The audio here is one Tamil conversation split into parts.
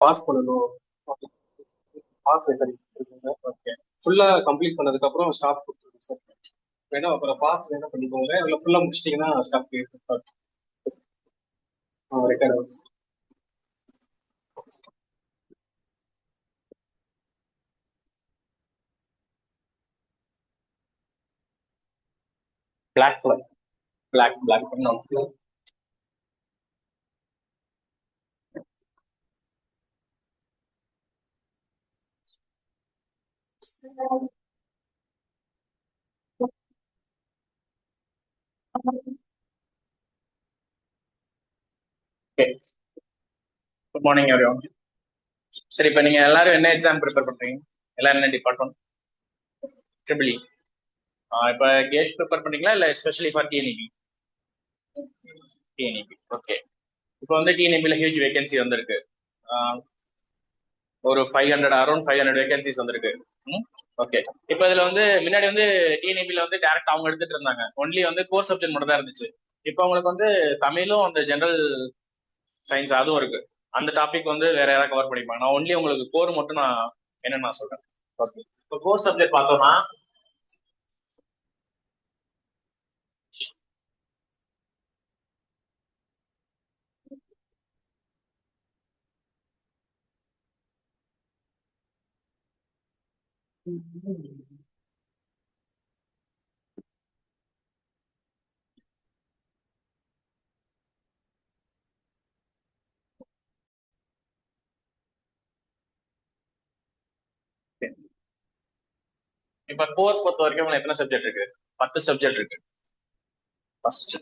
பாஸ் பண்ணணும். பாஸ் கொடுத்துருக்கோங்க. ஓகே, ஃபுல்லா கம்ப்ளீட் பண்ணதுக்கு அப்புறம் ஸ்டாப் கொடுத்துருக்கோம் சார். வேணா அப்புறம் பாஸ் வேணா பண்ணிக்கோங்க, இல்லை ஃபுல்லா முடிச்சிட்டிங்கன்னா stop record. Black colour, black பண்ணோம். Good morning everyone. சரி, இப்போ நீங்க எல்லாரும் என்ன எக்ஸாம் ப்ரிப்பேர் பண்றீங்க? எல்லாரும் என்ன டிபார்ட்மெண்ட்? Triple E. இப்போ கேட் ப்ரிப்பேர் பண்றீங்களா இல்லை specially for TNEB? TNEB. Okay. இப்போ வந்து டிஎன்இபியில் ஹியூஜ் வேகன்சி வந்திருக்கு. ஒரு 500 அரௌண்ட் 500 வேகன்சிஸ் வந்திருக்கு. ஓகே. இப்போ இதுல வந்து முன்னாடி வந்து டிஎன்இபியில் வந்து டேரக்ட் அவங்க எடுத்துட்டு இருந்தாங்க, ஒன்லி வந்து கோர் சப்ஜெக்ட் மட்டும் தான் இருந்துச்சு. இப்போ அவங்களுக்கு வந்து தமிழும் அந்த ஜெனரல் சயின்ஸ் அதுவும் இருக்கு. அந்த டாபிக் வந்து வேற யாராவது கவர் பண்ணிப்பாங்க. நான் ஒன்லி உங்களுக்கு கோர் மட்டும் நான் என்னன்னு நான் சொல்றேன். ஓகே. இப்போ கோர் சப்ஜெக்ட் பார்த்தோம்னா இப்ப கோர் பொறுத்த வரைக்கும் உங்களுக்கு எத்தனை சப்ஜெக்ட் இருக்கு? 10 சப்ஜெக்ட் இருக்கு. ஃபர்ஸ்ட்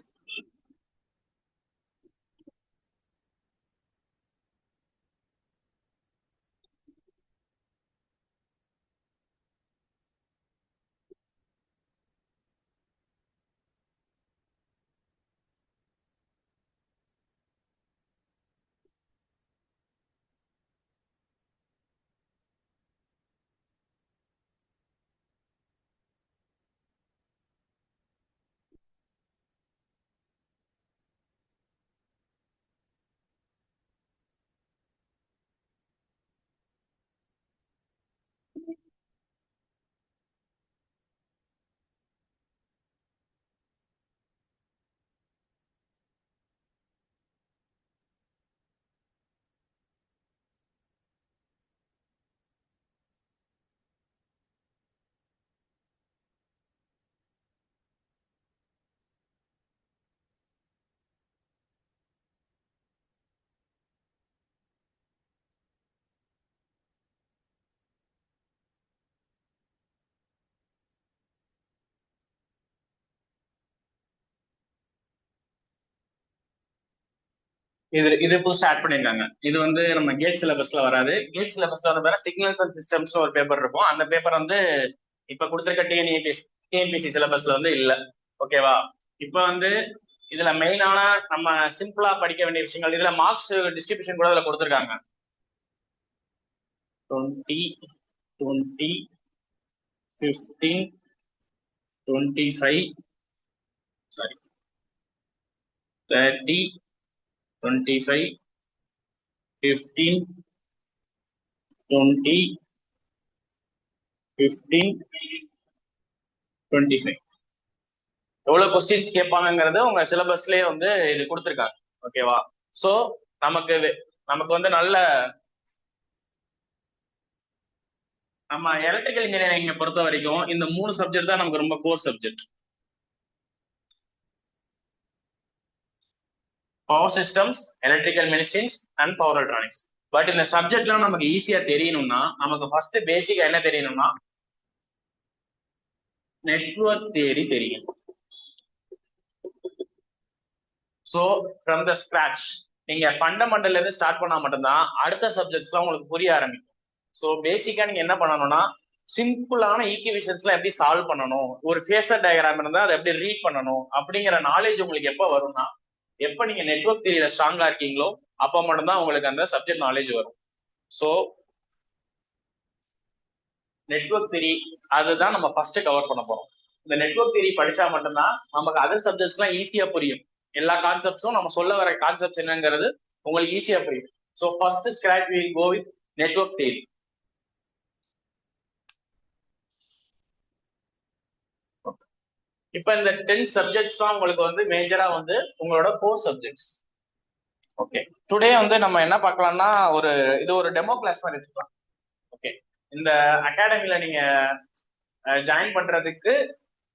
இது புதுசா ஆட் பண்ணிருக்காங்க. இது வந்து நம்ம கேட் சிலபஸ்ல வராது. கேட் சிலபஸ்ல வந்து வேற சிக்னல்ஸ் அண்ட் சிஸ்டம்ஸ் ஒரு பேப்பர் இருக்கும். அந்த பேப்பர் வந்து இப்ப கொடுத்துருக்க டிஎன்பிசி சிலபஸ்ல வந்து இல்ல. ஓகேவா? இப்ப வந்து இதுல மெயினான நம்ம சிம்பிளா படிக்க வேண்டிய விஷயங்கள், இதுல மார்க்ஸ் டிஸ்ட்ரிபியூஷன் கூட இதுல கொடுத்துருக்காங்க. 20, 20, 15, 25, sorry, 30, 25, 15, 20, 15, 25 எவ்வளவு கொஸ்டின்ஸ் கேட்பாங்கிறது உங்க சிலபஸ்லயே வந்து இது கொடுத்துருக்காங்க. ஓகேவா? சோ நமக்கு வந்து நல்ல நம்ம எலக்ட்ரிக்கல் இன்ஜினியரிங் பொறுத்த வரைக்கும் இந்த 3 சப்ஜெக்ட் தான் நமக்கு ரொம்ப core subject. Power systems, electrical machines and power electronics. But இந்த சப்ஜெக்ட்லாம் நமக்கு ஈஸியா தெரியணும்னா நமக்கு ஃபர்ஸ்ட் பேசிக்கா என்ன தெரியணும்னா நெட்வொர்க் தியரி தெரியும். சோ ஃப்ரம் த ஸ்கிராச் நீங்க ஃபண்டமெண்டல்ல இருந்து ஸ்டார்ட் பண்ணா மட்டும்தான் அடுத்த சப்ஜெக்ட்ஸ்லாம் உங்களுக்கு புரிய ஆரம்பிக்கும். ஸோ பேசிக்கா நீங்க என்ன பண்ணணும்னா சிம்பிளான ஈக்குவேஷன்ஸ்லாம் எப்படி சால்வ் பண்ணணும், ஒரு ஃபேஸர் டயக்ராம் இருந்தா அதை எப்படி ரீட் பண்ணணும் அப்படிங்கிற நாலேஜ் உங்களுக்கு எப்போ வரும்னா எப்ப நீங்க நெட்வொர்க் தியரியில ஸ்ட்ராங்கா இருக்கீங்களோ அப்ப மட்டும்தான் உங்களுக்கு அந்த சப்ஜெக்ட் நாலேஜ் வரும். ஸோ நெட்வொர்க் தியரி அதுதான் நம்ம ஃபர்ஸ்ட் கவர் பண்ண போறோம். இந்த நெட்வொர்க் தியரி படிச்சா மட்டும்தான் நமக்கு அதர் சப்ஜெக்ட்ஸ்லாம் ஈஸியா புரியும். எல்லா கான்செப்ட்ஸும் நம்ம சொல்ல வர கான்செப்ட்ஸ் என்னங்கிறது உங்களுக்கு ஈஸியா புரியும். So first scratch we will go with network theory. இப்போ இந்த 10 சப்ஜெக்ட்ஸ் தான் உங்களுக்கு வந்து மேஜரா வந்து உங்களோட கோர் சப்ஜெக்ட்ஸ். ஓகே, டுடே வந்து நம்ம என்ன பார்க்கலாம்னா இது ஒரு டெமோ கிளாஸ் மாதிரி வச்சுக்கலாம். ஓகே, இந்த அகாடமில நீங்க ஜாயின் பண்றதுக்கு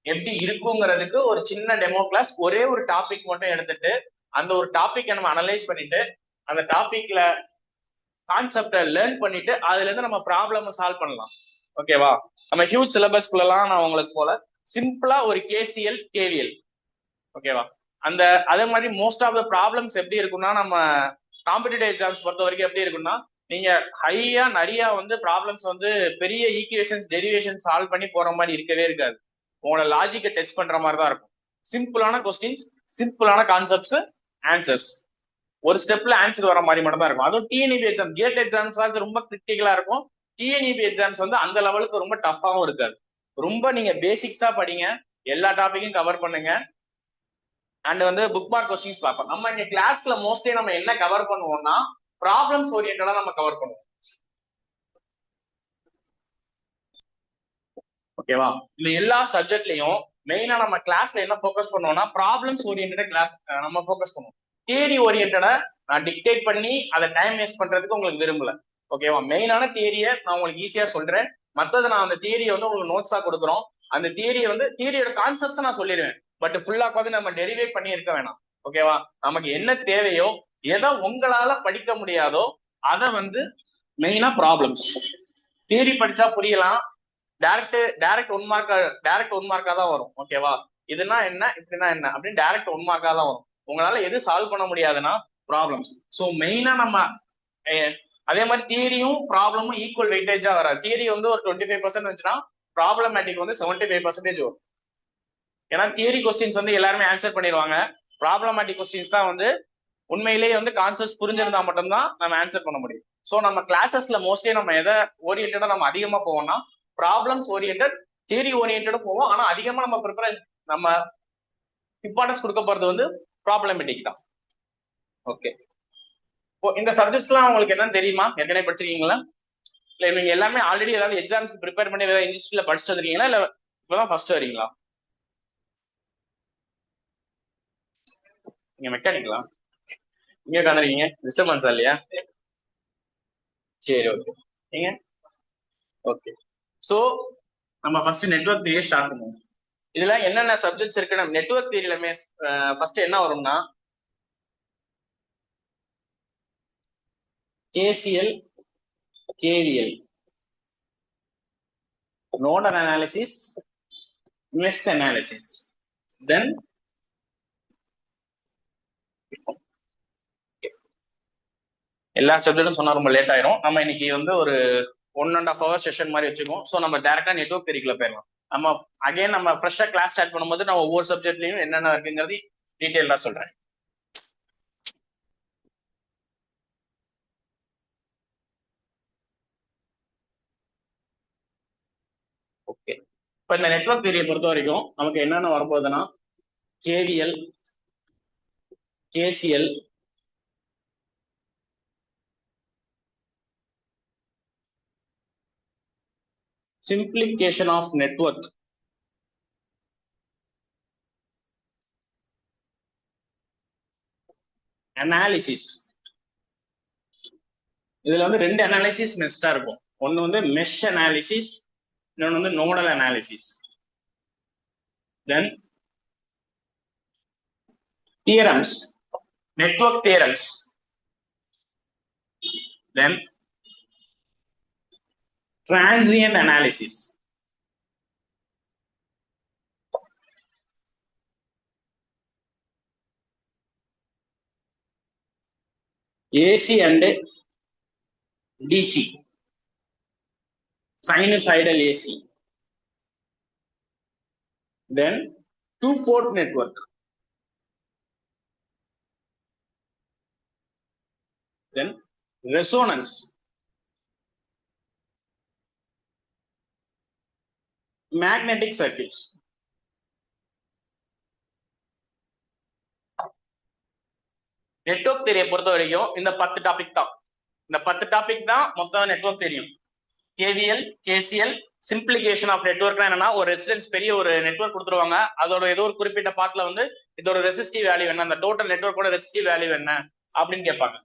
எப்படி இருக்குங்கிறதுக்கு ஒரு சின்ன டெமோ கிளாஸ், ஒரே ஒரு டாபிக் மட்டும் எடுத்துட்டு அந்த ஒரு டாபிக்கை நம்ம அனலைஸ் பண்ணிட்டு அந்த டாபிக்ல கான்செப்டை லேர்ன் பண்ணிட்டு அதுல இருந்து நம்ம ப்ராப்ளம் சால்வ் பண்ணலாம். ஓகேவா? நம்ம ஹியூஜ் சிலபஸ்குள்ளலாம் நான் உங்களுக்கு போல சிம்பிளா ஒரு கேசிஎல் கேவிஎல். ஓகேவா? அதே மாதிரி மோஸ்ட் ஆஃப் த ப்ராப்ளம்ஸ் எப்படி இருக்கும்னா, நம்ம காம்படிட்டிவ் எக்ஸாம்ஸ் பொறுத்த வரைக்கும் எப்படி இருக்கும்னா, நீங்க ஹையா நிறைய வந்து ப்ராப்ளம்ஸ் வந்து பெரிய ஈக்குவேஷன்ஸ் டெரிவேஷன் சால்வ் பண்ணி போற மாதிரி இருக்கவே இருக்காது. உங்களோட லாஜிக்கை டெஸ்ட் பண்ற மாதிரி தான் இருக்கும். சிம்பிளான கொஸ்டின்ஸ், சிம்பிளான கான்செப்ட்ஸ், ஆன்சர்ஸ், ஒரு ஸ்டெப்ல ஆன்சர் வர மாதிரி மட்டும் தான் இருக்கும். அதுவும் டிஎன்இபி எக்ஸாம், கேட் எக்ஸாம்ஸ் ரொம்ப கிரிட்டிக்கலா இருக்கும். டிஎன்இபி எக்ஸாம்ஸ் வந்து அந்த லெவலுக்கு ரொம்ப டஃபாவும் இருக்காது. ரொம்ப நீங்க பேசிக்ஸா படிங்க, எல்லா டாபிக்கும் கவர் பண்ணுங்க. அண்ட் வந்து புக் மார்க் கொஸ்டின்ஸ் பார்ப்போம். நம்ம இங்க கிளாஸ்ல மோஸ்ட்லி நம்ம என்ன கவர் பண்ணுவோம்னா ப்ராப்ளம்ஸ் ஓரியன்டா நம்ம கவர் பண்ணுவோம். ஓகேவா? இந்த எல்லா சப்ஜெக்ட்லயும் மெயினா நம்ம கிளாஸ்ல என்ன ஃபோக்கஸ் பண்ணுவோம்னா ப்ராப்ளம்ஸ் ஓரியன்டா கிளாஸ் நம்ம ஃபோக்கஸ் பண்ணுவோம். தியரி ஓரியன்டா நான் டிக்டேட் பண்ணி அதை டைம் வேஸ்ட் பண்றதுக்கு உங்களுக்கு விரும்பல. ஓகேவா? மெயினான தியரியை நான் உங்களுக்கு ஈஸியா சொல்றேன். மற்றது நான் அந்த தியரியை வந்து உங்களுக்கு நோட்ஸா கொடுக்குறோம். அந்த தியரியை வந்து தியரியோட கான்செப்ட்ஸ் நான் சொல்லிடுவேன். பட் ஃபுல்லா பார்த்து நம்ம டெரிவேட் பண்ணி இருக்க வேணாம். ஓகேவா? நமக்கு என்ன தேவையோ, எதை உங்களால படிக்க முடியாதோ அதை வந்து மெயினா ப்ராப்ளம்ஸ். தியரி படிச்சா புரியலாம், டைரக்ட் ஒன் மார்க்கா தான் வரும். ஓகேவா? இதுனா என்ன, இப்படின்னா என்ன அப்படின்னு டைரக்ட் ஒன் மார்க்கா தான் வரும். உங்களால எது சால்வ் பண்ண முடியாதுன்னா ப்ராப்ளம்ஸ். ஸோ மெயினா நம்ம அதே மாதிரி தியரியும் ப்ராப்ளமும் ஈக்குவல் வெயிட்டேஜா வராது. தியரி வந்து ஒரு 25% இருந்துச்சுன்னா ப்ராப்ளமேட்டிக் வந்து 75% வரும். ஏன்னா தியரி கொஸ்டின்ஸ் வந்து எல்லாருமே ஆன்சர் பண்ணிடுவாங்க. ப்ராப்ளமேட்டிக் கொஸ்டின்ஸ் தான் வந்து உண்மையிலேயே வந்து கான்செப்ட்ஸ் புரிஞ்சிருந்தா மட்டும்தான் நம்ம ஆன்சர் பண்ண முடியும். ஸோ நம்ம கிளாஸஸ்ல மோஸ்ட்லி நம்ம எதை ஓரியன்டா நம்ம அதிகமா போவோம்னா ப்ராப்ளம்ஸ் ஓரியன்ட், தியரி ஓரியன்டா போவோம். ஆனா அதிகமா நம்ம இம்பார்ட்டன்ஸ் கொடுக்க போறது வந்து ப்ராப்ளமேட்டிக் தான். ஓகே, இந்த சப்ஜெக்ட்ஸ்லாம் உங்களுக்கு என்னன்னு தெரியுமா? ஏற்கனவே படிச்சிருக்கீங்களா? இல்ல நீங்க எல்லாமே ஆல்ரெடி ஏதாவது எக்ஸாம்ஸ்க்கு ப்ரிப்பேர் பண்ணி ஏதாவது இன்ஸ்டியூட்ல படிச்சுட்டு வந்துருக்கீங்களா, இல்ல இப்பதான் ஃபர்ஸ்ட் வரீங்களா? நீங்க மெக்கானிக்கலா? இங்க உட்காந்துருக்கீங்க, டிஸ்டர்பன்ஸா இல்லையா? சரி, ஓகே. நீங்க ஓகே. சோ நம்ம ஃபர்ஸ்ட் நெட்வொர்க் தியரி ஸ்டார்ட் பண்ணுவோம். இதுல என்னென்ன சப்ஜெக்ட்ஸ் இருக்கு? நம்ம நெட்வொர்க் தியரியில ஃபர்ஸ்ட் என்ன வரும்னா KCL KVL, nodal analysis, mesh analysis, then எல்லா சப்ஜெக்டும் சொன்னா ரொம்ப லேட் ஆயிரும். நம்ம இன்னைக்கு வந்து ஒரு 1.5 hour செஷன் மாதிரி வச்சுக்கோம். ஸோ நம்ம டேரக்டா நெட்வொர்க் தியரிக்குள்ள போயிடலாம். நம்ம ஃப்ரெஷ்ஷா கிளாஸ் ஸ்டார்ட் பண்ணும்போது நான் ஒவ்வொரு சப்ஜெக்ட்லயும் என்னென்ன இருக்குங்கிறது டீட்டெயிலா சொல்றேன். ஓகே, இப்போ இந்த நெட்வொர்க் தியரியை பொறுத்த வரைக்கும் நமக்கு என்னென்ன வரப்போகுதுன்னா KVL, KCL, simplification of network, analysis. இதுல வந்து ரெண்டு அனாலிசிஸ் மெஸ்டா இருக்கும். ஒன்னு வந்து மெஷ் அனாலிசிஸ், இன்னொன்னு வந்து nodal analysis. Then theorems, network theorems, then transient analysis. AC and DC, sinusoidal AC, then two-port network, then resonance, magnetic circuits. Network தியரியை பொறுத்த வரைக்கும் இந்த 10 டாபிக் தான். இந்த 10 டாபிக் தான் மொத்தம் நெட்வொர்க் தெரியும். கேவிஎல், கேசிஎல், சிம்பிளிகேஷன் ஆஃப் நெட்வொர்க்னா என்னன்னா, ஒரு ரெசிடென்ஸ் பெரிய ஒரு நெட்வொர்க் கொடுத்துருவாங்க, அதோட ஏதோ ஒரு குறிப்பிட்ட பார்ட்ல வந்து இதோட ரெசிஸ்டிவ் வேல்யூ என்ன, அந்த டோட்டல் நெட்வொர்க்கோட ரெசிஸ்டிவ் வேல்யூ என்ன அப்படின்னு கேட்பாங்க.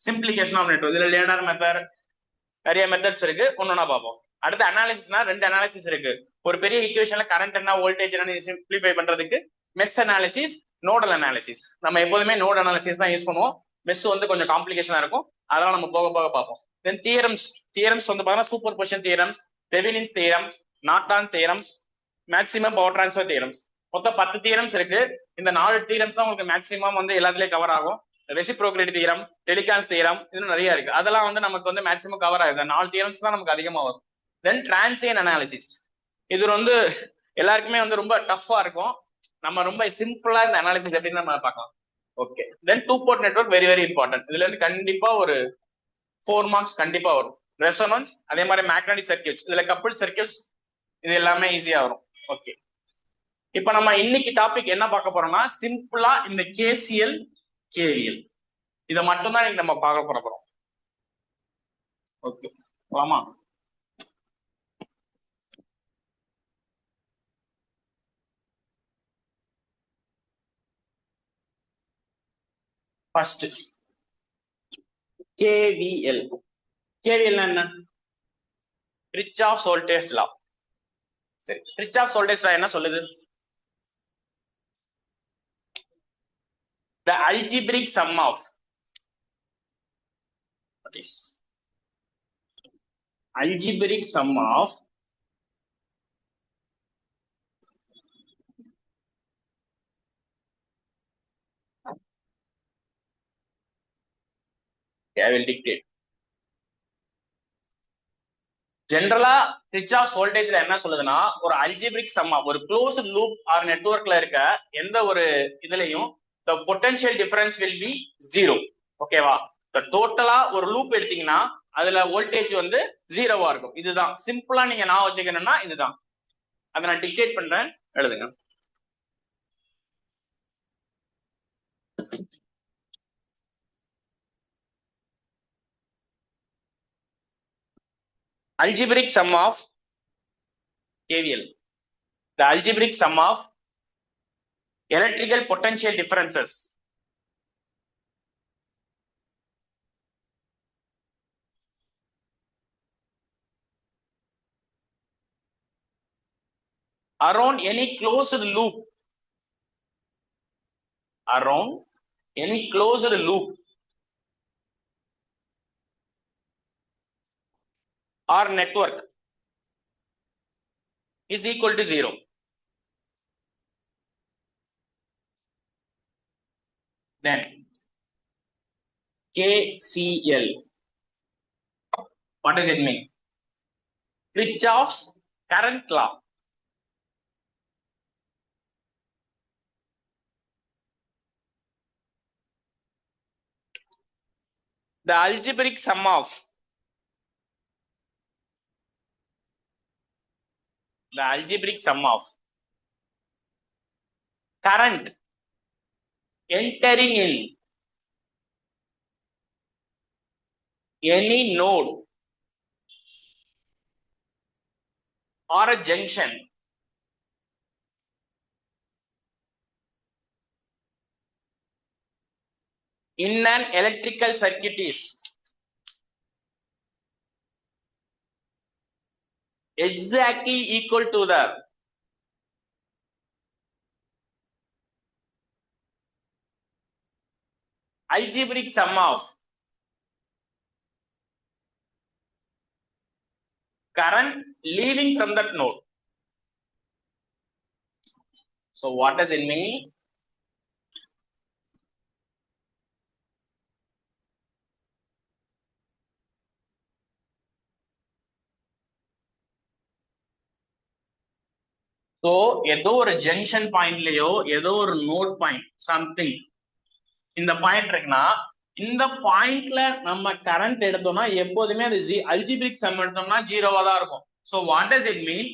சிம்பிளிகேஷன் ஆஃப் நெட்வொர்க், இதுல லேடர் மெத்தட், நிறைய மெத்தட்ஸ் இருக்கு, ஒன்னொன்னா பார்ப்போம். அடுத்து அனாலிசிஸ்னா 2 அனாலிசிஸ் இருக்கு. ஒரு பெரிய ஈக்குவேஷன்ல கரண்ட் என்ன, வோல்டேஜ் என்ன சிம்பிளிஃபை பண்றதுக்கு மெஷ் அனாலிசிஸ், நோடல் அனாலிசிஸ். நம்ம எப்போதுமே நோட் அனாலிசிஸ் தான் யூஸ் பண்ணுவோம். மெஷ் வந்து கொஞ்சம் காம்ப்ளிகேஷனா இருக்கும், அதெல்லாம் நம்ம போக போக பார்ப்போம். தென் தியரம்ஸ் வந்து பாத்தீங்கன்னா super position theorems, Thevenin's theorems, Norton theorems, maximum power transfer theorems. மொத்தம் 10 தியரம்ஸ் இருக்கு. இந்த 4 தியரம்ஸ் தான் உங்களுக்கு மேக்ஸிமம் வந்து எல்லாத்துலயும் கவர் ஆகும். ரெசிப்ரோகேட் தியரம், டெலிகான்ஸ் தியரம், இன்னும் நிறைய இருக்கு. அதெல்லாம் வந்து நமக்கு வந்து மேக்ஸிமம் கவர் ஆகுது. 4 தியரம்ஸ் தான் நமக்கு அதிகமா வரும். தென் டிரான்சியன்ட் அனாலிசிஸ், இது வந்து எல்லாருக்குமே வந்து ரொம்ப டஃபா இருக்கும். நம்ம ரொம்ப சிம்பிளா இந்த அனாலிசிஸ் எப்படின்னு நம்ம பார்க்கலாம். ஓகே. தென் 2 port network very very important. இதுல இருந்து கண்டிப்பா ஒரு 4 மார்க்ஸ் கண்டிப்பா வரும். ரெசோனன்ஸ், அதே மாதிரி மேக்னெட்டிக் சர்க்யூட்ஸ், இதுல கப்பிள் சர்க்யூட்ஸ், இது எல்லாமே ஈஸியா வரும். ஓகே. இப்ப நம்ம இன்னைக்கு டாபிக் என்ன பார்க்க போறோம்னா, சிம்பிளா இந்த கேசிஎல், கேவிஎல் இதை மட்டும் தான் நம்ம பார்க்க போறோம். ஓகே, ஆமா. First KVL. கேவிஎல் என்ன? Kirchhoff voltage law. சரி, கிர்ச்சாஃப் வோல்டேஜ் லா என்ன சொல்லுது? The algebraic sum of algebraic sum of I will dictate. ஜெனரலா கிர்ச்சாஃப் வோல்டேஜ்ல என்ன சொல்லுதுன்னா, ஒரு அல்ஜிபிரிக் சம் ஆஃப், ஒரு க்ளோஸ்ட் லூப் ஆர் நெட்வொர்க்ல இருக்க எந்த ஒரு இதுலயும் the potential difference will be 0. ஓகேவா? டோட்டலா ஒரு லூப் எடுத்தீங்கன்னா அதுல வோல்டேஜ் வந்து 0வா இருக்கும். இதுதான் சிம்பிளா நீங்க நான் வச்சுக்கணும்னா இதுதான். அதை நான் டிக்டேட் பண்றேன், எழுதுங்க. Algebraic sum of KVL. The algebraic sum of electrical potential differences around any closed loop, around any closed loop or network is equal to 0. Then KCL, what does it mean? Kirchhoff's current law. The algebraic sum of current entering in any node or a junction in an electrical circuit is exactly equal to the algebraic sum of current leaving from that node. So what does it mean? So ஏதோ ஒரு ஜங்ஷன் பாயிண்ட்லயோ ஏதோ ஒரு நோட் பாயிண்ட் சம்திங், இந்த பாயிண்ட் இருக்குன்னா இந்த பாயிண்ட்ல நம்ம கரண்ட் எடுத்தோம்னா எப்போதுமே அது அல்ஜிபிரிக் சம் எடுத்தோம்னா 0வா தான் இருக்கும். So what does it mean?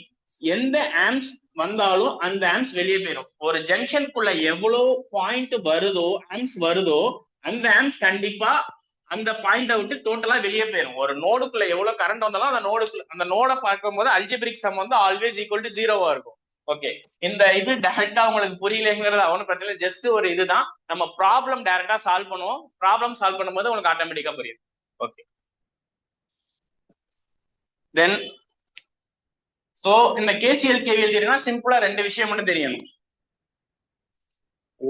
எந்த ஆம்ஸ் வந்தாலும் அந்த ஆம்ஸ் வெளியே போயிடும். ஒரு ஜங்ஷனுக்குள்ள எவ்வளவு பாயிண்ட் வருதோ, ஆம்ஸ் வருதோ, அந்த ஆம்ஸ் கண்டிப்பா அந்த பாயிண்ட விட்டு டோட்டலா வெளியே போயிடும். ஒரு நோடுக்குள்ள எவ்வளவு கரண்ட் வந்தாலும் அந்த நோட பார்க்கும்போது அல்ஜிபிரிக் சம் வந்து ஆல்வேஸ் ஈக்குவல் டு ஜீரோவா இருக்கும். ஓகே, இந்த இது டைரக்டா உங்களுக்கு புரியலங்கிறது அவனும் பிரச்சனை இல்லை. ஜஸ்ட் ஒரு இதுதான், நம்ம ப்ராப்ளம் டைரக்டா சால்வ் பண்ணுவோம். ப்ராப்ளம் சால்வ் பண்ணும்போது உங்களுக்கு ஆட்டோமேட்டிக்கா புரியும். ஓகே, தென் சோ இந்த கேசிஎல் கேவிஎல் தெரியும்னா சிம்பிளா ரெண்டு விஷயம் மட்டும் தெரியணும்,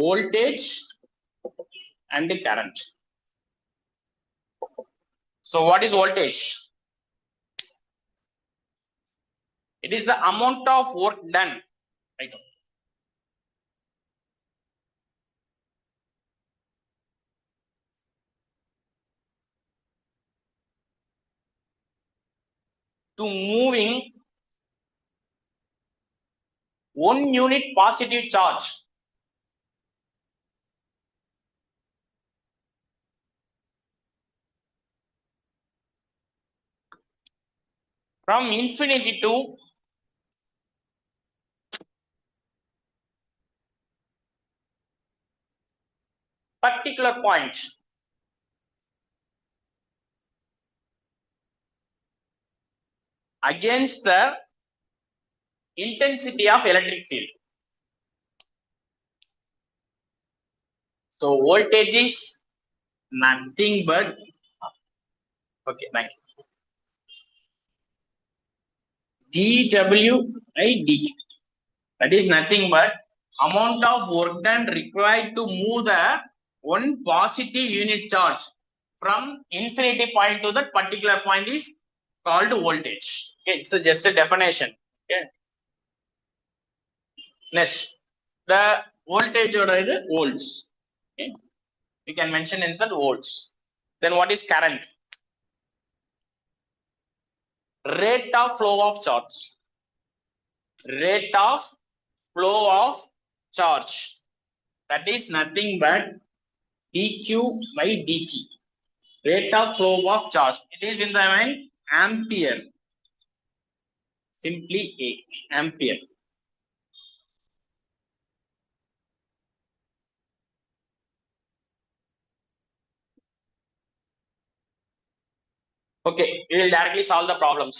voltage and current. So what is voltage? It is the amount of work done, right? To moving one unit positive charge from infinity to particular point against the intensity of electric field. So voltage is nothing but, okay, thank you, dW by dt. That is nothing but amount of work done required to move the one positive unit charge from infinity point to that particular point is called voltage. Okay, it's just a definition. Okay, next, the voltage order is volts. Okay, we can mention in that volts. Then what is current? Rate of flow of charge. Rate of flow of charge, that is nothing but dq by dt. Rate of flow of charge, it is in the ampere, simply a ampere. Okay, we will directly solve the problems.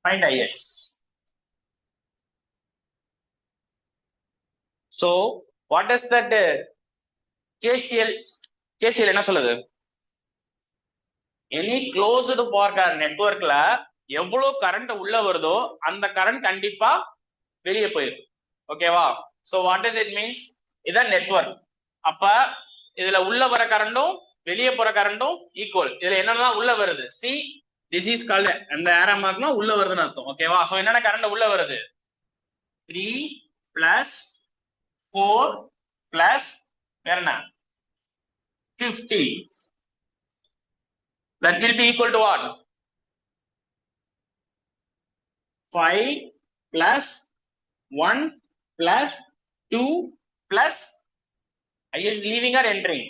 Find ix. So what does that KCL என்ன சொல்லுது? எனி க்ளோஸ்டு பார்க்க நெட்வொர்க்ல எவ்வளவு கரண்ட் உள்ள வருதோ அந்த கரண்ட் கண்டிப்பா வெளியே போயிடும். ஓகேவா? So what does it means? இதான் நெட்வொர்க். அப்ப இதுல உள்ள வர கரண்டும் வெளியே போற கரண்டும் ஈக்குவல். இதுல என்னெல்லாம் உள்ள வருது? சி திஸ் இஸ் கால்ட், அந்த ஏரோ மார்க்னா உள்ள வருதுன்னு அர்த்தம். ஓகேவா? சோ என்னென்ன கரண்ட் உள்ள வருது? 3 பிளஸ் 4 பிளஸ் வேற என்ன 50. That will be equal to what? 5 plus 1 plus 2 plus I is leaving or entering.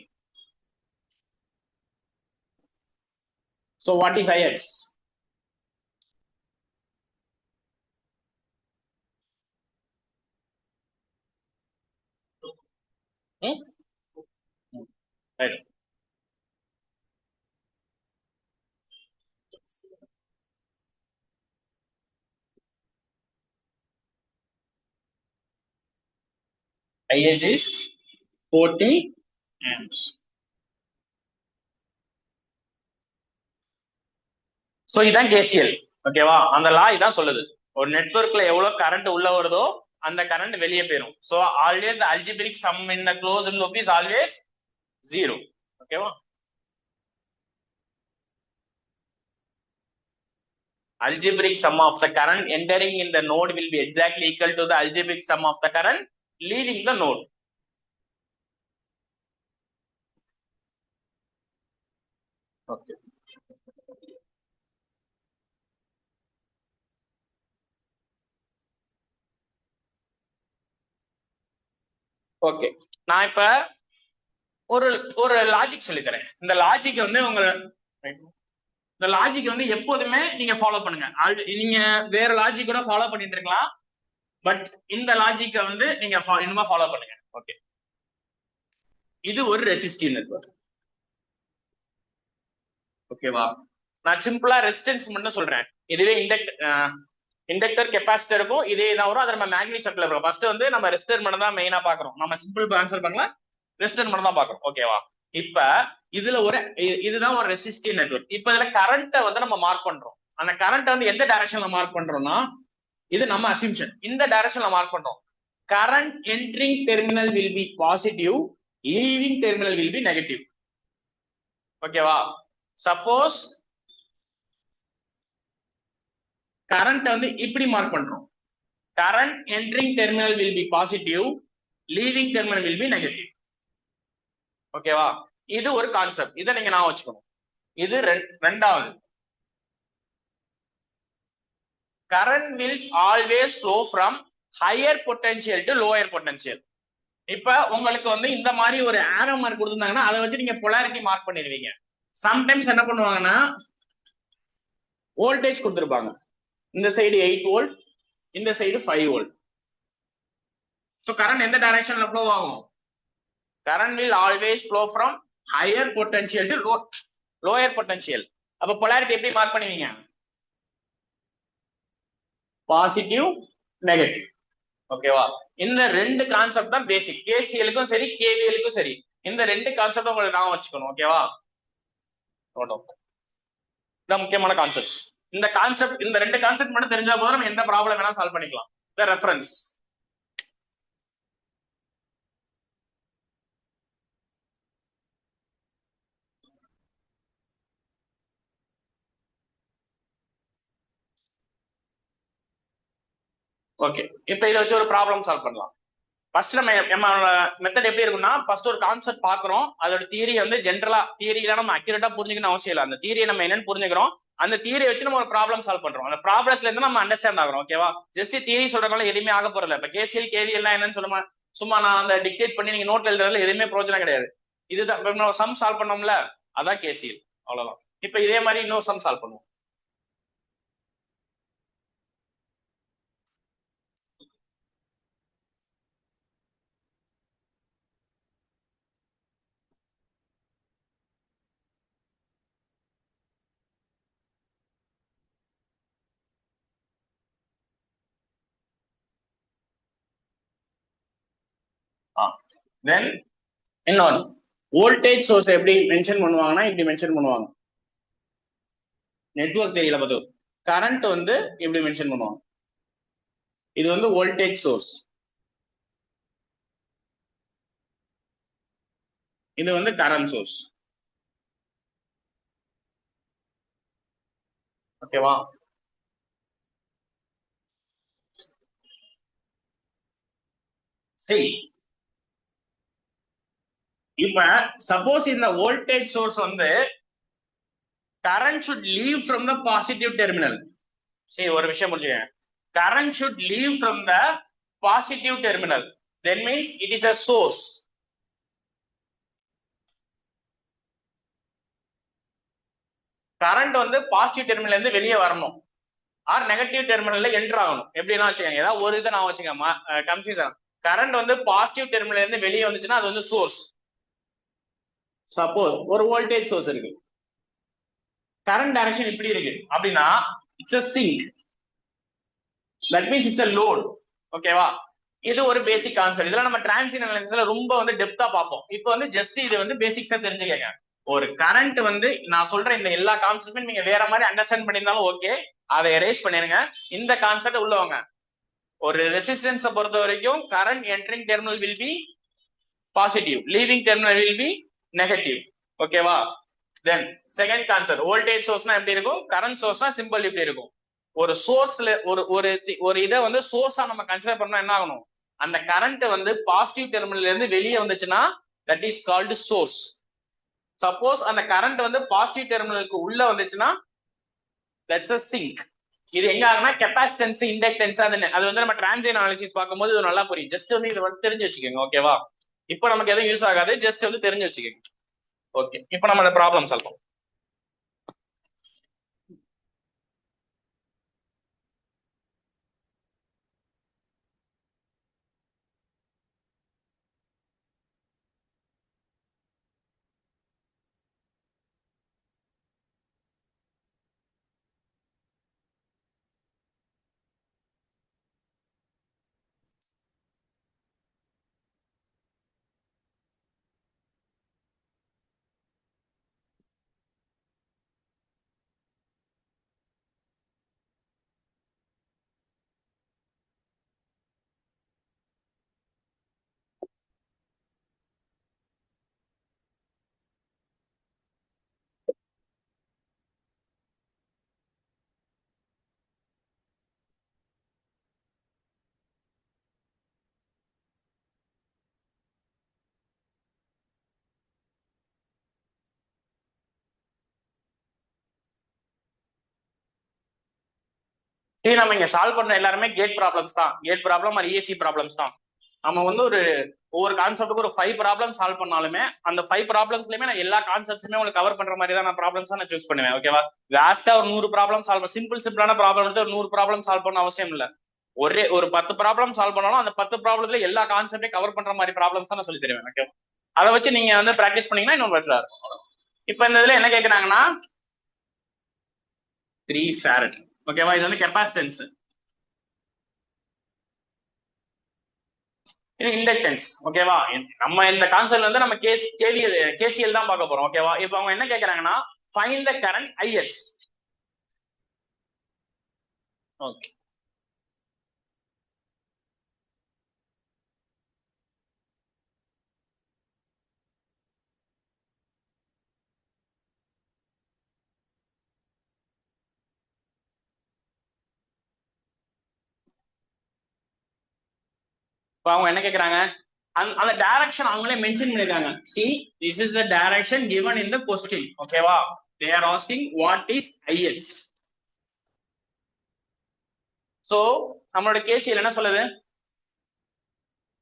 So what is Ix? Right. IS is 40 amps. So இதான் கேசிஎல். ஓகேவா? அந்த லா இதான் சொல்லுது, ஒரு நெட்வொர்க்ல எவ்வளவு கரண்ட் உள்ள வருதோ அந்த கரண்ட் வெளியே போயிடும். So always the algebraic some in the closed loop is always 0. ஓகேவா? Algebraic sum of the current entering in the node will be exactly equal to the algebraic sum of the current leaving the node. Okay. Okay, நான் இப்ப ஒரு ஒரு லாஜிக் சொல்லி தரேன். இந்த லாஜிக் வந்து உங்க இந்த லாஜிக் வந்து எப்போதுமே நீங்க ஃபாலோ பண்ணுங்க. நீங்க வேற லாஜிக் கூட ஃபாலோ பண்ணிட்டு இருக்கலாம், பட் இந்த லாஜிக்க வந்து நீங்க இன்னுமா ஃபாலோ பண்ணுங்க. ஓகே, இது ஒரு ரெசிஸ்டிவ் நெட்வொர்க். ஓகேவா? நான் சிம்பிளா ரெசிஸ்டன்ஸ் மட்டும் சொல்றேன். இதுவே இண்டக்டர் கெப்பாசிட்டருக்கும் இதே தான் வரும். அதை நம்ம மேக்னெட் சர்க்கிள் இருக்கும். ஃபர்ஸ்ட் வந்து நம்ம ரெசிஸ்டர் மட்டும் தான் மெயினா பாக்குறோம். நம்ம சிம்பிள் ஆன்சர் பண்ணலாம், ரெசிஸ்டர் மட்டும் தான் பாக்குறோம். ஓகேவா? இப்ப இதுல இதுதான் ஒரு ரெசிஸ்டிவ் நெட்வொர்க். இப்ப இதுல கரண்ட்டை வந்து நம்ம மார்க் பண்றோம். அந்த கரண்ட் வந்து எந்த டைரக்ஷன்ல மார்க் பண்றோம்னா, இது நம்ம அசம்ஷன், இந்த டைரக்ஷன்ல மார்க் பண்றோம். Current entering terminal will be positive, leaving terminal will be negative. ஓகேவா? சப்போஸ் கரண்ட் வந்து இப்படி மார்க் பண்றோம், current entering terminal will be positive, leaving terminal will be negative. ஓகேவா? இது ஒரு கான்செப்ட், இதை நீங்க நான் வச்சுக்கணும். இது ரெண்டாவது, current will always flow from higher potential to lower potential. இப்ப உங்களுக்கு வந்து இந்த மாதிரி ஒரு ஆரோ மார்க் கொடுத்துருந்தாங்கன்னா அதை வச்சு நீங்க பொலாரிட்டி மார்க் பண்ணிடுவீங்க. சம்டைம்ஸ் என்ன பண்ணுவாங்கன்னா வோல்டேஜ் கொடுத்துருப்பாங்க, இந்த சைடு 8 வோல்ட், இந்த சைடு 5 வோல்ட். சோ கரண்ட் எந்த டைரக்ஷன்ல ஃப்ளோ ஆகும்? Current will always flow from higher potential to lower potential. அப்ப பொலாரிட்டி எப்படி மார்க் பண்ணுவீங்க? Positive, negative. ஓகேவா? இந்த ரெண்டு கான்செப்ட் தான் பேசிக். கேசிஎலுக்கும் சரி, கேவிஎலுக்கும் சரி, இந்த ரெண்டு கான்செப்ட் உங்களுக்கு நான் வச்சுக்கணும். ஓகேவா? இதான் முக்கியமான கான்செப்ட். இந்த கான்செப்ட், இந்த ரெண்டு கான்செப்ட் மட்டும் தெரிஞ்சா போதும், நம்ம எந்த ப்ராப்ளம் வேணா சால்வ் பண்ணிக்கலாம். இந்த ரெஃபரன்ஸ் ஓகே. இப்ப இதை வச்சு ஒரு ப்ராப்ளம் சால்வ் பண்ணலாம். ஃபர்ஸ்ட் நம்ம மெத்தட் எப்படி இருக்கும்னா, ஃபர்ஸ்ட் ஒரு கான்செப்ட் பாக்குறோம், அதோட தியரி வந்து ஜென்ரலா, தியரியில நம்ம அக்யூரேட்டா புரிஞ்சுக்கணும் அவசியம் இல்லை. அந்த தியரியை நம்ம என்னன்னு புரிஞ்சுக்கிறோம், அந்த தியரி வச்சு நம்ம ஒரு ப்ராப்ளம் சால்வ் பண்றோம். அந்த ப்ராப்ளத்துல இருந்து நம்ம அண்டர்ஸ்டாண்ட் ஆகிறோம். ஓகேவா? ஜஸ்ட் தியரி சொல்றதுனால எதுவுமே ஆக போறதில்ல. இப்ப கேசிஎல் கேவிஎல் என்னன்னு சொல்லுமா, சும்மா நான் அந்த டிக்டேட் பண்ணி நீங்க நோட்ல எழுதுறதுல எதுவுமே பிரோஜனம் கிடையாது. இதுதான் சம் சால்வ் பண்ணோம்ல, அதான் கேசிஎல், அவ்வளவுதான். இப்ப இதே மாதிரி இன்னொரு சம் சால்வ் பண்ணுவோம். தென் இன்னொன்று, வோல்டேஜ் சோர்ஸ் எப்படி மென்ஷன் பண்ணுவாங்கன்னா இப்படி மென்ஷன் பண்ணுவாங்க. நெட்வொர்க் தெரியல பார்த்து, கரண்ட் வந்து இப்படி மென்ஷன் பண்ணுவாங்க. இது வந்து வோல்டேஜ் சோர்ஸ், இது வந்து கரண்ட் சோர்ஸ். ஓகேவா? சரி, இப்ப சப்போஸ் இந்த வோல்டேஜ் சோர்ஸ் வந்து current should leave from the positive terminal. சரி, ஒரு விஷயம் புரிஞ்சுங்க, current should leave from the positive terminal, that means it is a source. Current வந்து பாசிட்டிவ் டெர்மினல்ல இருந்து வெளியே வரணும், ஆர் நெகட்டிவ் டெர்மினல்ல என்டர் ஆகணும். எப்படின்னா வச்சுக்கோங்க, ஏதாவது ஒரு இதை நான் வச்சுக்கோங்க கன்ஃபியூஷன். கரண்ட் வந்து பாசிட்டிவ் டெர்மினல்ல இருந்து வெளியே வந்துச்சுன்னா அது வந்து சோர்ஸ். சப்போஸ் ஒரு வோல்டேஜ் சோர்ஸ் இருக்கு, கரண்ட் டைரக்ஷன் இப்படி இருக்கு அப்படின்னா it's a sink, that means it's a load. ஓகேவா? இது ஒரு பேசிக் கான்செப்ட். இதெல்லாம் நம்ம டிரான்சியன்ட் அனாலிசிஸ்ல ரொம்ப வந்து டெப்தா பார்ப்போம். இப்போ வந்து ஜஸ்ட் இது வந்து பேசிக்ஸா தெரிஞ்சுக்கங்க. ஒரு கரண்ட் வந்து நான் சொல்ற இந்த எல்லா கான்செப்டும் நீங்க வேற மாதிரி அண்டர்ஸ்டாண்ட் பண்ணியிருந்தாலும் ஓகே, அதை எரேஸ் பண்ணிருங்க. இந்த கான்செப்ட் உள்ளவங்க ஒரு ரெசிஸ்டன்ஸை பொறுத்த வரைக்கும் current entering terminal will be positive, leaving terminal will be negative. ஓகேவா? தென் செகண்ட் கான்செப்ட், வோல்டேஜ் சோர்ஸ்னா எப்படி இருக்கும், கரண்ட் சோர்ஸ்னா சிம்பிள் இப்படி இருக்கும். ஒரு சோர்ஸ்ல ஒரு இதை வந்து சோர்ஸா நம்ம கன்சிடர் பண்ணா என்ன ஆகணும், அந்த கரண்ட் வந்து பாசிட்டிவ் டெர்மினல்ல இருந்து வெளியே வந்துச்சுன்னா that is called source. Suppose அந்த கரண்ட் வந்து பாசிட்டிவ் டெர்மினலுக்கு உள்ள வந்துச்சுன்னா தட்ஸ் a சிங்க். இது எங்க ஆகுனா கெப்பாசிட்டன்ஸ், இண்டக்டன்ஸ், அது வந்து நம்ம டிரான்சியன்ட் அனாலிசிஸ் பார்க்கும்போது இது நல்லா புரியும். ஜஸ்ட் வந்து இதை வந்து தெரிஞ்சு வச்சுக்கோங்க. ஓகேவா? இப்போ நமக்கு எதுவும் யூஸ் ஆகாது, ஜஸ்ட் வந்து தெரிஞ்சு வச்சுக்கோங்க. ஓகே, இப்போ நம்ம ப்ராப்ளம் சால்வ் பண்ணுவோம். சரி, நம்ம இங்க சால்வ் பண்ற எல்லாருமே கேட் ப்ராப்ளம்ஸ் தான். GATE problem or ESC problems தான். நம்ம வந்து ஒவ்வொரு கான்செப்ட்டுக்கு ஒரு 5 ப்ராப்ளம் சால்வ் பண்ணாலுமே அந்த 5 ப்ராப்ளம்ஸ்லயுமே நான் எல்லா கான்செப்ட்ஸுமே உங்களுக்கு கவர் பண்ற மாதிரி தான் நான் ப்ராப்ளம்ஸ் நான் சூஸ் பண்ணுவேன். ஓகேவா? லாஸ்டா ஒரு 100 ப்ராப்ளம் சால்வ் பண்ண, சிம்பிளான ப்ராப்ளம் வந்து ஒரு 100 ப்ராப்ளம் சால்வ் பண்ண அவசியம் இல்ல. ஒரு 10 ப்ராப்ளம் சால்வ் பண்ணாலும் அந்த 10 ப்ராப்ளத்துல எல்லா கான்செப்டையும் கவர் பண்ற மாதிரி ப்ராப்ளம்ஸ் நான் சொல்லி தருவேன். ஓகே, அதை வச்சு நீங்க வந்து பிராக்டிஸ் பண்ணீங்கன்னா இன்னும் பெட்டரா இருக்கும். இப்போ இந்த இதுல என்ன கேட்கறாங்கன்னா 3 ஃபாரட். ஓகேவா? இது வந்து கெப்பாசிட்டன்ஸ், இது இண்டக்டன்ஸ். ஓகேவா? நம்ம இந்த கான்செப்ட் வந்து நம்ம கேசிஎல் தான் பார்க்க போறோம். ஓகேவா? இப்போ அவங்க என்ன கேட்கறாங்கன்னா find the current IX. Okay, இப்போ அவங்க என்ன கேட்கறாங்க, அந்த டைரக்ஷன் அவங்களே மென்ஷன் பண்ணிருக்காங்க. see this is the direction given in the question. ஓகேவா? they are asking what is ix. so நம்மளோட கேசிஎல் என்ன சொல்லுது,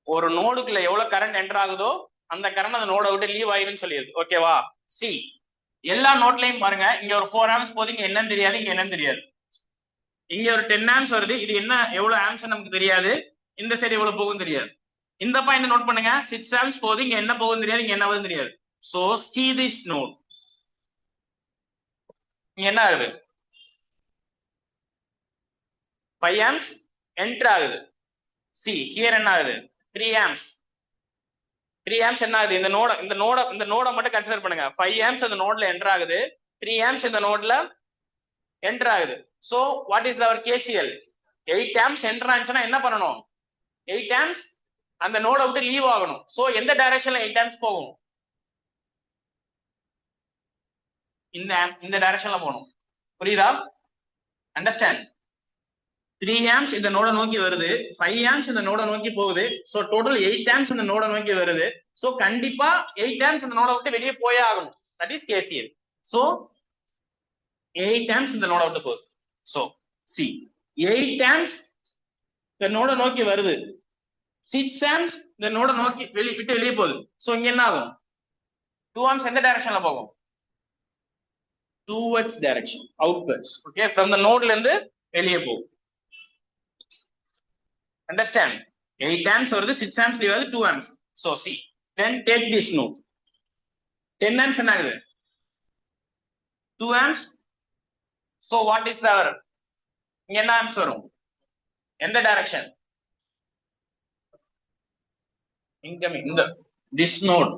ஒரு நோடுக்குள்ள எவ்வளவு கரண்ட் என்டர் ஆகுதோ அந்த கரண்ட் அந்த நோட விட்டு லீவ் ஆயிருன்னு சொல்லியிருக்கு. ஓகேவா? சி எல்லா நோட்லயும் பாருங்க, இங்க ஒரு 4 ஆம்ஸ் போகுது, இங்க என்னன்னு தெரியாது, இங்க என்னன்னு தெரியாது. இங்க ஒரு 10 ஆம்ஸ் வருது, இது என்ன எவ்வளவு ஆம்ஸ் நமக்கு தெரியாது, இந்த சைடு எவ்வளவு போகும் தெரியாது. இந்த பாயிண்ட் நோட் பண்ணுங்க, 6 ஆம்ஸ் போகுது, இங்க என்ன போகும் தெரியாது, இங்க என்ன வருது தெரியாது. சோ சி திஸ் நோட், இங்க என்ன ஆகுது, 5 ஆம்ஸ் என்டர் ஆகுது. சி ஹியர் என்ன ஆகுது, 3 ஆம்ஸ். 3 ஆம்ஸ் என்ன ஆகுது, இந்த நோட மட்டும் கன்சிடர் பண்ணுங்க. 5 ஆம்ஸ் அந்த நோட்ல என்டர் ஆகுது, 3 ஆம்ஸ் இந்த நோட்ல என்டர் ஆகுது. So what is our KCL, 8 amps enter ஆச்சுன்னா என்ன பண்ணணும், 8 ஆம்ஸ் அந்த நோட விட்டு லீவ் ஆகணும். சோ எந்த டைரக்ஷன்ல 8 ஆம்ஸ் போகும், இந்த டைரக்ஷன்ல போகணும். புரியுதா? அண்டர்ஸ்டாண்ட்? 3 ஆம்ஸ் இந்த நோட நோக்கி வருது, 5 ஆம்ஸ் இந்த நோட நோக்கி போகுது. சோ டோட்டல் 8 ஆம்ஸ் இந்த நோட நோக்கி வருது. சோ கண்டிப்பா 8 ஆம்ஸ் இந்த நோட விட்டு வெளியே போயே ஆகணும். That is KCL. So 8 amps இந்த நோட விட்டு போகுது. சோ சி 8 ஆம்ஸ் இந்த நோட நோக்கி வருது, 6 ஆம்ஸ் இந்த நோட நோக்கி விட்டு வெளியே போகுது. சோ இங்க என்ன ஆகும், 2 ஆம்ஸ் எந்த டைரக்ஷன்ல போகும், towards direction, outwards. Okay, from the node ல இருந்து வெளியே போகும். Understand? 8 amps வருது, 6 amps leave ஆகுது, 2 amps. So see, then take this node. 10 amps என்ன ஆகுது, 2 amps. So what is the, இங்க என்ன amps வரும், எந்த டைரக்ஷன், இன்கமிங் இந்த this node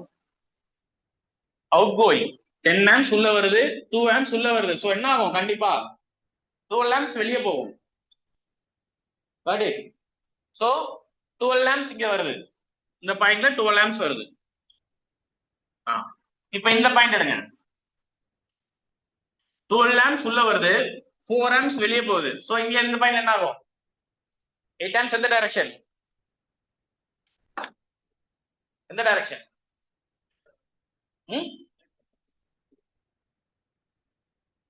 out going 10 amps உள்ள வருது 2 ஆம்ஸ் உள்ள வருது. ஸோ என்ன ஆகும்? கண்டிப்பா 12 ஆம்ஸ் வெளியே போகும். பட் ஸோ 12 ஆம்ஸ் இங்க வருது, இந்த பாயிண்ட்ல 12 ஆம்ஸ் வருது. இப்ப இந்த பாயிண்ட் எடுங்க, 12 ஆம்ஸ் உள்ள வருது 4 ஆம்ஸ் வெளியே போகுது. ஸோ இங்க இந்த பாயிண்ட் என்ன ஆகும்? 8 ஆம்ஸ் எந்த டைரக்ஷன்? எந்த டைரக்ஷன்?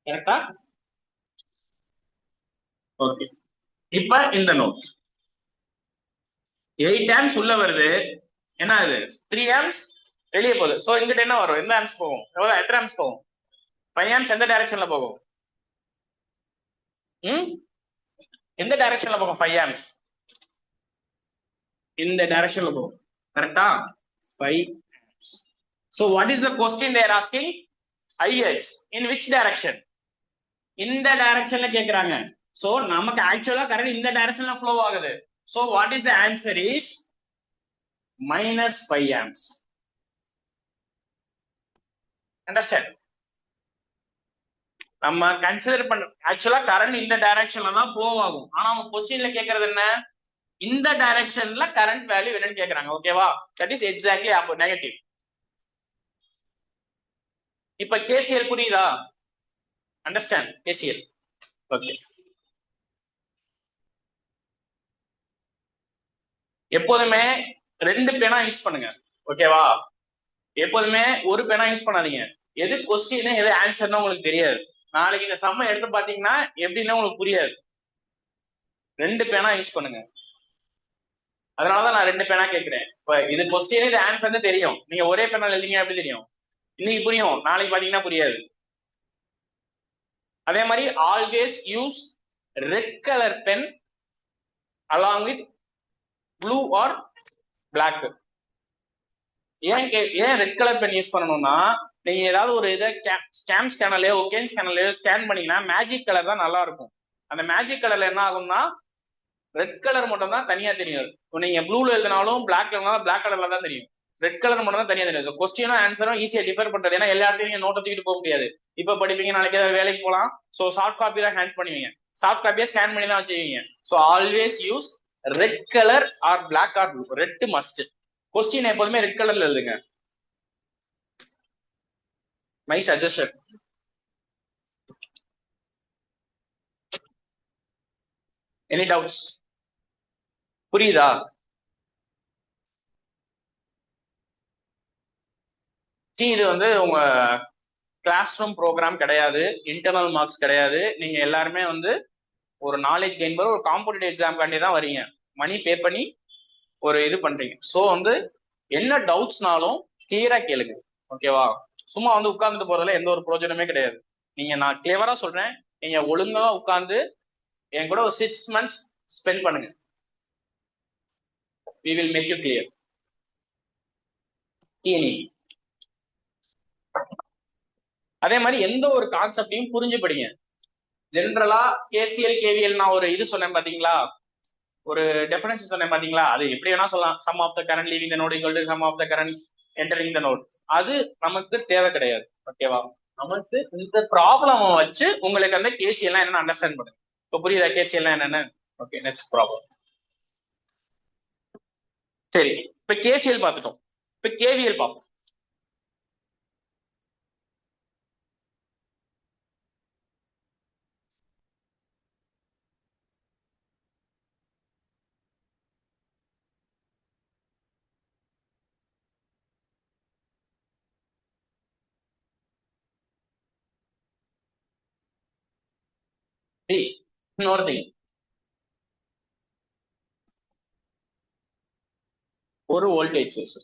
கரெக்டா? ஓகே. இப்ப இந்த நோட் 8 ஆம்ஸ் உள்ள வருது, என்ன ஆகுது? 3 ஆம்ஸ் வெளியே போகுது. சோ இங்கிட்ட என்ன வரும்? எந்த ஆம்ஸ் போகும்? எவ்வளவு? எத்தனை ஆம்ஸ் போகும்? 5 ஆம்ஸ் எந்த டைரக்ஷன்ல போகும்? எந்த டைரக்ஷன்ல போகும்? 5 ஆம்ஸ் இந்த டைரக்ஷன்ல போகும். கரெக்டா? 5 amps. So what is the question they are asking? IX in which direction? இந்த டைரக்ஷன்ல கேக்குறாங்க. சோ நமக்கு ஆக்சுவலா கரண்ட் இந்த டைரக்ஷன்ல ஃப்ளோ ஆகுது. So what is the answer is -5 amps. Understand? நம்ம கன்சிடர் பண்ண ஆக்சுவலா கரண்ட் இந்த டைரக்ஷன்ல தான் ஃப்ளோ ஆகும். ஆனா அவங்க क्वेश्चनல கேக்குறது என்ன? இந்த டைரக்ஷன்ல கரண்ட் வேல்யூ என்னன்னு கேக்குறாங்க. ஓகேவா? தட் இஸ் எக்ஸாக்ட்லி அப்போ நெகட்டிவ். இப்ப KCL புரியுதா? Understand KCL? ஓகே. எப்போதுமே 2 பேனா யூஸ் பண்ணுங்க. ஓகேவா? எப்போதுமே ஒரு பேனா யூஸ் பண்ணாதீங்க. எது கொஸ்டின் எது ஆன்சர்னு உங்களுக்கு தெரியாது. நாளைக்கு இந்த சம்ம எடுத்து பாத்தீங்கன்னா எப்படின்னு உங்களுக்கு புரியாது. 2 பேனா யூஸ் பண்ணுங்க. அதனாலதான் நான் 2 பேனா கேட்கிறேன். இப்ப இது கொஸ்டின் இது ஆன்சர்னு தெரியும், நீங்க ஒரே பேனா எழுதிங்க எப்படி தெரியும்? இன்னைக்கு புரியும், நாளைக்கு பாத்தீங்கன்னா புரியாது. அதே மாதிரி always use red colour pen along with blue or black. ஏன் ரெட் கலர் பென் யூஸ் பண்ணணும்னா, நீங்க ஏதாவது ஒரு இதை ஸ்கேம் ஸ்கேனர்லயோ ஒகேன் ஸ்கேனர்லயோ ஸ்கேன் பண்ணீங்கன்னா மேஜிக் கலர் தான் நல்லா இருக்கும். அந்த மேஜிக் கலர்ல என்ன ஆகும்னா ரெட் கலர் மட்டும் தான் தனியா தெரியும். நீங்க ப்ளூல எழுதினாலும் பிளாக்ல எழுதினாலும் பிளாக் கலர்ல தான் தெரியும். ரெட் கலர் மட்டும் தான் தனியா தெரியும். கொஸ்டினும் ஆன்சரும் ஈஸியா டிஃபர் பண்றது. ஏன்னா எல்லா இடத்தையும் நீங்க நோட்டை தூக்கிட்டு போக முடியாது. இப்ப படிப்பீங்க, நாளைக்கு ஏதாவது வேலைக்கு போகலாம். ஸோ சாஃப்ட் காப்பி தான் ஹேண்ட் பண்ணுவீங்க, சாஃப்ட் காப்பியை ஸ்கேன் பண்ணி தான் வச்சுக்கீங்க. So always use red colour or black or blue. Red must. Question எப்போதுமே ரெட் கலர்ல எழுதுங்க. My suggestion. Any doubts? புரியுதா? இது வந்து உங்க கிளாஸ் ரூம் ப்ரோக்ராம் கிடையாது, இன்டர்னல் மார்க்ஸ் கிடையாது. நீங்க எல்லாருமே வந்து ஒரு நாலேஜ் கெயின் பண்ண ஒரு காம்படிட்டிவ் எக்ஸாம்காண்டி தான் வரீங்க, மணி பே பண்ணி ஒரு இது பண்றீங்க. ஸோ வந்து என்ன டவுட்ஸ்னாலும் கிளியரா கேளுங்க. ஓகேவா? சும்மா வந்து உட்கார்ந்துட்டு போறதுல எந்த ஒரு பிரோஜனமே கிடையாது. நீங்க, நான் கிளியரா சொல்றேன், நீங்க ஒழுங்கா உட்கார்ந்து என் கூட ஒரு 6 months ஸ்பெண்ட் பண்ணுங்க. we will make you clear. அதே மாதிரி எந்த ஒரு கான்செப்டையும் புரிஞ்சு படிங்க. ஜென்ரலா KCL KVL நான் ஒரு இது சொன்னேன் பாத்தீங்களா, ஒரு டெஃபினேஷன் சொன்னேன் பாத்தீங்களா, அது எப்படி வேணா சொல்லலாம். Sum of the current leaving the node equal to sum of the current entering the node. அது நமக்கு தேவை கிடையாது. ஓகேவா? நமக்கு இந்த ப்ராப்ளம் வச்சு உங்களுக்கு அந்த KCL என்னன்னு அண்டர்ஸ்டாண்ட் பண்ணுங்க. இப்ப புரியுதா KCL என்னன்னு? Okay, next problem. சரி, இப்ப KCL பார்த்துட்டோம். இப்ப KVL பார்ப்போம். இன்னொரு திங், ஒரு voltage source.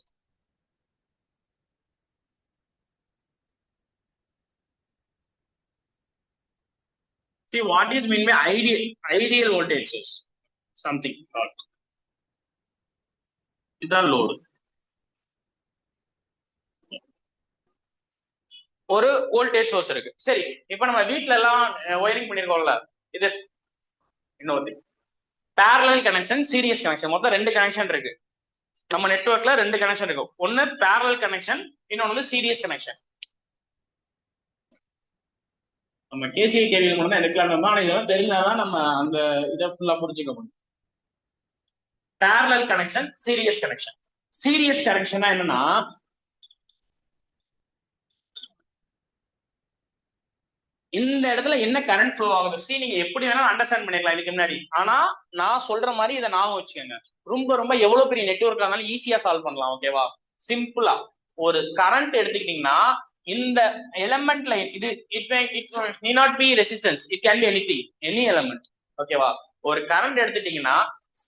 See what is mean by ideal voltage source? Something called இதான் லோடு. ஒரு வோல்டேஜ் சோர்ஸ் இருக்கு. சரி, இப்ப நம்ம வீட்ல எல்லாம் ஒயரிங் பண்ணிருக்கோம்ல, இது இன்னொரு parallel கனெக்ஷன், சீரியஸ் கனெக்ஷன், மொத்தம் 2 கனெக்ஷன் இருக்கு. நம்ம நெட்வொர்க்ல ரெண்டு கனெக்ஷன் இருக்கும். ஒன்னு பேரலல் கனெக்ஷன், இன்னொன்னு வந்து சீரியஸ் கனெக்ஷன். நம்ம கேசிஐ கேள்வி மட்டும் தான் எடுக்கலாம். ஆனா இதெல்லாம் தெரிஞ்சாதான் நம்ம அந்த இதை ஃபுல்லா புரிஞ்சுக்க முடியும். Parallel connection, series connection. Series கனெக்ஷனா என்னன்னா, இந்த இடத்துல என்ன கரண்ட் ஃப்ளோ ஆகுது சி நீங்க எப்படி வேணாலும் அண்டர்ஸ்டாண்ட் பண்ணிக்கலாம் இதுக்கு முன்னாடி. ஆனா நான் சொல்ற மாதிரி இதை ஞாபகம் வச்சுக்கோங்க. ரொம்ப ரொம்ப எவ்வளவு பெரிய நெட்வொர்க்கா இருந்தாலும் ஈஸியா சால்வ் பண்ணலாம். ஓகேவா? சிம்பிளா ஒரு கரண்ட் எடுத்துக்கிட்டீங்கன்னா இந்த எலமெண்ட்ல இது இட் நீ not be resistance, it can be anything, any element. ஓகேவா? ஒரு கரண்ட் எடுத்துட்டீங்கன்னா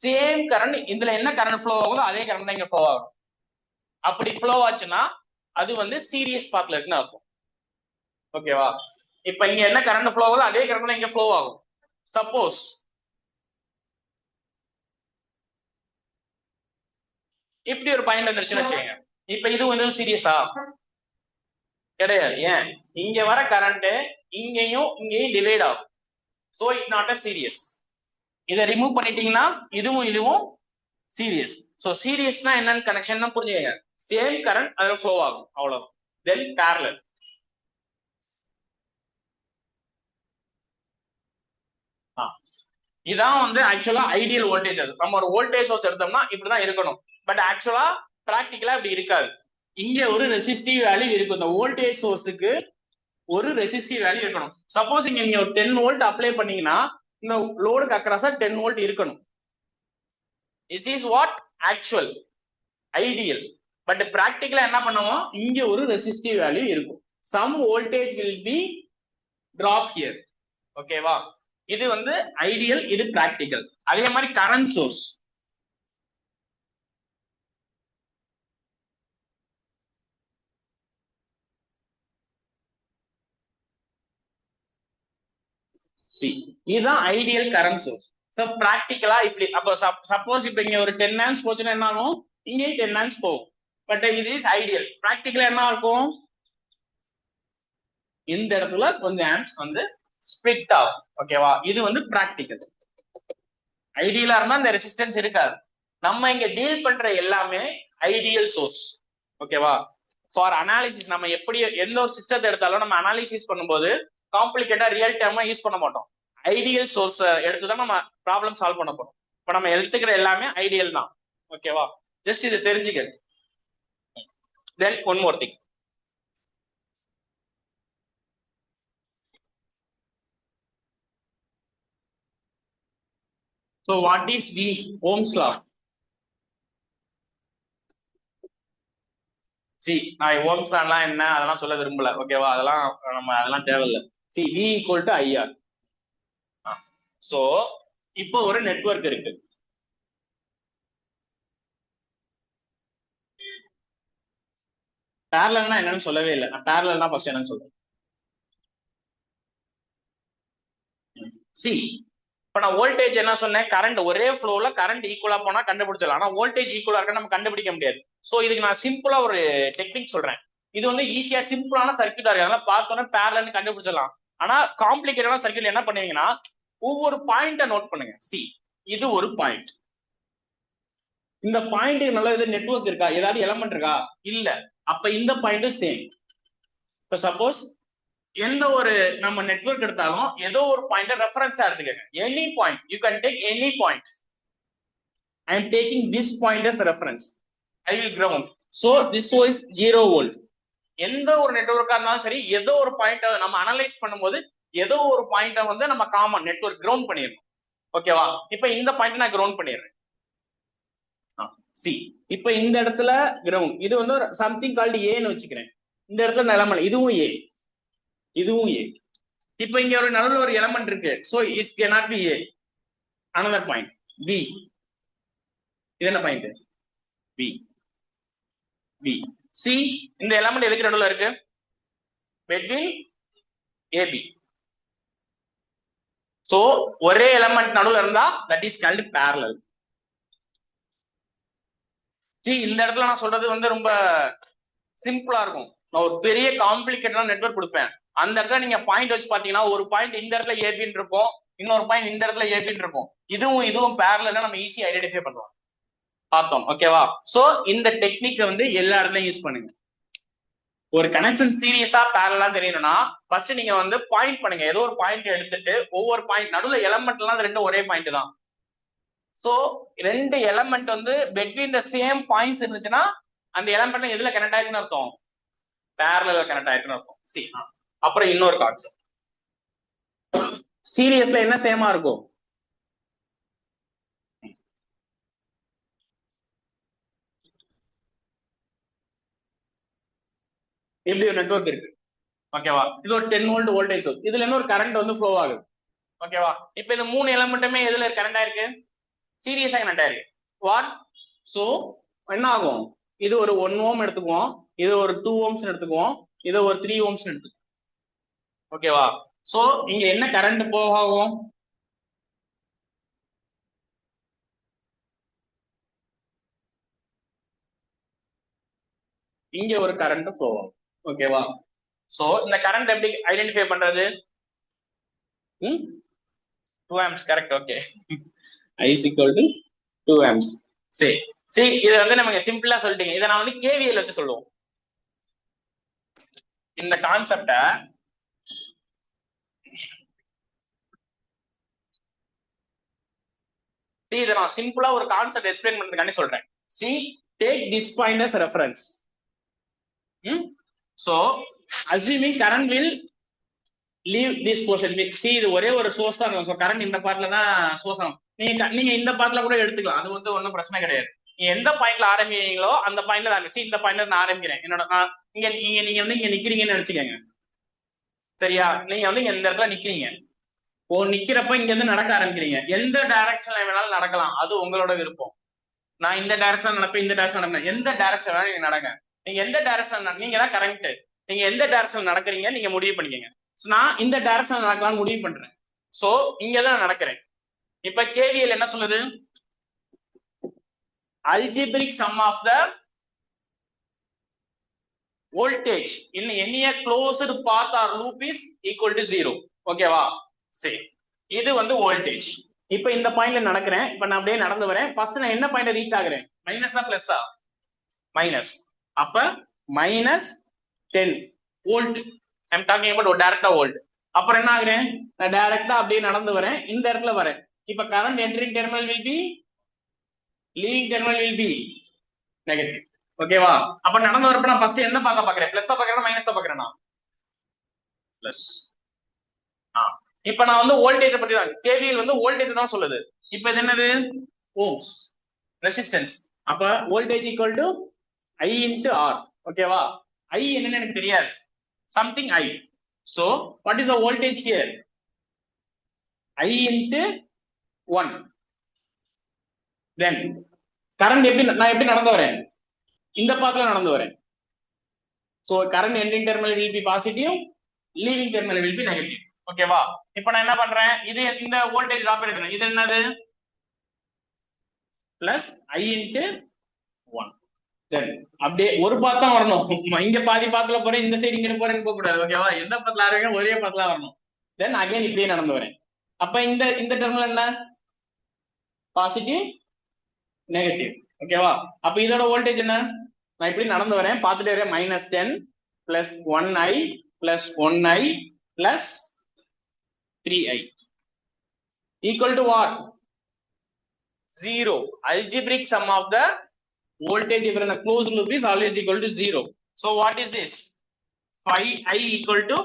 சேம் கரண்ட் இதுல என்ன கரண்ட் ஃப்ளோ ஆகுதோ அதே கரண்ட் தான் இங்க ஃப்ளோ ஆகும். அப்படி ஃப்ளோ ஆச்சுன்னா அது வந்து சீரியஸ் பாத்ல இருக்குன்னு அர்த்தம். ஓகேவா? இப்ப இங்க என்ன கரண்ட் ஃப்ளோ ஆகுதோ அதே கரண்ட் தான் இங்க ஃப்ளோ ஆகும். சப்போஸ் இப்படி ஒரு பாயிண்ட் வந்துருச்சுன்னு வச்சுக்கோங்க. இப்ப இது வந்து சீரியஸா கிடையாது. ஏன்? இங்க வர கரண்ட் இங்கேயும் டிவைட் ஆகும். So it not a series. இதை ரிமூவ் பண்ணிட்டீங்கன்னா இதுவும் சீரியஸ். சோ சீரியஸ்னா என்னன்னு கனெக்ஷன் புரிஞ்சுங்க. சேம் கரண்ட் அதுல ஃப்ளோ ஆகும், அவ்வளவு. தென் பேரலல். இதான் வந்து ஆக்சுவலா ஐடியல் வோல்டேஜ். நம்ம ஒரு வோல்டேஜ் சோர்ஸ் எடுத்தோம்னா இப்படிதான் இருக்கணும். பட் ஆக்சுவலா பிராக்டிகலா இப்படி இருக்காது. இங்க ஒரு ரெசிஸ்டிவ் வேல்யூ இருக்கும். இந்த வோல்டேஜ் சோர்ஸுக்கு ஒரு ரெசிஸ்டிவ் வேல்யூ இருக்கணும். சப்போஸ் இங்க நீங்க ஒரு 10 வோல்ட் அப்ளை பண்ணீங்கன்னா இந்த லோடுக்கு அக்ராஸா 10 வோல்ட் இருக்கணும். It is what actual ideal. But பிராக்டிகலா என்ன பண்ணுவோம், இங்க ஒரு ரெசிஸ்டிவ் வேல்யூ இருக்கும். Some voltage will be drop here. ஓகேவா? இது வந்து ஐடியல், இது பிராக்டிகல். அதே மாதிரி கரண்ட் சோர்ஸ் இதுதான் ஐடியல் கரண்ட் சோர்ஸ். சோ பிராக்டிகலா இப்படி. அப்போ சப்போஸ் இப்ப இங்க ஒரு 10 ஆம்ஸ் போச்சுன்னா என்ன ஆகும், இங்கே 10 ஆம்ஸ் போகும். பட் இது இஸ் ஐடியல். பிராக்டிகலா என்ன இருக்கும், இந்த இடத்துல கொஞ்சம் ஆம்ஸ் வந்து ஸ்பிளிட் ஆகும். ஓகேவா? இது வந்து பிராக்டிகல். ஐடியலா இருந்தா இந்த ரெசிஸ்டன்ஸ் இருக்காது. நம்ம இங்க டீல் பண்ற எல்லாமே ஐடியல் சோர்ஸ். ஓகேவா? ஃபார் அனாலிசிஸ் நம்ம எப்படி எந்த ஒரு சிஸ்டத்தை எடுத்தாலும் நம்ம அனாலிசிஸ் பண்ணும்போது காம்ப்ளிகேட்டா ரியல் டைமா யூஸ் பண்ண மாட்டோம். ஐடியல் சோர்ஸ் எடுத்துதான் நம்ம ப்ராப்ளம் சால்வ் பண்ண போறோம். இப்ப நம்ம எடுத்துக்கிற எல்லாமே ஐடியல் தான். ஓகேவா? ஜஸ்ட் இது தெரிஞ்சுக்க. Then one more thing. So what is V? Ohm's law. See நான் ஓம்ஸ் லாலாம் என்ன அதெல்லாம் சொல்ல விரும்பல. ஓகேவா? அதெல்லாம் தேவையில்லை. See V equal to IR. So இப்போ ஒரு நெட்வொர்க் இருக்கு. பேரலல்னா என்னன்னு சொல்லவே இல்லை. நான் பேரலல்னா ஃபர்ஸ்ட் என்னன்னு சொல்றேன். சி இப்ப நான் வோல்டேஜ் என்ன சொன்னேன், கரண்ட் ஒரே ஃப்ளோல கரண்ட் ஈக்குவலா போனா கண்டுபிடிச்சலாம். ஆனா வோல்டேஜ் ஈக்குவலா இருக்க நம்ம கண்டுபிடிக்க முடியாது. சோ இதுக்கு நான் சிம்பிளா ஒரு டெக்னிக் சொல்றேன். இது வந்து ஈஸியா சிம்பிளான சர்க்யூட்டா இருக்கு. அதனால பார்த்தோன்னே பேரலல்னு கண்டுபிடிச்சிடலாம். ஆனா காம்ப்ளிகேட்டடான சர்க்யூட் என்ன பண்ணுவீங்கன்னா ஒவ்வொரு பாயிண்ட நோட் பண்ணுங்க. சி இது ஒரு பாயிண்ட். இந்த பாயிண்ட்டுக்கு நல்ல இது நெட்வொர்க் இருக்கா, ஏதாவது எலமெண்ட் இருக்கா, இல்ல. அப்ப இந்த பாயிண்ட்டும் சேம். இப்ப சப்போஸ் எந்த ஒரு நம்ம நெட்வொர்க் எடுத்தாலும் ஏதோ ஒரு பாயிண்ட் ரெஃபரன்ஸா எடுத்துக்கங்க. Any point, you can take any point. I am taking this point as reference. I will ground. So this is 0 volt. எந்த ஒரு நெட்வொர்க்கா இருந்தாலும் சரி, ஏதோ ஒரு பாயிண்ட் நம்ம அனலைஸ் பண்ணும்போது ஏதோ ஒரு பாயிண்ட வந்து நம்ம காமன் நெட்வொர்க் கிரவுண்ட் பண்ணிடணும். ஓகேவா? இப்ப இந்த பாயிண்ட் நான் கிரவுண்ட் பண்ணிடுறேன். சி இப்ப இந்த இடத்துல கிரவுண்ட், இது வந்து சம்திங் கால்டு ஏன்னு வச்சுக்கிறேன். இந்த இடத்துல நிலமலை இதுவும் ஏ, இதுவும் ஏ. இப்ப இங்க ஒரு நடுவில் ஒரு எலமெண்ட் இருக்கு. So it's cannot be A. another point B. இது என்ன பாயிண்ட்? B. B. C இந்த எலமெண்ட் எதுக்கு நடுவில் இருக்கு? between AB. சோ ஒரே எலமெண்ட் நடுவில் இருந்தா that is called parallel. C இந்த இடத்துல நான் சொல்றது வந்து ரொம்ப சிம்பிளா இருக்கும். நான் ஒரு பெரிய காம்ப்ளிகேட்டடான நெட்வொர்க் கொடுப்பேன். அந்த இடத்துல நீங்க பாயிண்ட் வச்சு பாத்தீங்கன்னா ஒரு பாயிண்ட் இந்த இடத்துல ஏபின்னு இருக்கும், இன்னொரு பாயிண்ட் இந்த இடத்துல ஏபின்னு இருக்கும். இதுவும் பேரலல்னா நம்ம ஈஸியா ஐடென்டிஃபை பண்ணுவோம். பார்த்தோம். ஓகேவா? சோ இந்த டெக்னிக் வந்து எல்லா இடத்துலயும் யூஸ் பண்ணுங்க. ஒரு கனெக்ஷன் சீரியஸா பேரலா தெரியணும்னா ஃபர்ஸ்ட் நீங்க வந்து பாயிண்ட் பண்ணுங்க. ஏதோ ஒரு பாயிண்ட் எடுத்துட்டு ஒவ்வொரு பாயிண்ட் நடுவுல எலமெண்ட் எல்லாம் ரெண்டும் ஒரே பாயிண்ட் தான். சோ ரெண்டு எலமெண்ட் வந்து between the சேம் பாயிண்ட்ஸ் இருந்துச்சுன்னா அந்த எலமெண்ட் எதுல கனெக்ட் ஆயிருக்குன்னு அர்த்தம்? பேரலல்ல கனெக்ட் ஆயிருக்குன்னு அர்த்தம். சி அப்புறம் இன்னொரு கான்செப்ட், சீரியஸ்ல என்ன சேமா இருக்கும்? இப்படி ஒரு நெட்வொர்க் இருக்கு. ஓகேவா? இது ஒரு 10 வோல்ட் வோல்டேஜ் சோர்ஸ். இதுல இருந்து ஒரு கரண்ட் வந்து ஃப்ளோ ஆகுது. ஓகேவா? இப்போ இந்த மூணு எலமெண்ட்டுமே எதுல கனெக்ட் ஆயிருக்கு? சீரியஸா கனெக்ட் ஆயிருக்கு. வாட்? சோ என்ன ஆகும்? இது ஒரு 1 ஓம் எடுத்துக்குவோம், இது ஒரு 2 ஓம்ஸ் எடுத்துக்குவோம், இது ஒரு 3 ஓம்ஸ் எடுத்துக்குவோம். ஓகேவா? சோ இங்க என்ன கரண்ட் போகும்? இங்க ஒரு கரண்ட் ஃப்ளோ ஆகும். ஓகேவா? சோ இந்த கரண்ட் எப்படி ஐடென்டிஃபை பண்றது? 2 amps correct. Okay, I is equal to 2 amps. சரி சரி, இதை வந்து நமக்கு சிம்பிளா சொல்லிட்டீங்க. இதை நான் வந்து KVL வச்சு சொல்லுவோம். இந்த கான்செப்ட இதை நான் சிம்பிளா ஒரு கான்செப்ட் எக்ஸ்பிளைன் பண்றதுக்காண்டி சொல்றேன். C take this point as reference. So assuming current will leave this portion. see இது ஒரே ஒரு சோர்ஸ் தான் இருக்கும். ஸோ கரண்ட் இந்த பார்ட்ல தான் சோர்ஸ் ஆகும். நீங்க இந்த பார்ட்ல கூட எடுத்துக்கலாம், அது வந்து ஒன்றும் பிரச்சனை கிடையாது. நீங்க எந்த பாயிண்ட்ல ஆரம்பிக்கிறீங்களோ அந்த பாயிண்ட்ல தான். see இந்த பாயிண்ட்ல நான் ஆரம்பிக்கிறேன். என்னோட நீங்க நீங்க வந்து இங்க நிக்கிறீங்கன்னு நினைச்சுக்கோங்க. சரியா? நீங்க வந்து இங்க இந்த இடத்துல நிக்கிறீங்க. நிக்கிறப்ப இங்க இருந்து நடக்க ஆரம்பிக்கிறீங்க. எந்த டைரக்ஷன்ல வேணாலும் நடக்கலாம், அது உங்களோட விருப்பம். நான் இந்த டைரக்ஷன் நடப்பேன், இந்த டைரக்ஷன் நடப்பேன், எந்த டைரக்ஷன் வேணாலும் நீங்க நடங்க. நீங்க எந்த டைரக்ஷன் நீங்க தான் கரெக்ட். நீங்க எந்த டைரக்ஷன் நடக்கிறீங்க நீங்க முடிவு பண்ணிக்கங்க. நான் இந்த டைரக்ஷன் நடக்கலாம்னு முடிவு பண்றேன். சோ இங்கதான் நடக்கிறேன். இப்ப KVL என்ன சொல்லுது? algebraic sum of the voltage in any closed path or loop is equal to 0. ஓகேவா? சரி, இது வந்து வோல்டேஜ். இப்ப இந்த பாயிண்ட்ல நடக்கிறேன். இப்ப நான் அப்படியே நடந்து வரேன். ஃபர்ஸ்ட் நான் என்ன பாயிண்ட் ரீச் ஆகுறேன்? மைனஸா பிளஸ்ஸா? மைனஸ். அப்ப minus 10 volt. I'm talking about டைரக்டா வோல்ட். அப்புறம் என்ன ஆகுறேன்? நான் டைரக்டா அப்படியே நடந்து வரேன், இந்த இடத்துல வரேன். இப்ப current entering terminal will be, leaving terminal will be negative. ஓகேவா? அப்ப நடந்து வரப்ப நான் ஃபர்ஸ்ட் என்ன பார்க்க பாக்குறேன்? பிளஸ் பாக்குறேன் மைனஸ் பாக்குறேன்? பிளஸ். இப்ப நான் வந்து வோல்டேஜ் பத்தி தான், KVL வந்து வோல்டேஜ் தான் சொல்லுது. இப்ப இது என்னது? Ohm's resistance. அப்ப voltage equal to I into R. ஓகேவா? I என்னன்னு எனக்கு தெரியாது, something I. So what is the voltage here? I into 1. Then current எப்படி நான் எப்படி நடந்து வரேன்? இந்த பாத்துல நடந்து வரேன். So current entering terminal will be positive, leaving terminal will be negative. ஓகேவா? இப்போ நான் என்ன பண்றேன்? இது இந்த வோல்டேஜ் டிராப் எடுக்கணும். இது என்னது? Plus I into 1. தென் அப்படியே ஒரு பாத் தான் வரணும். இங்க பாதி பாத்துல போறேன், இந்த சைடு இங்க போறேன்னு போக கூடாது. ஓகேவா? எந்த பாத்துல ஆரம்பிக்க ஒரே பாத்துல வரணும். தென் அகைன் இப்படியே நடந்து வரேன். அப்ப இந்த இந்த டெர்மினல் என்ன? Positive negative. ஓகேவா? அப்ப இதோட வோல்டேஜ் என்ன? நான் இப்படி நடந்து வரேன், பார்த்துட்டே வரேன். -10 plus 1i plus 1i plus 3i equal to what? 0. Algebraic sum of the voltage difference in a closed loop is always equal to 0. So what is this? 5i equal to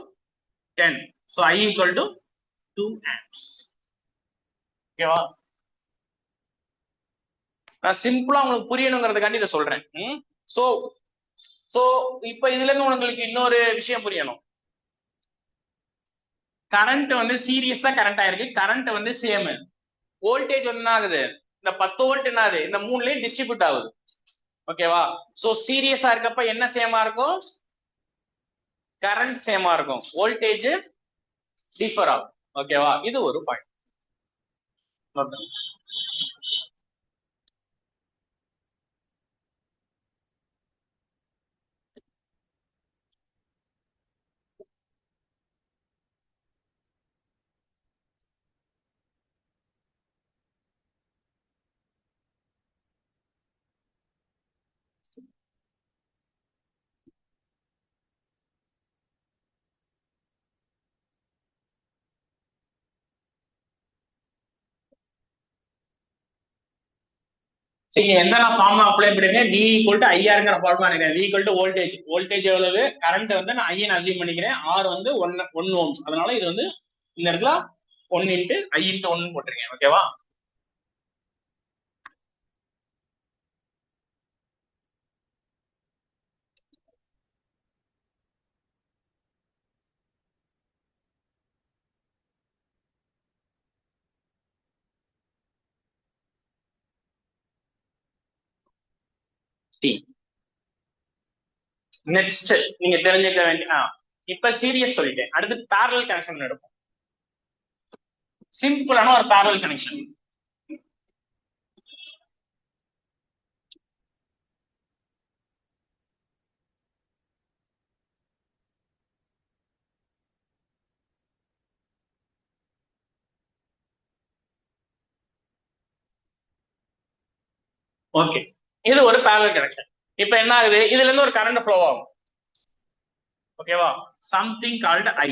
10. So I equal to 2 amps. ஓகேவா? நான் சிம்பிளா உங்களுக்கு புரியணுங்கிறதுக்காண்டி இதை சொல்றேன். சோ சோ இப்ப இதுல இருந்து உங்களுக்கு இன்னொரு விஷயம் புரியணும். கரண்ட் வந்து சீரியஸா கரண்ட் ஆயிருக்கு, கரண்ட் வந்து சேம். வோல்டேஜ் என்ன ஆகுது? இந்த 10 வோல்ட் என்ன ஆகுது? இந்த மூணுலயும் டிஸ்ட்ரிபியூட் ஆகுது. ஓகேவா? சோ சீரியஸா இருக்கப்ப என்ன சேமா இருக்கும்? கரண்ட் சேமா இருக்கும், வோல்டேஜ் டிஃபர் ஆகும். ஓகேவா? இது ஒரு பாயிண்ட். சரி, எந்த ஃபார்ம் அப்ளை பண்ணுங்க, V ஈக்குவல் டு ஐஆர்ங்கிற ஃபார்முலா நினைக்கிறேன். V equal to voltage, voltage எவ்வளவு, கரண்ட் வந்து நான் ஐன்னு அசியூம் பண்ணிக்கிறேன். R வந்து 1 ஓம்ஸ், அதனால இது வந்து இந்த இடத்துல 1 இன்ட்டு I இன்ட்டு 1 போட்டிருக்கேன். ஓகேவா? நெக்ஸ்ட் நீங்க தெரிஞ்சுக்க வேண்டிய, இப்ப சீரியஸ் சொல்லிட்டேன், அடுத்து பேரலல் கனெக்ஷன் எடுப்போம். சிம்பிளான ஒரு பேரலல் கனெக்ஷன். ஓகே, இது ஒரு பேரலல் கனெக்ஷன். இப்ப என்ன ஆகுது, இதுல இருந்து ஒரு கரண்ட் ஃப்ளோ ஆகும். ஓகேவா? சம்திங் கால்டு ஐ.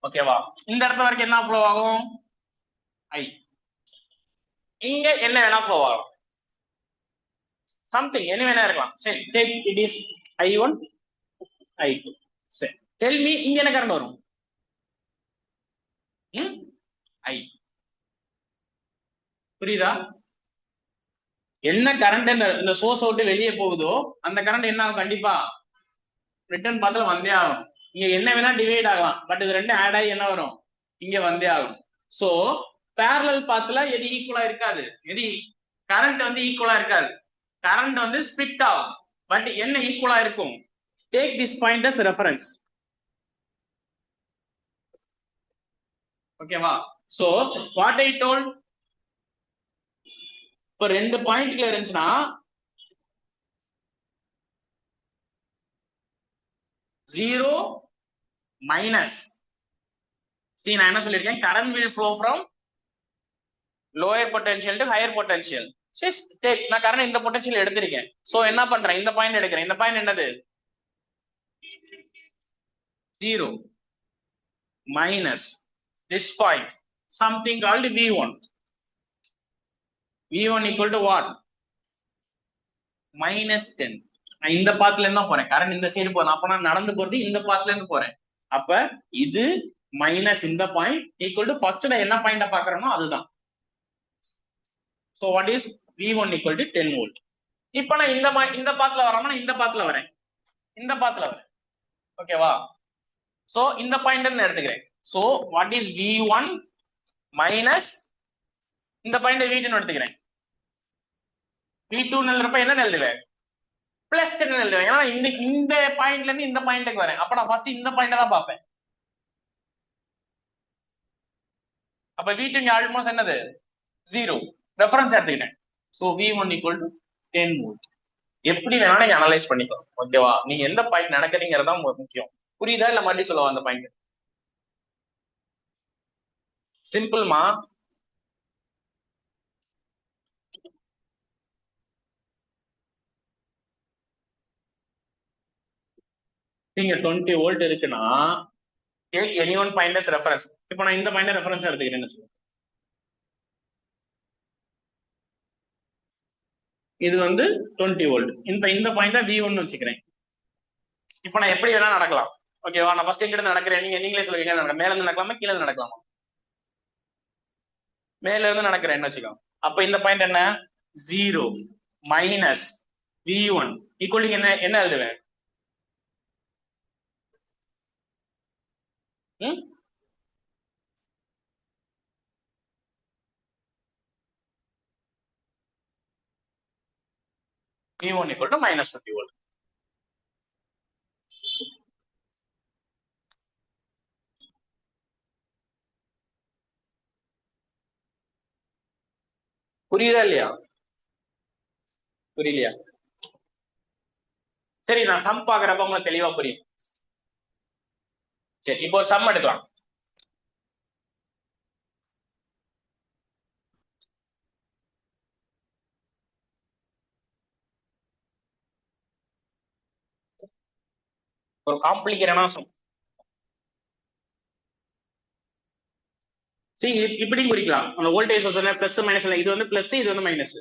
ஓகேவா? இந்த இடத்துல வரைக்கும் என்ன ஃப்ளோ ஆகும், ஐ. இங்க என்ன வேணா ஃப்ளோ ஆகும், சம்திங் என்ன வேணா இருக்கலாம். சரி, take it is I1 I2. சரி, டெல் மீ இங்க என்ன கரண்ட் வரும், ஐ. புரியுதா? என்ன கரண்ட் இந்த சோர்ஸ் விட்டு வெளியே போகுதோ அந்த கரண்ட் என்ன ஆகும், கண்டிப்பா ரிட்டர்ன் பாத்துல வந்தே ஆகும். இங்க என்ன வேணா டிவைட் ஆகலாம், பட் இது ரெண்டும் ஆட் ஆகி என்ன வரும், இங்க வந்தே ஆகும். சோ பேரலல் பாத்துல எது ஈக்குவலா இருக்காது, எது கரண்ட் வந்து ஈக்குவலா இருக்காது, கரண்ட் வந்து ஸ்பிட் ஆகும். பட் என்ன ஈக்குவலா இருக்கும், take this point as reference. ஓகேவா? சோ வாட் ஐ டோல்ட், இப்ப ரெண்டு பாயிண்ட்ல இருந்துச்சுன்னா 0 மைனஸ், see நான் என்ன சொல்லிருக்கேன், current will flow from lower potential to higher potential. சரி, டேக் நான் கரண்ட் இந்த பொட்டன்ஷியல் எடுத்திருக்கேன். சோ என்ன பண்றேன், இந்த பாயிண்ட் எடுக்கிறேன். இந்த பாயிண்ட் என்னது, 0 minus this point, something called V1. V1 equal to what, -10. நான் இந்த பாத்துல இருந்து போறேன், கரண்ட் இந்த சைடு போறேன், அப்ப நான் நடந்து போறது இந்த பாத்துல இருந்து போறேன். அப்ப இது மைனஸ் இந்த பாயிண்ட் ஈக்குவல் டு ஃபர்ஸ்ட் நான் என்ன பாயிண்ட பாக்குறேனோ அதுதான். So what is V1 equal to 10 volt. இப்ப நான் இந்த பாத்துல வரேன்னா இந்த பாத்துல வரேன், இந்த பாத்துல வரேன். ஓகேவா? சோ இந்த பாயிண்ட் இருந்து எடுத்துக்கிறேன். So what is V1 minus இந்த பாயிண்ட் V2 எடுத்துக்கிறேன். V2 எழுதுறப்ப என்ன எழுதுவேன், பிளஸ் 10 எழுதுவேன். ஏன்னா இந்த பாயிண்ட்ல இருந்து இந்த பாயிண்ட்டுக்கு வரேன், அப்ப நான் ஃபர்ஸ்ட் இந்த பாயிண்ட தான் பார்ப்பேன். அப்ப V2 இங்க ஆல்மோஸ்ட் என்னது 0, ரெஃபரன்ஸ் எடுத்துக்கிட்டேன். So V1 equal to 10 volt. எப்படி வேணாலும் நீங்க அனலைஸ் பண்ணிக்கலாம். ஓகேவா? நீங்க எந்த பாயிண்ட் நடக்கிறீங்கிறதா முக்கியம். புரியுதா இல்ல மறுபடியும் சொல்லுவா அந்த பாயிண்ட், சிம்பிள்மா. நீங்க 20 வோல்ட் இருக்குன்னா take any one point as reference. இப்போ நான் இந்த பாயிண்ட் ரெஃபரன்ஸ் எடுத்துக்கிறேன்னு வச்சுக்கோங்க. இது வந்து 20 வோல்ட். இப்ப இந்த பாயிண்ட V1 வச்சுக்கிறேன். இப்போ நான் எப்படி வேணா நடக்கலாம். ஓகேவா? நான் ஃபர்ஸ்ட் எங்க இருந்து நடக்கிறேன், நீங்களே சொல்லுவீங்க, நடக்க மேல இருந்து நடக்கலாமா கீழ இருந்து நடக்கலாமா, மேல இருந்து நடக்கிறேன்னு வச்சுக்கோங்க. அப்ப இந்த பாயிண்ட் என்ன, 0 மைனஸ் V1 ஈக்குவல் என்ன என்ன எழுதுவேன், V1 equal to -20 volt. புரியுதா இல்லையா, புரியலையா? சரி, நான் சம் பாக்குறப்ப உங்களுக்கு தெளிவா புரியும். சரி, இப்போ ஒரு சம் எடுக்கலாம். ஒரு காம்ப்ளிகேட்டான சம். சரி, இப்படி குறிக்கலாம். அந்த வோல்டேஜ் சோர்ஸ் பிளஸ் மைனஸ், இது வந்து பிளஸ், இது வந்து மைனஸ்.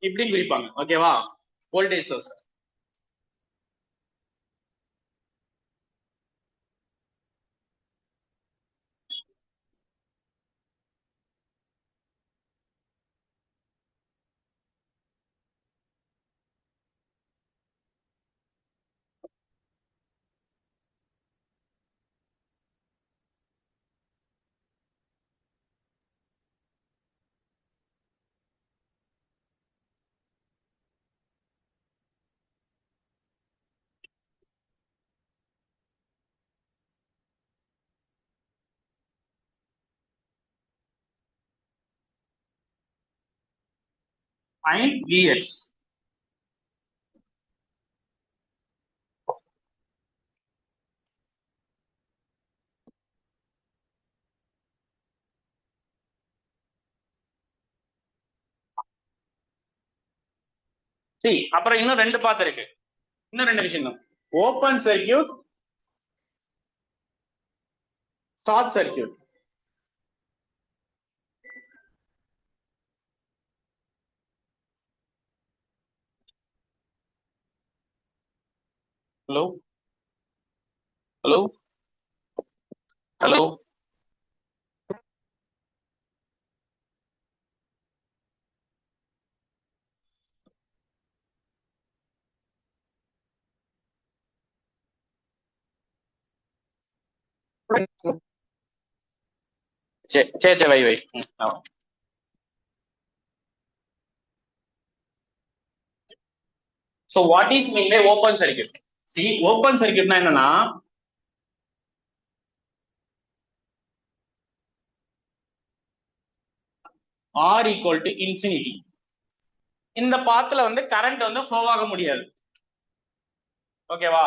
இப்படி குறிப்பாங்க. ஓகேவா? Voltage source. Find Vx. சரி, அப்புறம் இன்னும் ரெண்டு பாத்து இருக்கு. இன்னும் ரெண்டு விஷயம். Open circuit, short circuit. Hello hello hello. சரி சரி சரி, வை வை. So what is mean by open circuit? See, open circuit na என்னன்னா R equal to infinity. இந்த பாத்துல வந்து கரண்ட் வந்து ஃப்ளோ ஆக முடியாது. ஓகேவா?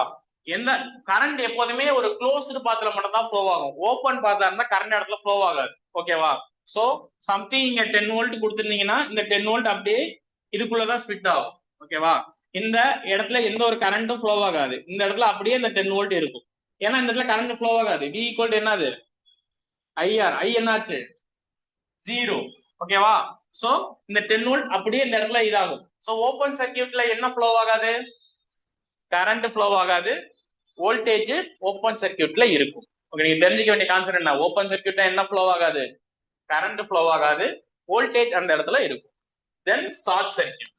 எந்த கரண்ட் எப்போதுமே ஒரு க்ளோஸ்டு பாத்துல மட்டும் தான் ஃப்ளோ ஆகும். ஓபன் பாத்தா இருந்தா கரண்ட் இடத்துல ஃப்ளோ ஆகாது. ஓகேவா? சோ சம்திங் இங்க 10 வோல்ட் கொடுத்துருந்தீங்கன்னா இந்த 10 வோல்ட் அப்படியே இதுக்குள்ளதான் ஸ்பிட் ஆகும். ஓகேவா? இந்த இடத்துல எந்த ஒரு கரண்ட்டும் ஃப்ளோ ஆகாது. இந்த இடத்துல அப்படியே இந்த 10 வோல்ட் இருக்கும். ஏன்னா இந்த இடத்துல கரண்ட் ஃப்ளோ ஆகாது. V ஈக்குவல் என்னது? ஐஆர். ஐ என்னாச்சு? 0. ஓகேவா? சோ இந்த 10 வோல்ட் அப்படியே இந்த இடத்துல இதாகும். சோ ஓபன் சர்க்கியூட்ல என்ன ஃப்ளோ ஆகாது? கரண்ட் ஃப்ளோ ஆகாது. வோல்டேஜ் ஓபன் சர்க்கியூட்ல இருக்கும். ஓகே, நீங்க தெரிஞ்சுக்க வேண்டிய கான்செப்ட் என்ன? ஓபன் சர்க்கியூட்ல என்ன ஃப்ளோ ஆகாது? கரண்ட் ஃப்ளோ ஆகாது. வோல்டேஜ் அந்த இடத்துல இருக்கும். Then short circuit.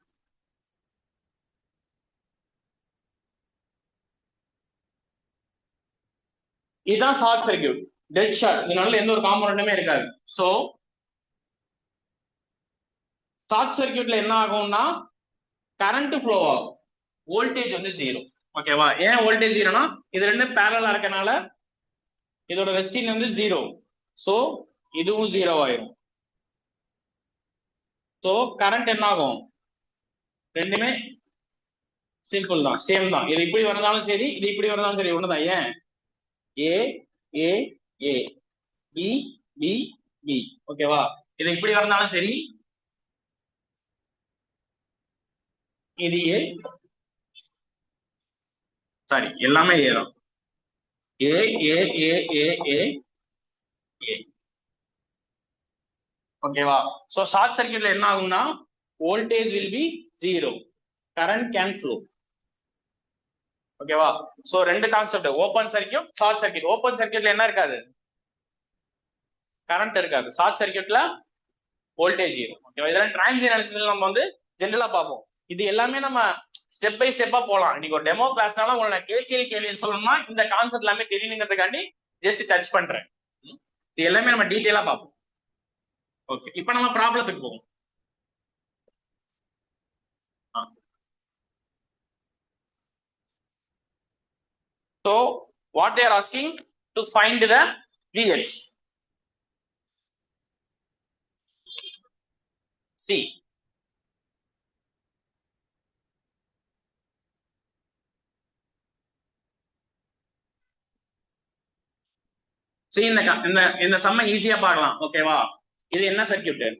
இதுதான் ஷார்ட் சர்க்கியூட். Dead short. இதனால எந்த ஒரு காம்பனன்ட்டுமே இருக்காது. சோ ஷார்ட் சர்க்கியூட்ல என்ன ஆகும்னா கரண்ட் ஃப்ளோ ஆகும். வோல்டேஜ் வந்து 0. ஓகேவா? ஏன் வோல்டேஜ் 0னா இது ரெண்டு பேரலா இருக்கனால இதோட ரெஸ்டின் வந்து 0. சோ இதுவும் 0 ஆயிரும். சோ கரண்ட் என்ன ஆகும்? ரெண்டுமே சிம்பிள் தான், சேம் தான். இது இப்படி வரதாலும் சரி, இது இப்படி வரதாலும் சரி, ஒண்ணுதான். ஏன்? ஏ ஏ ஏ, பி பி பி. ஓகேவா? இது இப்படி வரதாலும் சரி, இது ஏ, சாரி எல்லாமே ஏ தான். ஏ ஏ ஏ ஏ ஏ ஏ. ஓகேவா? சோ ஷார்ட் சர்க்கியூட்ல என்ன ஆகும்னா voltage will be 0, current can flow. ஓகேவா? சோ ரெண்டு concept, open circuit, short circuit. Open சர்க்கியூட்ல என்ன இருக்காது? கரண்ட் இருக்காது. ஷார்ட் சர்க்கியூட்ல வோல்டேஜ் இருக்கும். ஓகேவா? இதெல்லாம் டிரான்சியன்ட் அனாலிசிஸ்ல நம்ம வந்து ஜெனரலா பார்ப்போம். இது எல்லாமே நம்ம ஸ்டெப் பை ஸ்டெப்பா போலாம். இன்னைக்கு ஒரு டெமோ கிளாஸ்னால உங்களை கேசிஎல் கேள்வி சொல்லணும்னா இந்த கான்செப்ட் எல்லாமே தெரியணுங்கிறதுக்காண்டி ஜஸ்ட் டச் பண்றேன். இது எல்லாமே நம்ம டீடைலா பார்ப்போம். ஓகே, இப்போ நம்ம ப்ராப்ளத்துக்கு போவோம். So what they are asking to find the Vx. See, see இந்த சம்ம ஈஸியா பார்க்கலாம். ஓகேவா? இது என்ன சர்க்கியூட்?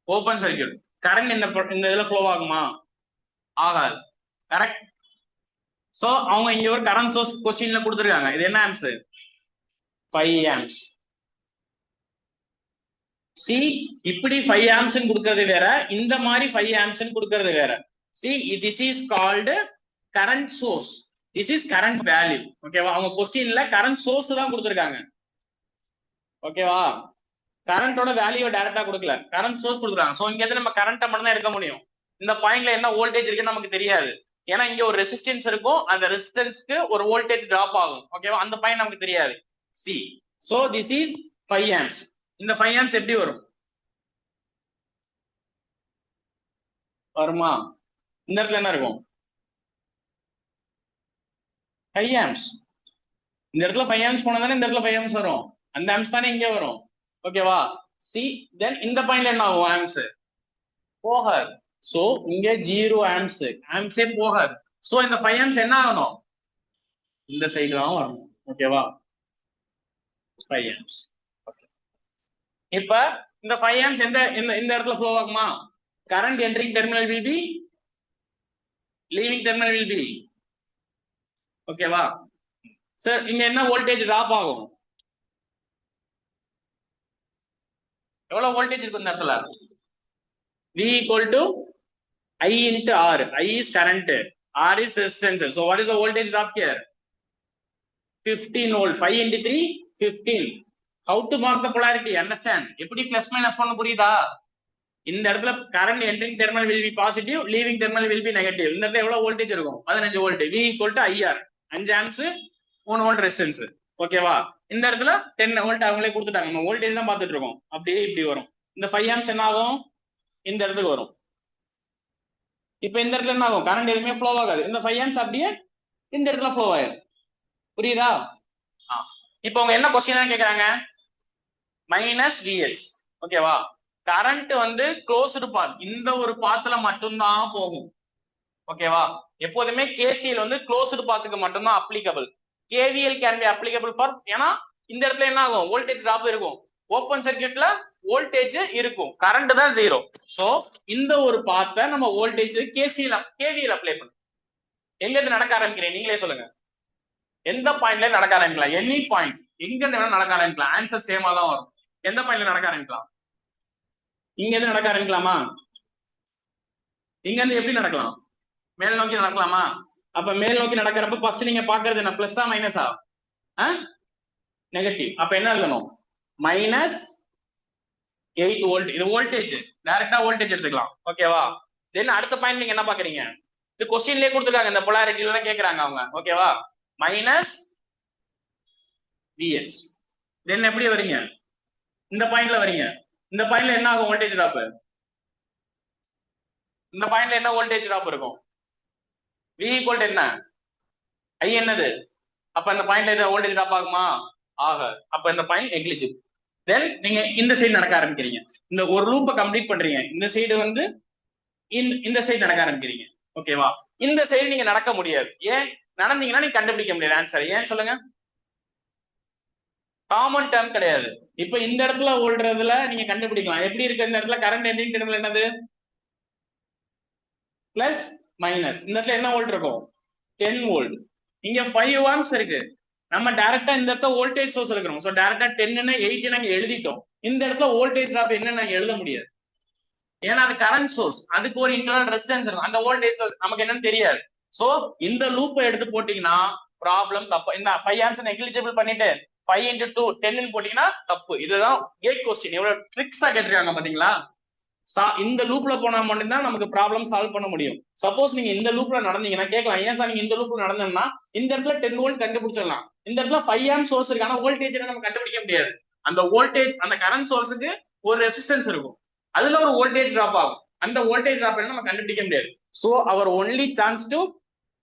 Open circuit. கரண்ட் இந்த இதுல ஃப்ளோ ஆகுமா? ஆகாது. கரெக்ட். சோ அவங்க இங்க ஒரு கரண்ட் சோர்ஸ் क्वेश्चनல கொடுத்திருக்காங்க. இது என்ன ஆம்ப்ஸ்? 5 ஆம்ப்ஸ். சி இப்படி 5 amps கொடுக்கறது வேற, இந்த மாதிரி 5 amps கொடுக்கறது வேற. C this is called current source, this is current value. ஓகேவா? அவங்க क्वेश्चनல current source தான் கொடுத்திருக்காங்க. ஓகேவா? கரண்டோட வேல்யூ டைரக்டா கொடுக்கல, கரண்ட் சோர்ஸ் கொடுக்குறாங்க. சோ இங்க இருந்து நம்ம கரண்ட் மட்டும் தான் எடுக்க முடியும். இந்த பாயிண்ட்ல என்ன வோல்டேஜ் இருக்குன்னு நமக்கு தெரியாது. ஏன்னா இங்க ஒரு ரெசிஸ்டன்ஸ் இருக்கும், அந்த ரெசிஸ்டன்ஸ்க்கு ஒரு வோல்டேஜ் டிராப் ஆகும். ஓகேவா? அந்த பாயிண்ட் நமக்கு தெரியாது. C so this is 5 amps. இந்த 5 amps எப்படி வரும்? வருமா? இந்த இடத்துல என்ன இருக்கும்? 5 amps. இந்த இடத்துல 5 amps போனா தானே இந்த இடத்துல 5 amps வரும். அந்த amps தானே இங்க வரும். ஓகேவா? சி தென் இந்த பாயிண்ட்ல என்ன ஆகும்? amps போகாது. சோ இங்க 0 amps, ஆம்ப்ஸே போகாது. சோ இந்த 5 amps என்ன ஆகணும்? இந்த சைடு தான் வரணும். ஓகேவா? 5 amps. ஓகே. இப்ப இந்த 5 amps இந்த இடத்துல ஃப்ளோ ஆகுமா? current entering terminal will be, leaving terminal will be. ஓகேவா? சார் இங்க என்ன வோல்டேஜ் டிராப் ஆகும்? எவ்வளவு வோல்டேஜ் இருக்கு இந்த இடத்துல? V equal to I into R. I is current, R is resistance. So what is the voltage drop here? 15 volt. 5 into 3, 15. How to mark the polarity? Understand? எப்படி plus minus பண்ண புரியுதா? இந்த இடத்துல current entering terminal will be positive, leaving terminal will be negative. இந்த இடத்துல எவ்வளவு வோல்டேஜ் இருக்கும்? 15 volt. V equal to IR. 5 amps, 3 volt resistance. ஓகேவா? இந்த இடத்துல 10 வோல்ட் அவங்களே கொடுத்துட்டாங்க. நம்ம வோல்டேஜ் தான் பார்த்துட்டு இருக்கோம். அப்படியே இப்படி வரும். இந்த 5 amps என்ன ஆகும்? இந்த இடத்துக்கு வரும். இப்ப இந்த இடத்துல என்ன ஆகும்? கரண்ட் எதுவுமே ஃப்ளோ ஆகாது. இந்த 5 amps அப்படியே இந்த இடத்துல ஃப்ளோ ஆயிடும். புரியுதா? இப்போ அவங்க என்ன கொஸ்டின் கேக்குறாங்க? Minus VX. ஓகேவா? கரண்ட் வந்து க்ளோஸ்டு பாத், இந்த ஒரு பாத்துல மட்டும்தான் போகும். ஓகேவா? எப்போதுமே கேசிஎல் வந்து க்ளோஸ்டு பாத்துக்கு மட்டும்தான் applicable. KVL can be applicable for, ஏன்னா இந்த இடத்துல என்ன ஆகும்? வோல்டேஜ் டிராப் இருக்கும். ஓப்பன் சர்க்யூட்ல வோல்டேஜ் இருக்கும், கரண்ட் தான் 0. சோ இந்த ஒரு பாத்தை நம்ம வோல்டேஜ் கேவிஎல் அப்ளை பண்ணும். எங்க இருந்து நடக்க ஆரம்பிக்கிறேன் நீங்களே சொல்லுங்க. எந்த பாயிண்ட்ல நடக்க ஆரம்பிக்கலாம்? எனி பாயிண்ட், எங்க இருந்து நடக்க ஆரம்பிக்கலாம். ஆன்சர் சேமா தான் வரும். எந்த பாயிண்ட்ல நடக்க ஆரம்பிக்கலாம்? இங்க இருந்து நடக்க ஆரம்பிக்கலாமா? இங்க இருந்து எப்படி நடக்கலாம்? மேல் நோக்கி நடக்கலாமா? அப்ப மேல் நோக்கி நடக்கிறப்ப ஃபர்ஸ்ட் நீங்க பாக்குறது என்ன? பிளஸ்ஸா மைனஸா? நெகட்டிவ். அப்ப என்ன எழுதணும்? Minus 8 volt. இது வோல்டேஜ், டைரக்டா வோல்டேஜ் எடுத்துக்கலாம். ஓகேவா? தென் அடுத்த பாயிண்ட் நீங்க என்ன பாக்குறீங்க? இது கொஸ்டின்லயே கொடுத்துருக்காங்க, இந்த பொலாரிட்டில தான் கேக்குறாங்க அவங்க. ஓகேவா? Minus VX. தென் எப்படி வரீங்க? இந்த பாயிண்ட்ல வரீங்க. இந்த பாயிண்ட்ல என்ன ஆகும்? Voltage drop. இந்த பாயிண்ட்ல என்ன வோல்டேஜ் டிராப் இருக்கும்? V equal to என்ன? I என்னது? அப்ப இந்த பாயிண்ட்ல என்ன வோல்டேஜ் டிராப் ஆகுமா? ஆகாது. அப்ப இந்த பாயிண்ட் நெக்லிஜிபிள். தென் நீங்க இந்த சைடு நடக்க ஆரம்பிக்கிறீங்க. இந்த ஒரு லூப்பை கம்ப்ளீட் பண்றீங்க. இந்த சைடு வந்து இந்த சைடு நடக்க ஆரம்பிக்கிறீங்க. ஓகேவா? இந்த சைடு நீங்க நடக்க முடியாது. ஏன்? நடந்தீங்கன்னா நீங்க கண்டுபிடிக்க முடியாது ஆன்சர். ஏன் சொல்லுங்க? காமன் டேர்ம் கிடையாது. இப்ப இந்த இடத்துல ஓடுறதுல நீங்க கண்டுபிடிக்கலாம். எப்படி இருக்கு? இந்த இடத்துல கரண்ட் என்ட்ரிங் டெர்மினல் என்னது? Plus minus. இந்த இடத்துல என்ன வோல்ட் இருக்கும்? 10 வோல்ட். இங்க 5 ஆம்ப்ஸ் இருக்கு. நம்ம டைரக்டா இந்த இடத்துல வோல்டேஜ் சோர்ஸ் எடுக்கிறோம். சோ டைரக்டா 10 ன்னு 8 நாங்க எழுதிட்டோம். இந்த இடத்துல வோல்டேஜ் டிராப் என்ன நாங்க எழுத முடியாது. ஏன்னா அது கரண்ட் சோர்ஸ், அதுக்கு ஒரு இன்டர்னல் ரெசிஸ்டன்ஸ் இருக்கும். அந்த வோல்டேஜ் சோர்ஸ் நமக்கு என்னன்னு தெரியாது. சோ இந்த லூப்பை எடுத்து போட்டீங்கன்னா ப்ராப்ளம் தப்பு. இந்த 5 ஆம்ப்ஸ் நெக்லிஜிபிள் பண்ணிட்டு 5 into 2 10 போட்டீங்கன்னா தப்பு. இதுதான் கேட் கொஸ்டின். எவ்வளவு ட்ரிக்ஸா கேட்டிருக்காங்க பாத்தீங்களா? இந்த லூப்ல போனா மட்டும் தான் நமக்கு ப்ராப்ளம் சால்வ் பண்ண முடியும். சப்போஸ் நீங்க இந்த லூப்ல நடந்தீங்கன்னா கேட்கலாம், ஏன் சார் நீங்க இந்த லூப்ல நடந்தோம்னா இந்த இடத்துல 10 வோல்ட் கண்டுபிடிச்சிடலாம். இந்த இடத்துல 5 ஆம்ப் சோர்ஸ் இருக்கு, ஆனா வோல்டேஜ் நம்ம கண்டுபிடிக்க முடியாது. அந்த வோல்டேஜ், அந்த கரண்ட் சோர்ஸுக்கு ஒரு ரெசிஸ்டன்ஸ் இருக்கும், அதுல ஒரு வோல்டேஜ் டிராப் ஆகும். அந்த வோல்டேஜ் டிராப் நம்ம கண்டுபிடிக்க முடியாது. So our only chance to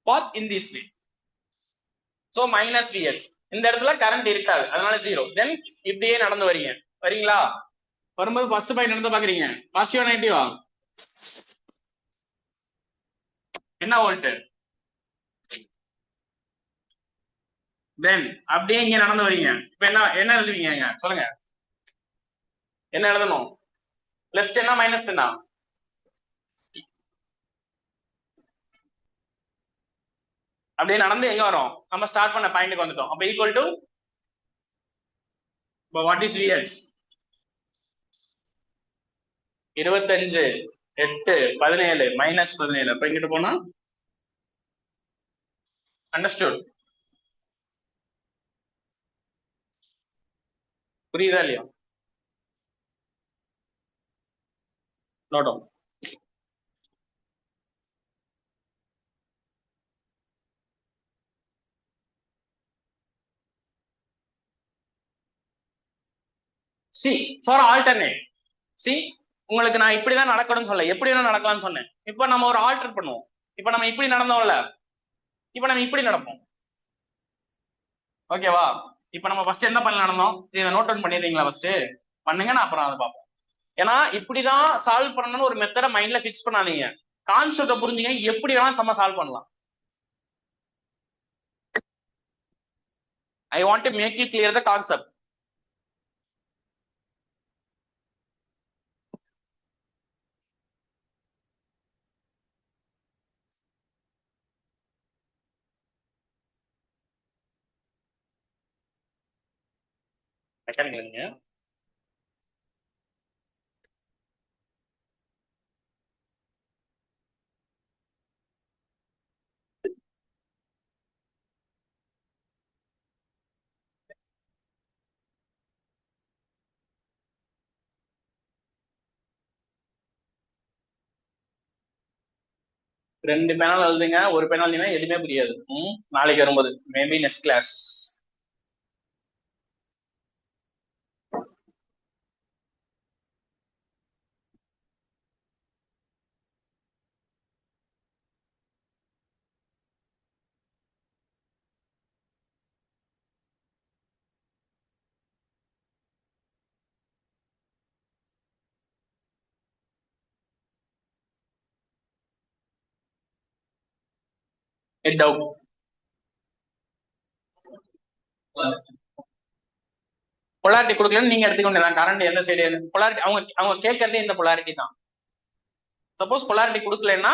path in this way. So minus VH. இந்த இடத்துல கரண்ட் இருக்காது, அதனால 0. தென் இப்படியே நடந்து வரீங்களா? வரும்போது ஃபர்ஸ்ட் பாயிண்ட் நடந்து பாக்குறீங்க. பாசிட்டிவா நெகட்டிவா? என்ன வோல்ட்? தென் அப்படியே இங்க நடந்து வரீங்க. இப்ப என்ன எழுதுவீங்க சொல்லுங்க? என்ன எழுதணும்? Plus 10 minus 10? அப்படியே நடந்து எங்க வரும்? நம்ம ஸ்டார்ட் பண்ண பாயிண்ட்க்கு வந்துட்டோம். அப்ப equal to, what is VS? 25 8 17 -17. அப்ப இங்கிட்டு போனா அண்டர்ஸ்டுட். புரியுதா இல்லையா? நோட்டம். C for alternate. சி உங்களுக்கு நான் இப்படிதான் நடக்கணும்னு சொல்ல, எப்படி வேணா நடக்கலாம்னு சொன்னேன். இப்போ நம்ம ஒரு ஆல்டர் பண்ணுவோம். இப்போ நம்ம இப்படி நடந்தோம்ல, இப்போ நம்ம இப்படி நடப்போம். ஓகேவா? இப்போ நம்ம ஃபர்ஸ்ட் என்ன பண்ண நடந்தோம், இதை நோட் டவுன் பண்ணிடுறீங்களா? ஃபர்ஸ்ட் பண்ணுங்க, நான் அப்புறம் அதை பார்ப்போம். ஏன்னா இப்படிதான் சால்வ் பண்ணணும்னு ஒரு மெத்தடை மைண்ட்ல பிக்ஸ் பண்ணாதீங்க. கான்செப்டை புரிஞ்சுங்க, எப்படி வேணா நம்ம சால்வ் பண்ணலாம். I want to make you clear the concept. Mechanical. 2 panel எழுதுங்க, ஒரு பேனல் எதுவுமே புரியாது. நாளைக்கு வரும்போது maybe next class. Head out. Polarity கொடுக்கலன்னு நீங்க எடுத்துக்க வேண்டியதான். கரண்ட் எந்த சைடு பொலாரிட்டி, அவங்க கேட்கறதே இந்த பொலாரிட்டி தான். சப்போஸ் பொலாரிட்டி கொடுக்கலன்னா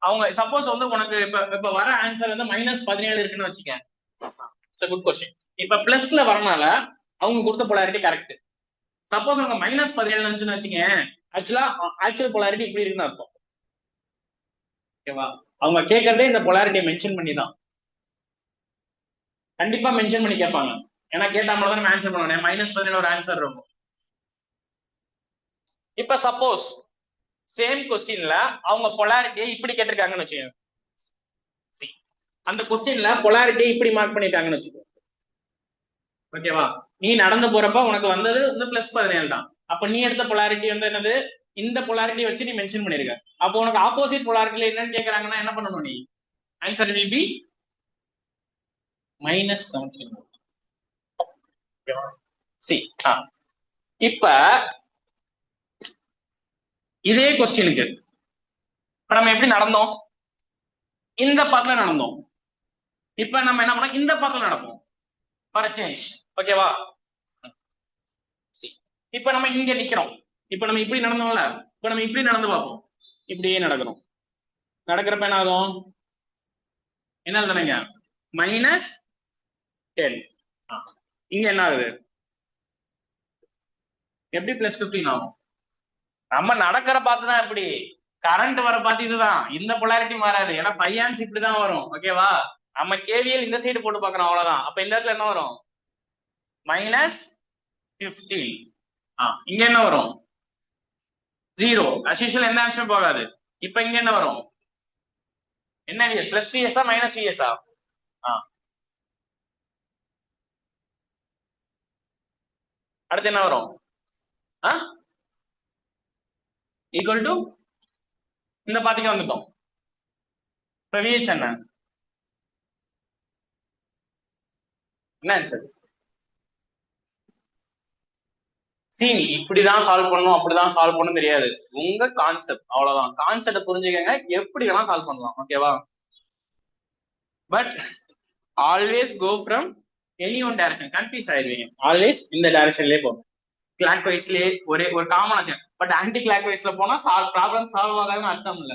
அவங்க சப்போஸ் உனக்கு இப்ப வர ஆன்சர் -17 இருக்குன்னு வச்சுக்க. It's a good question. இப்ப பிளஸ்ல வரனால அவங்க கொடுத்த பொலாரிட்டி கரெக்ட். சப்போஸ் அவங்க -17 இருந்துச்சுன்னு வச்சுக்க, ஆக்சுவல் பொலாரிட்டி இப்படி இருக்குன்னு அர்த்தம். ஓகேவா? அவங்க கேட்கறதே இந்த பொலாரிட்டியை மென்ஷன் பண்ணி தான். கண்டிப்பா மென்ஷன் பண்ணி கேட்பாங்க. ஏன்னா கேட்டா மட்டும் தான் ஆன்சர் பண்ணுவாங்க. -17 ஒரு ஆன்சர் இருக்கும். இப்ப சப்போஸ் சேம் கொஸ்டின்ல அவங்க பொலாரிட்டியை இப்படி கேட்டிருக்காங்கன்னு வச்சுக்கோங்க. அந்த கொஸ்டின்ல பொலாரிட்டியை இப்படி மார்க் பண்ணிட்டாங்கன்னு வச்சுக்கோ. ஓகேவா? நீ நடந்து போறப்ப உனக்கு வந்தது +17 தான். அப்ப நீ எடுத்த பொலாரிட்டி என்னது, இந்த பொலாரிட்டி வச்சு நீ மென்ஷன் பண்ணிருக்க. அப்போ உனக்கு ஆப்போசிட் பொலாரிட்டில என்னன்னு கேக்குறாங்கன்னா என்ன பண்ணணும்? நீ ஆன்சர் வில் பி -17. சி இப்ப இதே கொஸ்டினுக்கு இப்ப நம்ம எப்படி நடந்தோம்? இந்த பக்கத்துல நடந்தோம். இப்ப நம்ம என்ன பண்ணோம்? இந்த பக்கத்துல நடப்போம் ஃபார் சேஞ்ச். ஓகேவா? இப்ப நம்ம இங்க நிக்கிறோம். இப்ப நம்ம இப்படி நடந்தோம்ல, இப்ப நம்ம இப்படி நடந்து பார்ப்போம். இப்படியே நடக்கிறோம். நடக்கிறப்ப என்ன ஆகும்? என்ன எழுதுனீங்க? -10. இங்க என்ன ஆகுது? எப்படி +15 ஆகும்? நம்ம நடக்கிற பார்த்துதான் எப்படி, கரண்ட் வர பார்த்து இதுதான். இந்த பொலாரிட்டி மாறாது. ஏன்னா 5 ஆம்ஸ் இப்படிதான் வரும். ஓகேவா? நம்ம கேவிஎல் இந்த சைடு போட்டு பாக்குறோம், அவ்வளவுதான். அப்ப இந்த இடத்துல என்ன வரும்? -15. இங்க என்ன வரும்? 0. அஸ்யூஷுவல் எந்த ஆன்சரும் போகாது. இப்ப இங்க என்ன வரும்? என்ன +VS -VS? அடுத்து என்ன வரும்? ஈக்குவல் டு இந்த பாதிக்கு வந்துட்டோம். இப்ப VH என்ன ஆன்சர்? சி இப்படிதான் சால்வ் பண்ணணும், அப்படிதான் சால்வ் பண்ணணும் தெரியாது. உங்க கான்செப்ட், அவ்வளவுதான். கான்செப்ட் புரிஞ்சுக்கங்க, எப்படி வேணா சால்வ் பண்ணலாம். ஓகேவா? But always go from any one direction. Confuse ஆயிடுவீங்க. ஆல்வேஸ் இந்த டைரக்ஷன்லயே போகும். கிளாக் வைஸ்லயே ஒரு காமன் ஆச்சு. பட் ஆன்டி கிளாக் வைஸ்ல போனா ப்ராப்ளம் சால்வ் ஆகாதுன்னு அர்த்தம் இல்ல.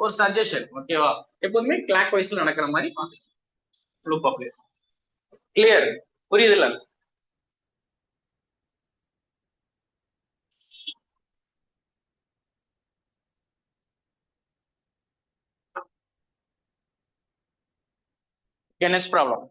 ஒரு சஜஷன். ஓகேவா? எப்போதுமே கிளாக் வைஸ்ல நடக்கிற மாதிரி பாத்துக்கலாம். கிளியர்? புரியுது இல்ல? Okay, next problem.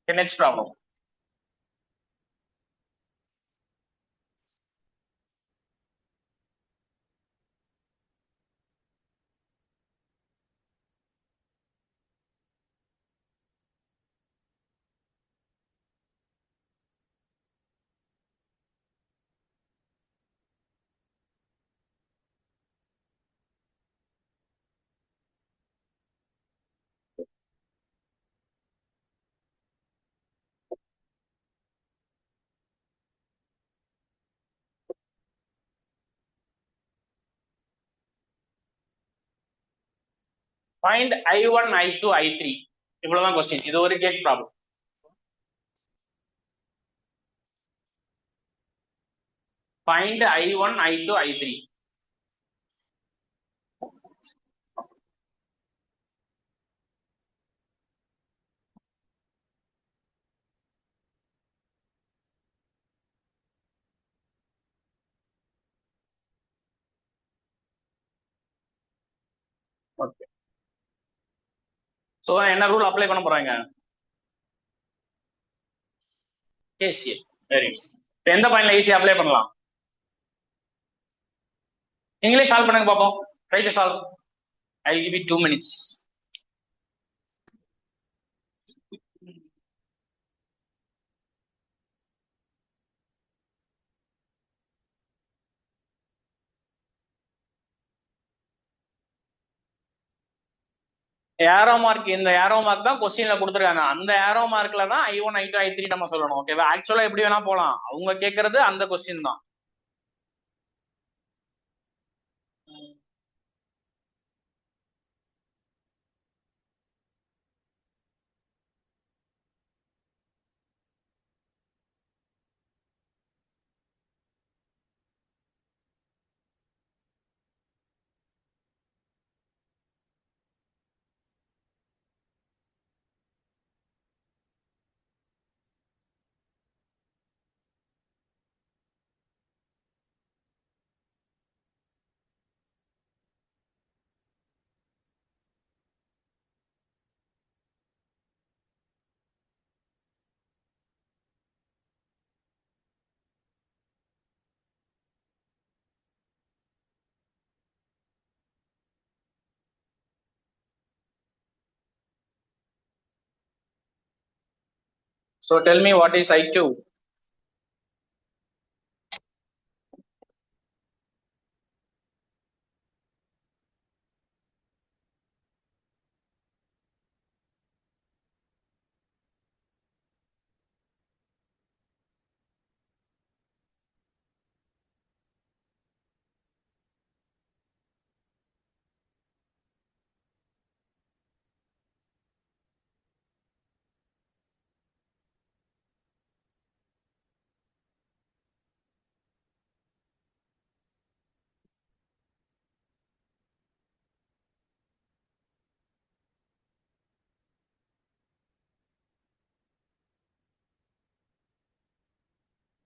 Okay, next problem. Find I1, I2, I3. இவ்வளவுதான் கொஸ்டின். இது ஒரு GATE problem. Find I1, I2, I3. Okay. So என்ன ரூல் அப்ளை பண்ண போறாங்க? KCL. Very good. எந்த பாயிண்ட்ல ஈஸியா அப்ளை பண்ணலாம்? நீங்களே சால்வ் பண்ணுங்க பாப்போம். Try to solve. I will give you 2 minutes. Arrow mark, இந்த ஏரோ மார்க் தான் கொஸ்டின்ல கொடுத்துருக்காங்க. அந்த ஏரோ மார்க்ல தான் I1, I2, I3 நம்ம சொல்லணும். ஓகேவா? ஆக்சுவலா எப்படி வேணா போலாம். அவங்க கேக்குறது அந்த கொஸ்டின் தான். So tell me what is I2?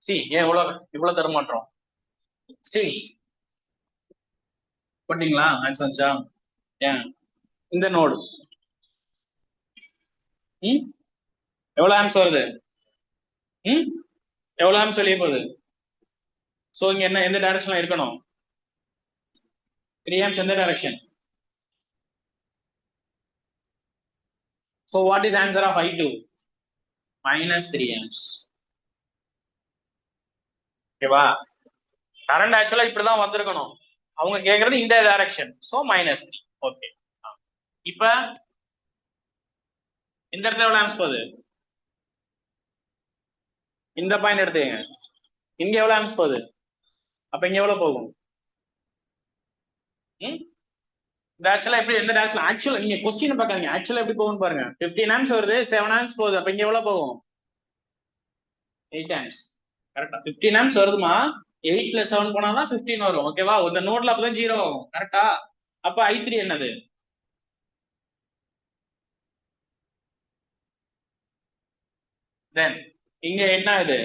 C ஏன் இவ்வளவு தர மாட்டோம்? சி போட்டீங்களா? ஆன்சர் வந்துச்சா? ஏன் இந்த நோடு ம் எவ்வளவு ஆம்ஸ் வருது? ம் எவ்வளவு ஆம்ஸ் வெளியே போகுது? சோ இங்க என்ன எந்த டைரக்ஷன்ல இருக்கணும்? 3 amps எந்த direction? So what is answer of I2? Minus 3 amps. ஓகேவா? கரண்ட் ஆக்சுவலா இப்படிதான் வந்திருக்கணும். அவங்க கேக்குறது இந்த டைரக்ஷன். So minus 3. ஓகே. இப்ப இந்த இடத்துல எவ்வளவு ஆம்ஸ் போகுது? இந்த பாயிண்ட் எடுத்துக்கங்க. இங்க எவ்வளவு ஆம்ஸ் போகுது? அப்ப இங்க எவ்வளவு போகும்? இந்த ஆக்சுவலா எப்படி எந்த டைரக்ஷன்? ஆக்சுவலா நீங்க கொஸ்டின் பார்க்காதீங்க. ஆக்சுவலா எப்படி போகும்னு பாருங்க. 15 ஆம்ஸ் வருது, 7 ஆம்ஸ் போகுது. அப்ப இங்க எவ்வளவு போகும்? 8 ஆம்ஸ். கரெக்டா? 15 ஆம்ஸ் வருதுமா, 8 + 7 போனாதான் 15 வரும். ஓகேவா? இந்த நோட்ல அப்பதான் 0 ஆகும். கரெக்டா? அப்ப I3 என்னது? தென் இங்க என்ன ஆகுது?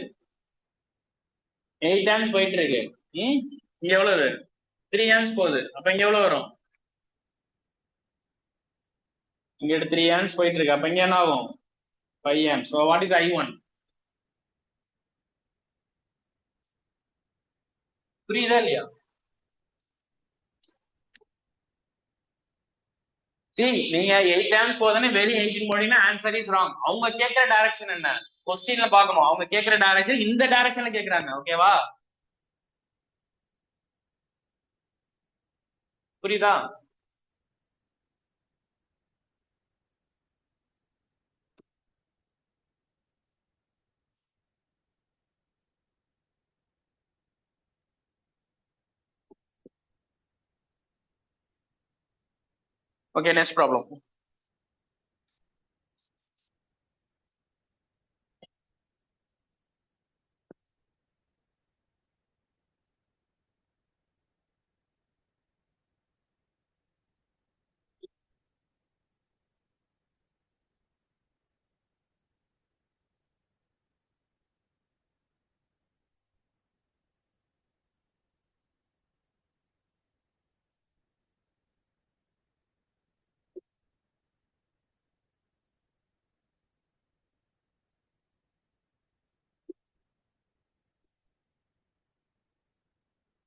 8 ஆம்ஸ் போயிட்டு இருக்கு. இங்க எவ்வளவு? 3 ஆம்ஸ் போகுது. அப்ப இங்க எவ்வளவு வரும்? இங்க 3 ஆம்ஸ் போயிட்டு இருக்கு. அப்ப இங்க என்ன ஆகும்? 5 amps. So what is I1? புரியுதா இல்லையா? See, நீங்க 8 amps போதுன்னு வெறும் 18 போனீங்கன்னா ஆன்சர் இஸ் ராங். அவங்க கேக்குற டைரக்ஷன் என்ன? கொஸ்டின்ல பார்க்கணும். அவங்க கேக்குற டைரக்ஷன் இந்த டைரக்ஷன்ல கேக்குறாங்க. ஓகேவா? புரியுதா? Okay, next problem.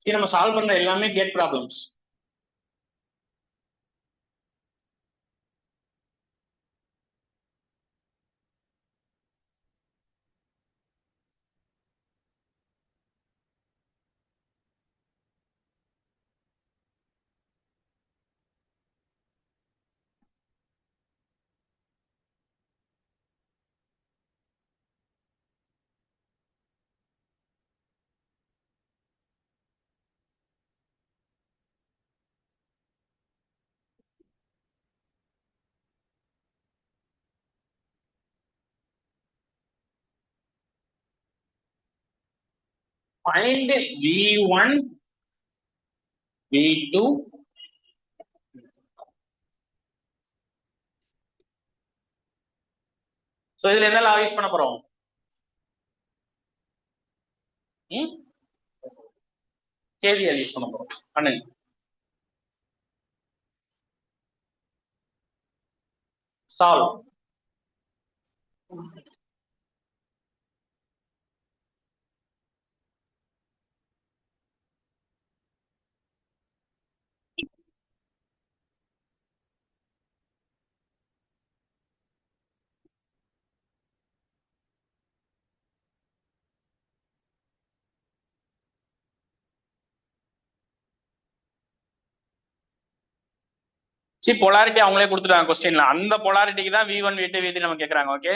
சரி, நம்ம சால்வ் பண்ற எல்லாமே gate problems. Find V1, V2. So இதுல என்ன யூஸ் பண்ண போறோம்? KVL யூஸ் பண்ண போறோம். பண்ணுங்க. சால்வ். சி போலாரிட்டி அவங்களே கொடுத்துட்டாங்க கொஸ்டின்ல. அந்த போலாரிட்டிக்கு தான் V1, V2, V3 நம்ம கேக்குறாங்க. ஓகே,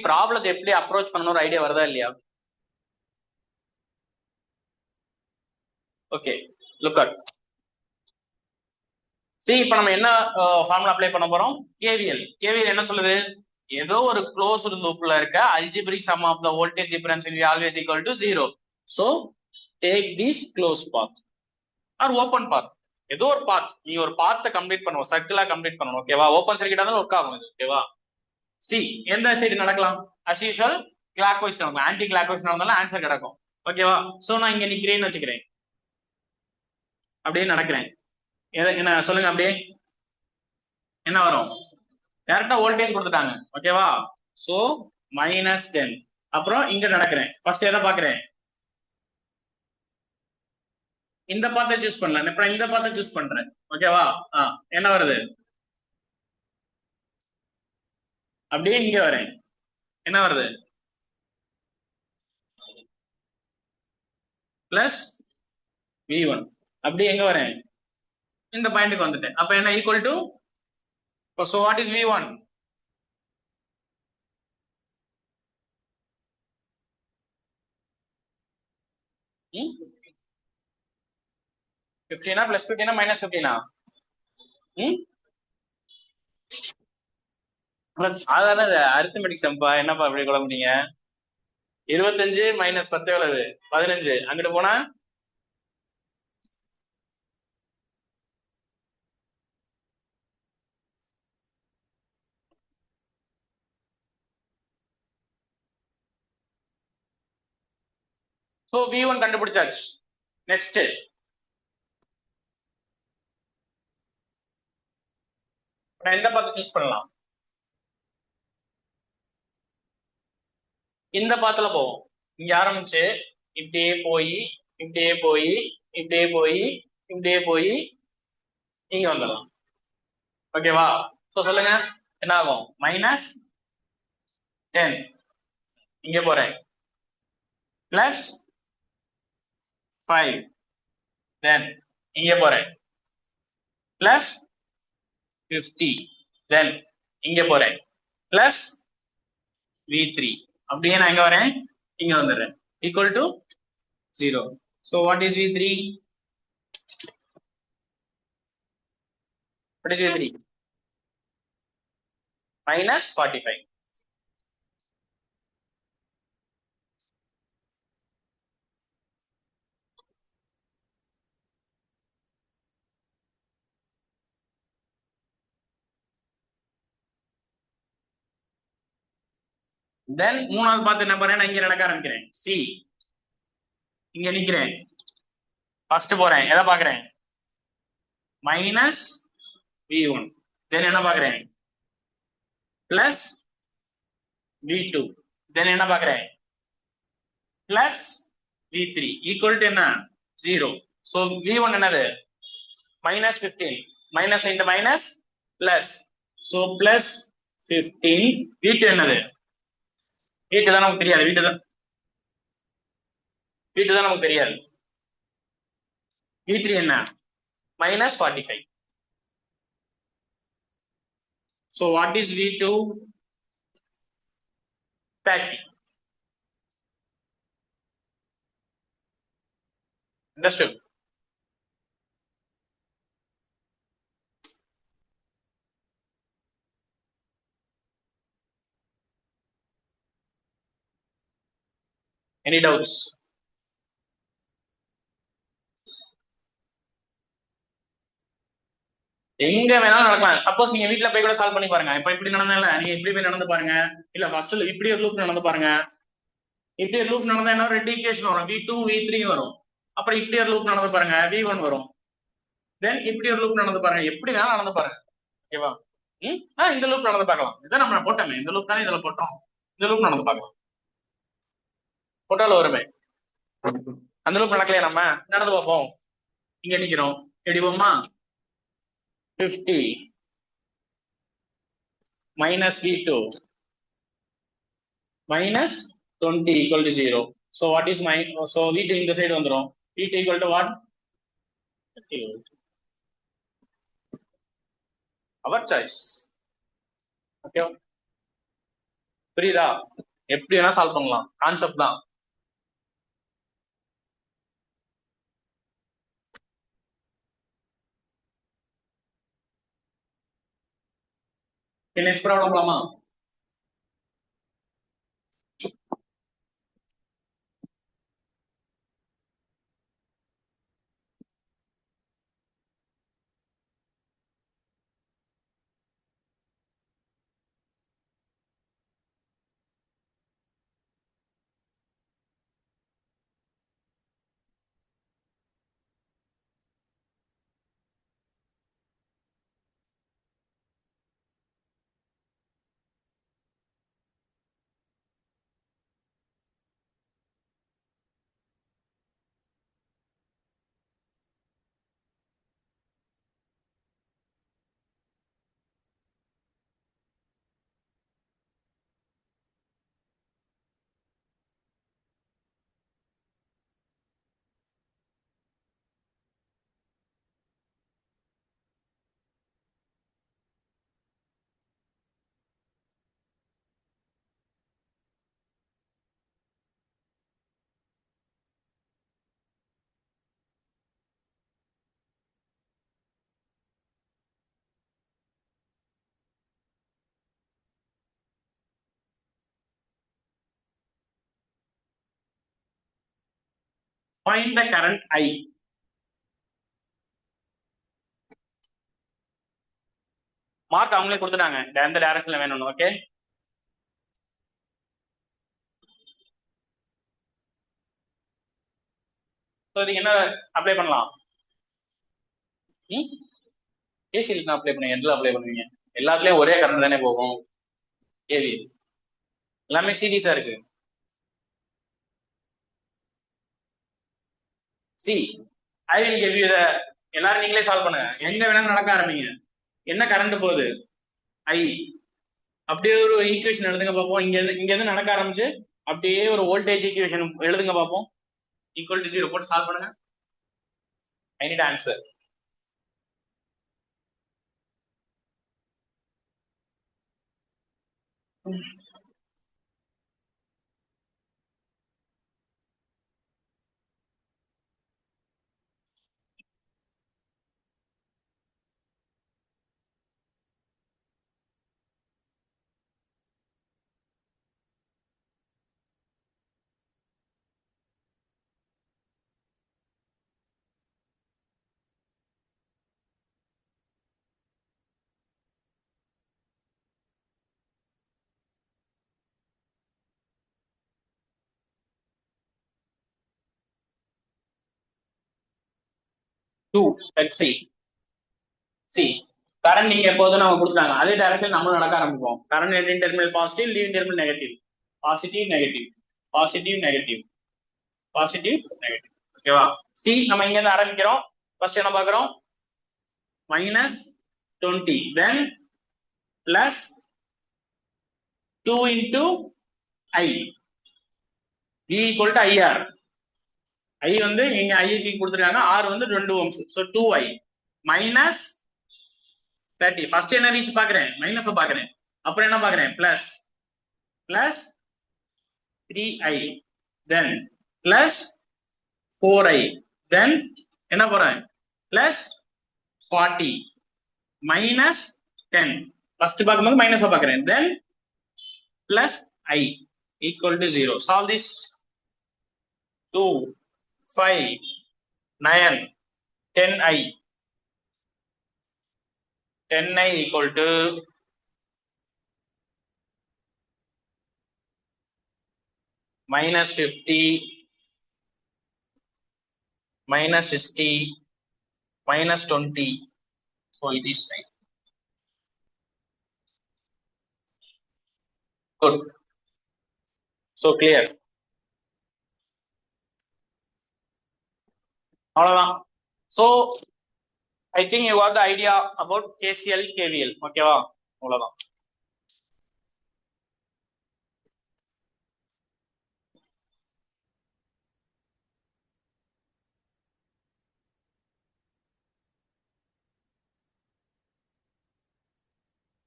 ப்ராப்ளத்தை எப்படி அப்ரோச் பண்ணணும் ஒரு ஐடியா வருதா இல்லையா? Okay, look at. இப்ப நம்ம என்ன ஃபார்முலா அப்ளை பண்ண போறோம்? கேவிஎல் என்ன சொல்லுது? ஏதோ ஒரு க்ளோஸ்டு லூப்ல இருக்க algebraic sum of the voltage difference will be always equal to 0. So take this closed path or open path. ஏதோ ஒரு பாத், நீ ஒரு பாத்தை கம்ப்ளீட் பண்ணுவோம், சர்க்கிளா கம்ப்ளீட் பண்ணணும். ஓகேவா? ஓப்பன் சர்க்கிட்டா இருந்தாலும் ஒர்க் ஆகும் இது. ஓகேவா? எந்த சைடு நடக்கலாம்? as usual கிளாக் வைஸ் நடக்கும். ஆன்டி கிளாக் வைஸ் நடந்தாலும் ஆன்சர் கிடைக்கும். ஓகேவா? சோ நான் இங்க நிக்கிறேன்னு வச்சுக்கிறேன், அப்படியே நடக்கிறேன். என்ன சொல்லுங்க, அப்படியே என்ன வரும்? டைரக்டா வோல்டேஜ் கொடுத்துட்டாங்க. ஓகேவா? சோ -10. அப்புறம் இங்க நடக்கிறேன். ஃபர்ஸ்ட் எதை பாக்குறேன்? இந்த பாத்தை சூஸ் பண்ணல, அப்புறம் இந்த பாத்தை சூஸ் பண்றேன். ஓகேவா? என்ன வருது? அப்படியே இங்க வரேன், என்ன வருது? Plus V1. அப்படியே எங்க வரேன்? இந்த பாயிண்ட்க்கு வந்துட்டேன். அப்ப என்ன equal to, so what is V1? Hmm? 15 plus 15 minus 15. சாதாரண அரித்மெட்டிக் சம்பா, என்னப்பா அப்படி குழம்புனீங்க? 25 minus 10 எவ்வளவு? 15. அங்கிட்டு போனா சோ V1 கண்டுபிடிச்சாச்சு. நெக்ஸ்ட் எந்த பாத்து சூஸ் பண்ணலாம்? இந்த பாத்துல போவோம். இங்க ஆரம்பிச்சு இப்படியே போய் இப்படியே போய் இப்படியே போய் இப்படியே போய் இங்க வந்துடலாம். ஓகேவா? சோ சொல்லுங்க, என்ன ஆகும்? -10. இங்க போறேன், பிளஸ் 5. தென் இங்க போறேன், பிளஸ் 50. தென் இங்க போறேன், பிளஸ் V3. அப்படியே நான் எங்க வரேன்? இங்க வந்துடுறேன். Equal to 0. So what is V3? What is V3? -45. தென் மூணாவது பார்த்து என்ன பண்ணேன்? நான் இங்க நடக்க ஆரம்பிக்கிறேன். இங்க நிக்கிறேன், ஃபர்ஸ்ட் போறேன், எதை பாக்குறேன்? -V1. தென் என்ன பாக்குறேன்? Plus V2. தென் என்ன பாக்குறேன்? பிளஸ் V3 ஈக்குவல் டு என்ன? 0. சோ V1 என்னது? -15. மைனஸ் இந்த minus plus, so plus 15. V2 என்னது? வீட்டு தான் நமக்கு தெரியாது. வீட்டு தான் நமக்கு தெரியாது. V3 என்ன? -45. So what is V2? 30. Understood? Any doubts? எங்க வேணாலும் நடக்கலாம். சப்போஸ் நீங்க வீட்டுல போய் கூட சால்வ் பண்ணி பாருங்க. இப்ப இப்படி நடந்தா நீங்க இப்படி போய் நடந்து பாருங்க. இல்ல ஃபர்ஸ்ட்ல இப்படி ஒரு லூப் நடந்து பாருங்க. இப்படி ஒரு லூப் நடந்தா என்ன? ரெண்டு ஈக்குவேஷன் வரும், V2 V3 வரும். அப்புறம் இப்படி ஒரு லூப் நடந்து பாருங்க, V1 வரும். தென் இப்படி ஒரு லூப் நடந்து பாருங்க. எப்படி வேணாலும் நடந்து பாருங்க. ஓகேவா? இந்த லூப் நடந்து பார்க்கலாம். இதான் நம்ம போட்டோமே, இந்த லூப் தானே இதுல போட்டோம். இந்த லூப் நடந்து பார்க்கலாம். போட்டாலும் வருமே. அந்த லூப் நடக்கலையா? நம்ம நடந்து பார்ப்போம். இங்க நிக்கிறோம், எப்படி போமா? 50 minus V2 minus 20 equal to 0. So what is my, so V2 இந்த சைடு வந்துரும். V2 equal to what? 30 volt. Our choice. Okay. புரியுதா? எப்படி வேணா சால்வ் பண்ணலாம், கான்செப்ட் தான். நெக்ஸ்ட் ப்ராப்ளம் போலாமா? Find the current I. Mark அவங்களே கொடுத்துட்டாங்க, எந்த டைரக்ஷன்ல வேணும்னு. ஓகே, ஸோ இதுக்கு என்ன அப்ளை பண்ணலாம்? ஏசியில் அப்ளை பண்ணுவீங்க, எதுல அப்ளை பண்ணுவீங்க? எல்லாத்துலயும் ஒரே கரண்ட் தானே போகும். ஏவி எல்லாமே சீரியஸா இருக்கு. C I will give you the, எல்லாரும் நீங்களே சால்வ் பண்ணுங்க. எங்க வேணாலும் நடக்க ஆரம்பிங்க. என்ன கரண்ட் போகுது? ஐ. அப்படியே ஒரு ஈக்குவேஷன் எழுதுங்க பார்ப்போம். இங்க இருந்து நடக்க ஆரம்பிச்சு அப்படியே ஒரு வோல்டேஜ் ஈக்குவேஷன் எழுதுங்க பார்ப்போம். ஈக்குவல் டு 0 போட்டு சால்வ் பண்ணுங்க. I need answer. Do let's see current நீங்க எப்போதும் நம்ம கொடுத்தாங்க அதே டைரக்ஷன் நம்ம நடக்க ஆரம்பிப்போம். Current leading terminal positive, leading terminal negative, positive negative, positive negative, positive negative. ஓகேவா? சி நம்ம இங்க இருந்து ஆரம்பிக்கிறோம். ஃபர்ஸ்ட் என்ன பாக்குறோம்? -20, then +2 into I, V equal to IR. I வந்து இங்க I க்கு கொடுத்துருக்காங்க, R வந்து 2 ohms, so 2I minus 30. First என்ன ரீச் பாக்குறேன்? மைனஸ் பாக்குறேன். அப்புறம் என்ன பாக்குறேன்? Plus 3I, then plus 4I, then என்ன போறேன்? Plus 40 minus 10. ஃபர்ஸ்ட் பார்க்கும்போது மைனஸ் பாக்குறேன், then plus I equal to 0. Solve this. 2, 5, 9, 10I. 10I equal to -50, -60, -20. So it is right. Good. So clear. அவ்வளவுதான். So I think you got the idea about KCL, KVL. ஓகேவா? அவ்வளவுதான்.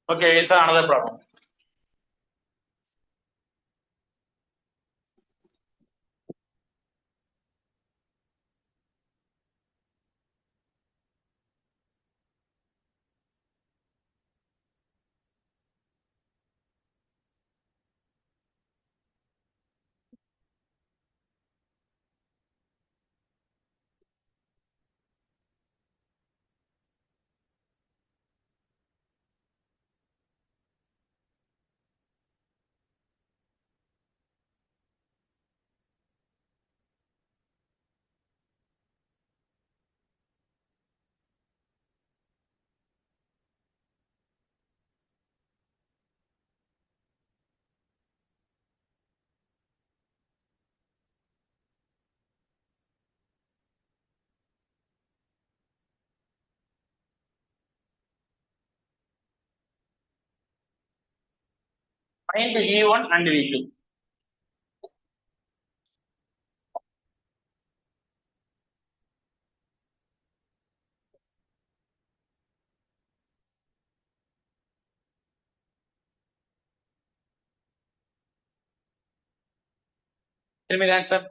Okay, it's another problem. Find V1 and V2. Tell me the answer.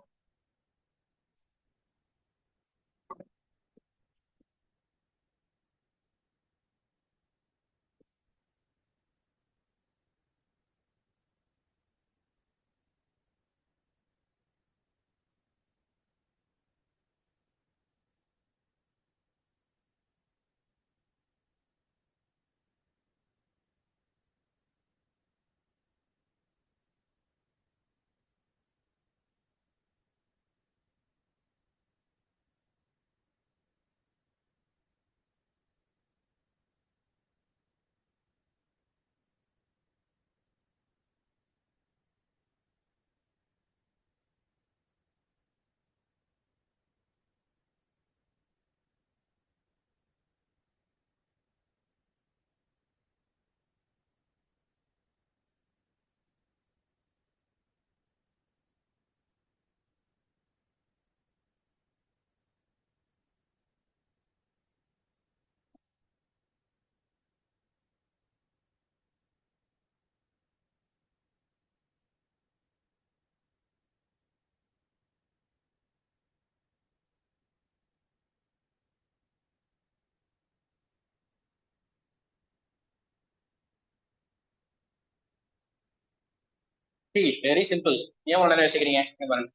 See, very simple. ஏன் இவ்வளவு நேரம் யோசிக்கிறீங்க? இங்க பாருங்க.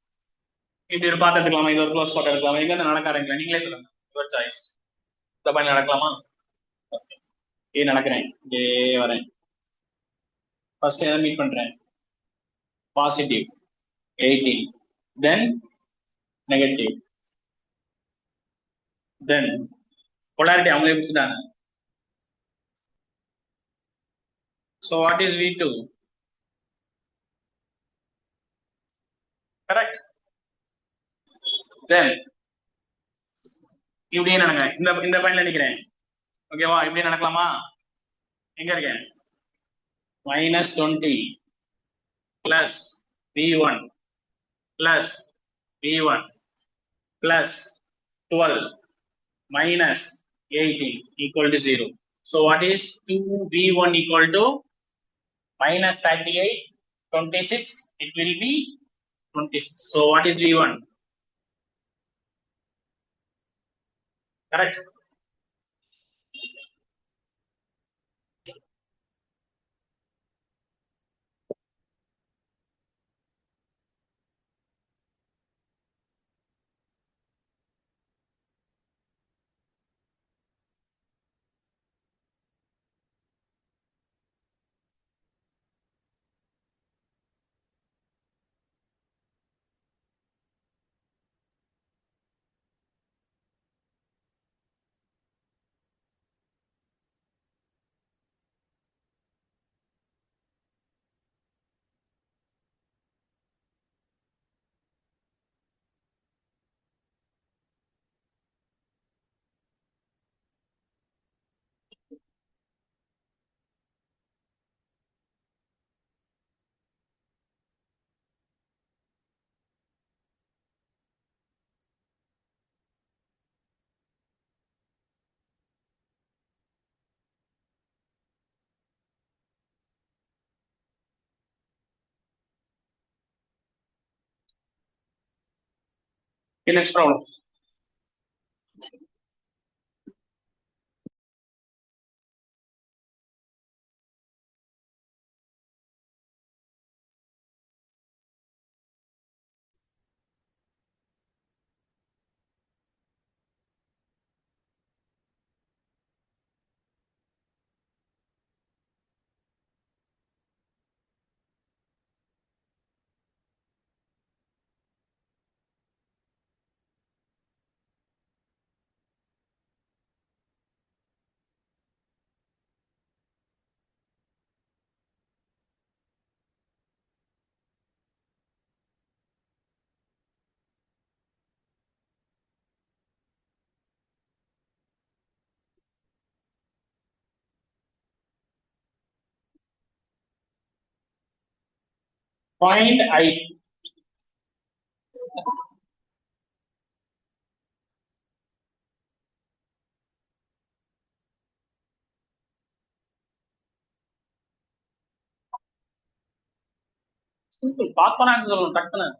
இப்படி ஒரு பாத்து எடுக்கலாமா, இது ஒரு க்ளோஸ் பாத்து எடுக்கலாமா, எங்க இருந்து நடக்க ஆரம்பிக்கலாம், நீங்களே சொல்லுங்க. Your choice. இந்த மாதிரி நடக்கலாமா? இது நடக்கிறேன், இங்கே வரேன். ஃபர்ஸ்ட் எதை மீட் பண்றேன்? பாசிட்டிவ் 18, தென் நெகட்டிவ், தென் polarity அவங்களே கொடுத்துட்டாங்க. So what is V2? Correct. Then இப்படியே நடங்க, இந்த பாயிண்ட்ல நிக்கிறேன். ஓகேவா? இப்படியே நடக்கலாமா? எங்க இருக்கேன்? -20 plus V1 plus V1 plus 12 minus 18 equal to 0. So what is 2V1 equal to minus 38, 26? It will be 26. So what is V1? Correct. Okay, next problem. find I. Simple, பார்த்தோன்னா ஆன்சர் சொல்லணும் டக்குன்னு.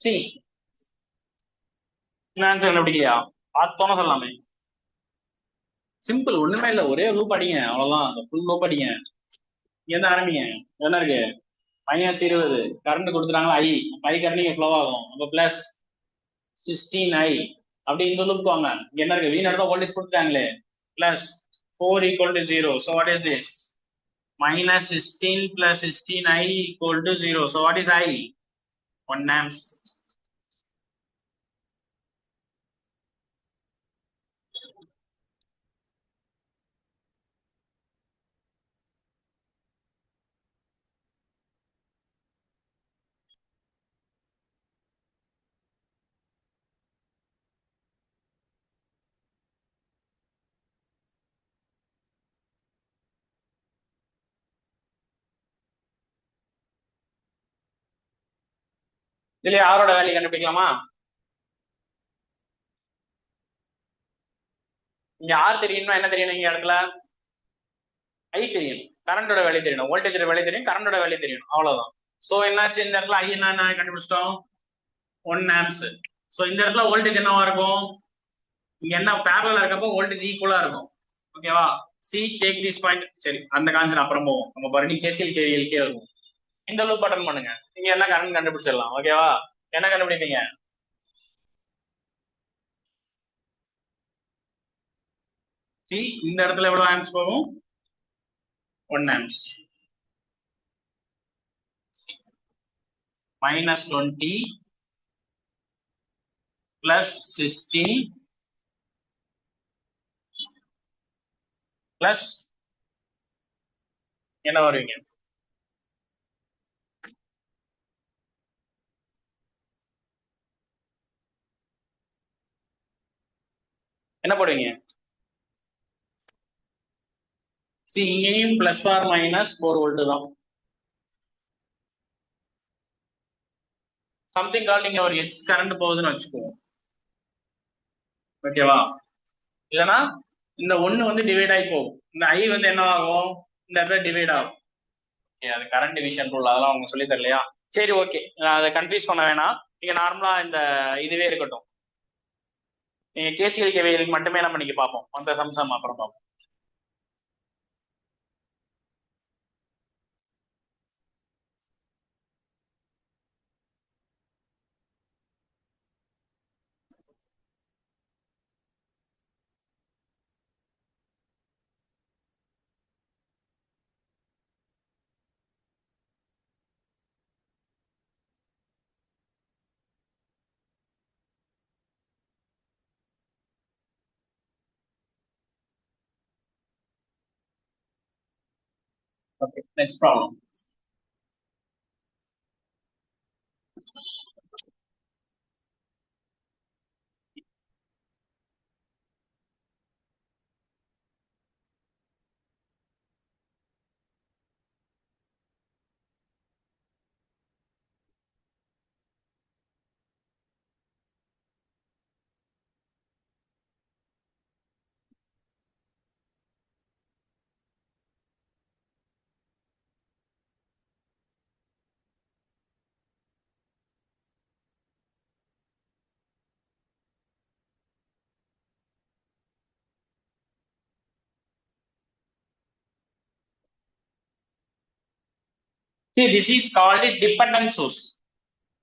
சி, ஆன்சர் கண்டுபிடிக்கலையா? பார்த்தோன்னு சொல்லலாமே. சிம்பிள், ஒண்ணுமே இல்ல, ஒரே லூப் அடிங்க அவ்வளவுதான், ஃபுல் லூப் அடிங்க. எந்த ஆரம்பிங்க, என்ன இருக்கு? -20 கரண்ட் கொடுத்துட்டாங்களா, ஐ கரண்ட் ஃப்ளோ ஆகும், அப்ப பிளஸ் 16I. அப்படி இந்த லூப் வாங்க, இங்க என்ன இருக்கு, வீண் எடுத்தா voltage கொடுத்துட்டாங்களே, plus 4 = 0. So what is this? -16 plus 16I = 0. So what is I? 1 amps. இதுல யாரோட வேல்யூ கண்டுபிடிக்கலாமா? இங்க ஆர் தெரியும்னா என்ன தெரியணும், இங்க இடத்துல ஐ தெரியும், கரண்டோட வேல்யூ தெரியணும், வோல்டேஜோட வேல்யூ தெரியும், கரண்டோட வேல்யூ தெரியணும், அவ்வளவுதான். சோ என்னாச்சு, இந்த இடத்துல ஐ என்ன கண்டுபிடிச்சிட்டோம், 1 amps. சோ இந்த இடத்துல வோல்டேஜ் என்னவா இருக்கும், இங்க என்ன பேரலா இருக்கப்போ வோல்டேஜ் ஈக்குவலா இருக்கும். ஓகேவா? C take this point. சரி, அந்த கான்செப்ட் அப்புறம் போவோம், நம்ம மறுபடியும் கேசிஎல் கேவிஎல்கே வருவோம். இந்த லூப் அட்டன் பண்ணுங்க, நீங்க என்ன கரண்ட் கண்டுபிடிச்சிடலாம். ஓகேவா? என்ன கண்டுபிடிப்பீங்க? சி, இந்த இடத்துல எவ்வளவு ஆம்ஸ் போகும், 1 amps. -20 plus 16 plus என்ன வருவீங்க, என்ன போடுவீங்க? சி, இங்கேயும் பிளஸ் ஆர் மைனஸ் 4 வோல்ட் தான். சம்திங் கால் நீங்க ஒரு எக்ஸ் கரண்ட் போகுதுன்னு வச்சுக்குவோம். ஓகேவா? இல்லைன்னா இந்த ஒண்ணு வந்து டிவைட் ஆகி போகும், இந்த ஐ வந்து என்ன ஆகும், இந்த இடத்துல டிவைட் ஆகும். அது கரண்ட் டிவிஷன் ரூல், அதெல்லாம் அவங்க சொல்லி தரலையா? சரி, ஓகே, அதை கன்ஃபியூஸ் பண்ண வேணாம். நீங்க நார்மலா இந்த இதுவே இருக்கட்டும், நீங்க கேசிஎல் கேவிஎல் மட்டுமே நம்ம இன்னைக்கு பார்ப்போம், அந்த சம்சம் அப்புறம் பார்ப்போம். Okay, next problem. See, this is called dependent source.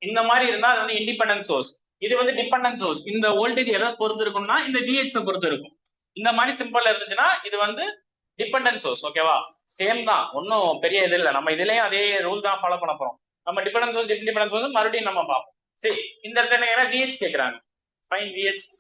இந்த மாதிரி இருந்தா அது வந்து இண்டிபெண்டன்ட் சோர்ஸ். இது வந்து டிபெண்டன்ட் சோர்ஸ். இந்த வோல்டேஜ் எதை பொறுத்து இருக்கும்னா இந்த விஹெச் பொறுத்து இருக்கும். இந்த மாதிரி சிம்பிள் இருந்துச்சுன்னா இது வந்து டிபெண்டன்ட் சோர்ஸ். ஓகேவா? சேம் தான், ஒன்னும் பெரிய இது இல்லை. நம்ம இதுலயும் அதே ரூல் தான் ஃபாலோ பண்ண போறோம். நம்ம டிபெண்டன்ட் சோர்ஸ் இண்டிபெண்டன்ட் சோர்ஸ் மறுபடியும் நம்ம பார்ப்போம். சரி, இந்த இடத்துல என்ன விஹெச் கேட்கறாங்க. Fine VH.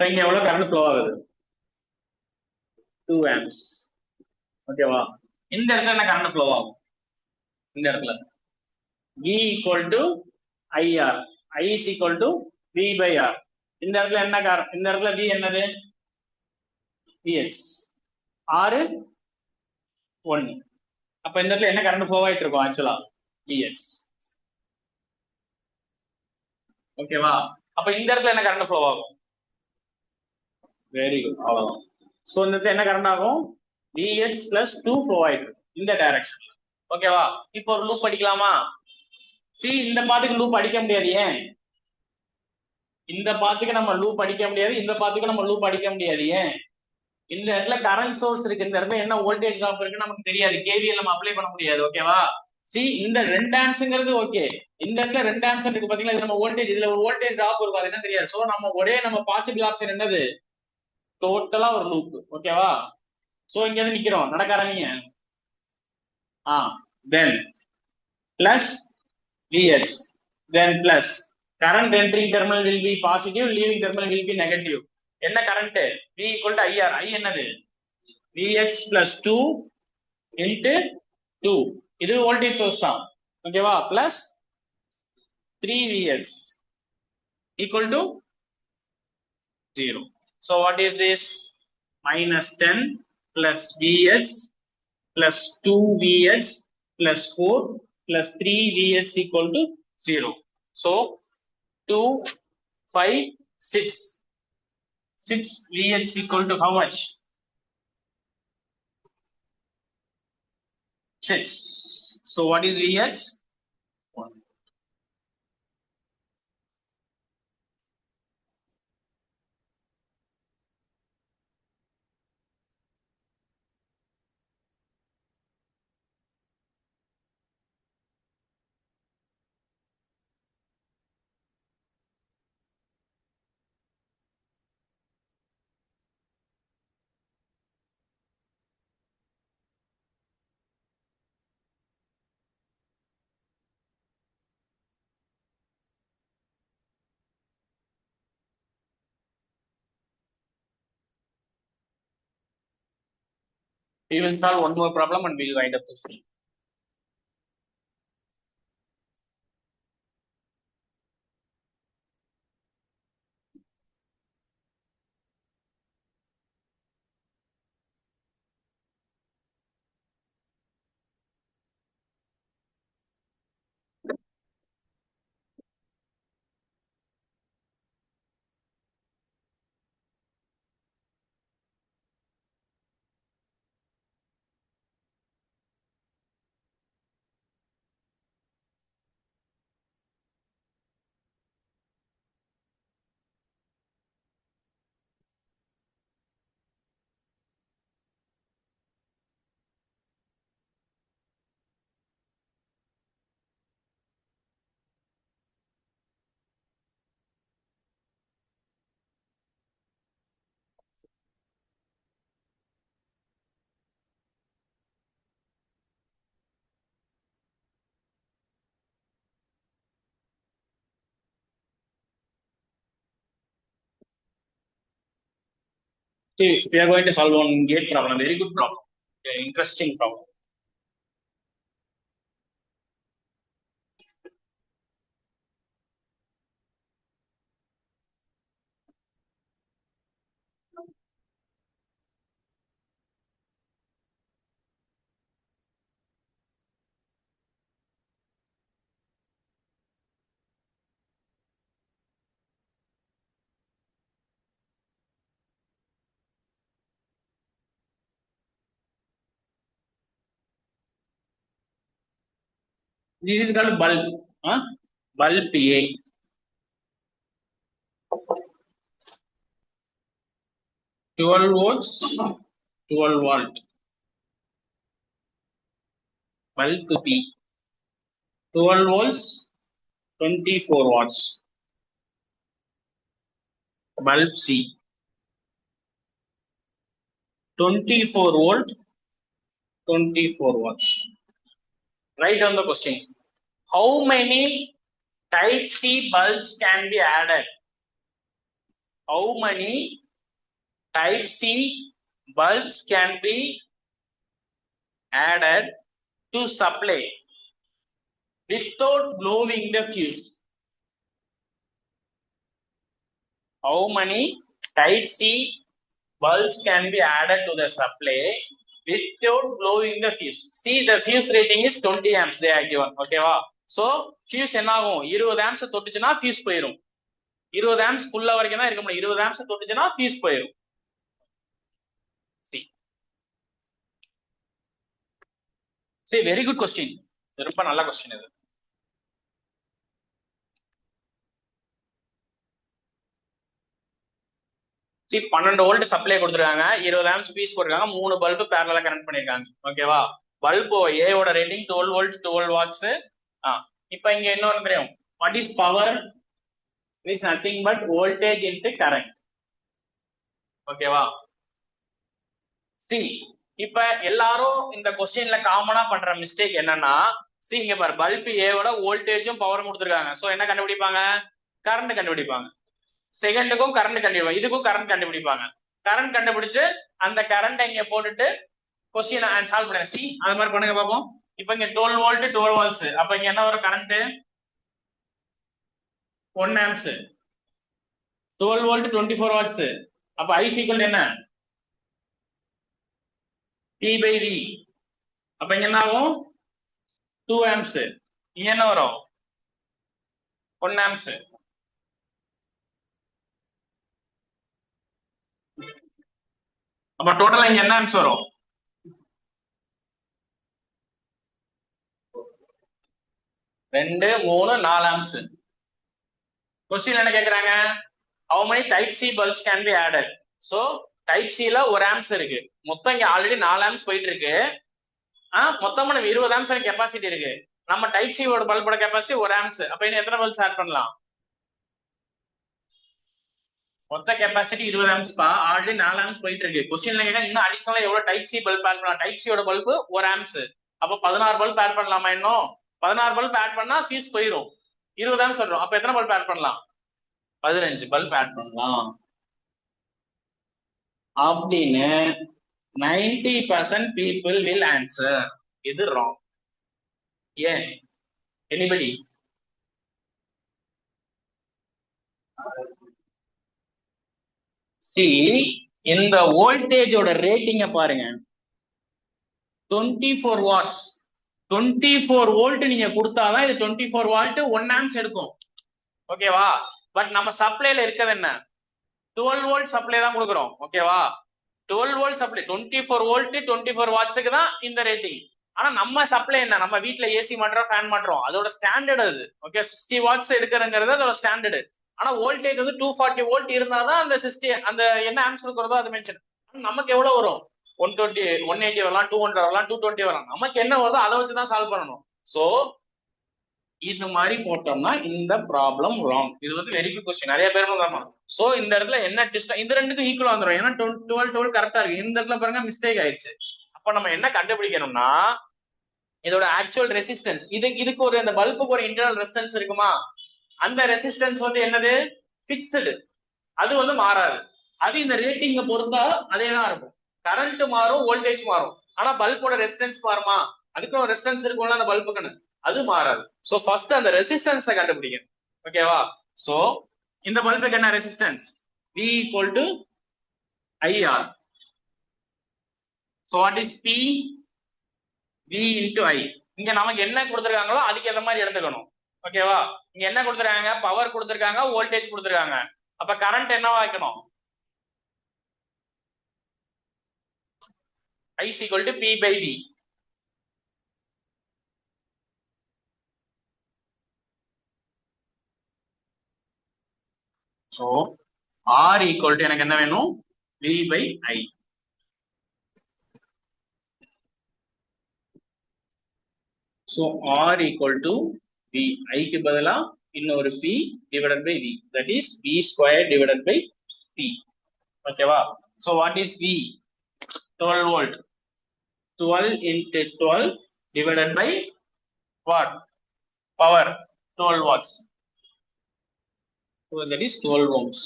இங்க எவ்வளவு கரண்ட் ஃப்ளோ ஆகுது? 2 amps. ஓகேவா? இந்த இடத்துல என்ன கரண்ட் ஃப்ளோ ஆகும்? இந்த இடத்துல V equal to IR, I is equal to V by R. இந்த இடத்துல என்ன இந்த இடத்துல V என்னது? VH. R 1. அப்ப இந்த இடத்துல என்ன கரண்ட் ஃப்ளோ ஆயிட்டு இருக்கும் ஆக்சுவலா? VH. ஓகேவா? அப்ப இந்த இடத்துல என்ன கரண்ட் ஃப்ளோ ஆகும்? வெரி குட், அவ்வளவுதான். சோ இந்த இடத்துல என்ன கரண்ட் ஆகும்? VH plus 2 ஃப்ளோ ஆயிட்டு இருக்கும் இந்த டைரக்ஷன்ல. ஓகேவா? இப்போ ஒரு லூப் அடிக்கலாமா? சி, இந்த பாத்துக்கு லூப் அடிக்க முடியாது. ஏன்? இந்த பாத்துக்கு நம்ம லூப் அடிக்க முடியாது, இந்த பாத்துக்கு நம்ம லூப் அடிக்க முடியாது. ஏன்? இந்த இடத்துல கரண்ட் சோர்ஸ் இருக்கு, இந்த இடத்துல என்ன வோல்டேஜ் டிராப் இருக்கு நமக்கு தெரியாது. கேவிஎல் நம்ம அப்ளை பண்ண முடியாது. ஓகேவா? சி, இந்த 2 ஆம்ஸ்ங்கிறது ஓகே. இந்த இடத்துல 2 ஆம்ஸ் இருக்கு பாத்தீங்களா? இது நம்ம வோல்டேஜ், இதுல ஒரு வோல்டேஜ் டிராப் இருக்கும், அது என்ன தெரியாது. சோ நம்ம ஒரே நம்ம பாசிபிள் ஆப்ஷன் என்னது? டோட்டலா ஒரு லூப். ஓகேவா? சோ இங்க வந்து நிக்கிறோம், நடக்க ஆரம்பிங்க. then plus VH, then plus current entering terminal will be positive, leaving terminal will be negative. என்ன current? V equal to IR. I என்னது? VH plus 2 into 2. இது வோல்டேஜ் சோர்ஸ் தான். ஓகேவா? Plus 3VH equal to 0. So what is this? Minus 10 plus VH plus 2VH plus 4 plus 3VH equal to 0. So 2, 5, 6. 6VH equal to how much? 6. So what is VH? 1. We will solve one more problem and we will wind up the screen. See, we are going to solve one gate problem. Very good problem. Interesting problem. This is called bulb. Bulb A. 12 volts, 12 volt. Bulb B. 12 volts, 24 watts. Bulb C. 24 volt, 24 watts. Write down the question. How many type C bulbs can be added? How many type C bulbs can be added to supply without blowing the fuse? How many type C bulbs can be added to the supply without blowing the fuse? See, the fuse rating is 20 amps they are given. Okay, wow. So fuse என்ன ஆகும்? 20 amps தொட்டுச்சுனா fuse போயிடும். 20 amps குள்ள வரைக்கும் தான் இருக்க முடியும். 20 amps தொட்டுச்சுனா fuse போயிடும். See, very good question. ரொம்ப நல்ல question இது. See, 12 வோல்ட் சப்ளை கொடுத்துருக்காங்க, 20 amps பீஸ் போட்டுருக்காங்க, 3 பல்பு பேரலா கனெக்ட் பண்ணிருக்காங்க. ஓகேவா? பல்ப் A ஓட ரேட்டிங் 12 வோல்ட் 12 வாட்ஸ். இப்போ இங்க என்ன தெரியும்? What is power? Is nothing but voltage into current. ஓகேவா? சி, இப்ப எல்லாரும் இந்த क्वेश्चनல காமனா பண்ற மிஸ்டேக் என்னன்னா, சி இங்க பாரு, பல்ப் A ஓட வோல்டேஜும் பவரும் கொடுத்துருக்காங்க. சோ என்ன கண்டுபிடிப்பாங்க? கரண்ட் கண்டுபிடிப்பாங்க. செகண்டுக்கும் கரண்ட் கண்டுபிடிப்பாங்க, இதுக்கும் கரண்ட் கண்டுபிடிப்பாங்க. கரண்ட் கண்டுபிடிச்சு அந்த கரண்ட் இங்க போட்டுட்டு क्वेश्चन சால்வ் பண்ணுங்க. சி அது மாதிரி பண்ணுங்க பாப்போம். இப்போ இங்க 12 வோல்ட் 12 வாட்ஸ், அப்ப இங்க என்ன வரும்? Current 1 amps. 12 வோல்ட் 24 வாட்ஸ், அப்ப I ஈக்குவல் என்ன? P/V. அப்ப இங்க என்ன ஆகும்? 2 ஆம்ப்ஸ். இங்க என்ன வரும்? 1 ஆம்ப்ஸ். அப்ப டோட்டலா இங்க என்ன ஆம்ப்ஸ் வரும்? 2 3 4 ஆம்ப்ஸ். क्वेश्चन என்ன கேக்குறாங்க? how many type C bulbs can be added? so type C ல 1 ஆம்ப்ஸ் இருக்கு, மொத்தம் இங்க ஆல்ரெடி 4 ஆம்ப்ஸ் போயிட்டு இருக்கு. மொத்தமா 20 ஆம்ப்ஸ் கெபாசிட்டி இருக்கு. நம்ம டைப் C ஓட பல்போட கெபாசிட்டி 1 ஆம்ப்ஸ். அப்ப இன்னும் எத்தனை பல்ப்ஸ் ஆட் பண்ணலாம்? மொத்த கெபாசிட்டி 20 ஆம்ப்ஸ் பா, ஆல்ரெடி 4 ஆம்ப்ஸ் போயிட்டு இருக்கு. क्वेश्चनல கேக்குறாங்க இன்னும் அடிஷனலா எவ்வளவு டைப் C பல்ப் ஆட் பண்ணலாம்? டைப் C ஓட பல்ப் 1 ஆம்ப்ஸ், அப்ப 16 பல்ப் ஆட் பண்ணலாமா? இன்னும் 16 பல்ப் ஆட் பண்ணா ஃபியூஸ் போயிடும். 20 ஆம்ப்ஸ் சொல்றோம், அப்ப எத்தனை பல்ப் ஆட் பண்ணலாம்? 15 பல்ப் ஆட் பண்ணலாம் அப்படின்னு 90% people will answer. இது wrong. ஏன்? anybody? see, இந்த வோல்டேஜோட ரேட்டிங்க பாருங்க, 24 வாட்ஸ். 24 வோல்ட் நீங்க கொடுத்தாதான் இது 24 வால்ட் 1 ஆம்ப்ஸ் எடுக்கும். ஓகேவா? பட் நம்ம சப்ளைல இருக்கிறது என்ன? 12 வோல்ட் சப்ளை தான் கொடுக்குறோம். ஓகேவா? 12 வோல்ட் சப்ளை 24 வோல்ட் 24 வாட்ஸ்க்கு தான் இந்த ரேட்டிங். ஆனா நம்ம சப்ளை என்ன? நம்ம வீட்ல ஏசி மாட்டுறோம், ஃபேன் மாட்டுறோம், அதோட ஸ்டாண்டர்ட் அது. ஓகே, 60 வாட்ஸ் எடுக்கிறங்கிறது அதோட ஸ்டாண்டர்ட். ஆனா வோல்டேஜ் வந்து 240 வோல்ட் இருந்தாதான் அந்த 60 அந்த என்ன ஆம்ப்ஸ் கொடுக்குறதோ அது மென்ஷன். நமக்கு எவ்வளவு வரும்? 120 180 வரலாம், 200 வரலாம், 220 வரலாம். நமக்கு என்ன வருதோ அதை வச்சுதான் சால்வ் பண்ணணும். சோ இது மாதிரி போட்டோம்னா இந்த ப்ராப்ளம் ராங். இது வந்து வெரி குட் क्वेश्चन, நிறைய பேர் பண்ணுவாங்க. சோ இந்த இடத்துல என்ன ட்விஸ்ட்? இந்த ரெண்டுக்கும் ஈக்குவலா வந்துரும், ஏன்னா 12 12 கரெக்டா இருக்கு. இந்த இடத்துல பாருங்க மிஸ்டேக் ஆயிடுச்சு. அப்ப நம்ம என்ன கண்டுபிடிக்கணும்னா இதோட ஆக்சுவல் ரெசிஸ்டன்ஸ். இதுக்கு ஒரு இந்த பல்புக்கு ஒரு இன்டர்னல் ரெசிஸ்டன்ஸ் இருக்குமா? அந்த ரெசிஸ்டன்ஸ் வந்து என்னது? பிக்ஸ்டு, அது வந்து மாறாது. அது இந்த ரேட்டிங்க பொறுத்தா அதே தான் இருக்கும். கரண்ட் மாறும், வோல்டேஜ் மாறும், ஆனா பல்போட ரெசிஸ்டன்ஸ் மாறுமா? அதுக்கு ஒரு ரெசிஸ்டன்ஸ் இருக்கும்ல அந்த பல்புக்குன்னு, அது மாறாது. சோ ஃபர்ஸ்ட் அந்த ரெசிஸ்டன்ஸை கண்டுபிடிக்கணும். ஓகேவா? சோ இந்த பல்புக்கு என்ன resistance? V equal to IR. so what is P? V into I. இங்க நமக்கு என்ன கொடுத்திருக்காங்களோ அதுக்கு ஏத்த மாதிரி எடுத்துக்கணும். ஓகேவா? இங்க என்ன கொடுத்திருக்காங்க? பவர் கொடுத்திருக்காங்க, வோல்டேஜ் கொடுத்திருக்காங்க. அப்ப கரண்ட் என்னவா வைக்கணும்? I is equal to P by V. R equal to எனக்கு என்ன வேணும் V by I. So R equal to V. I க்கு பதிலா இன்னொரு P divided by V. That is V square divided by P. ஓகேவா? So what is V? 12 volt. 12 into 12 divided by what? Power. 12 watts. So that is 12 ohms.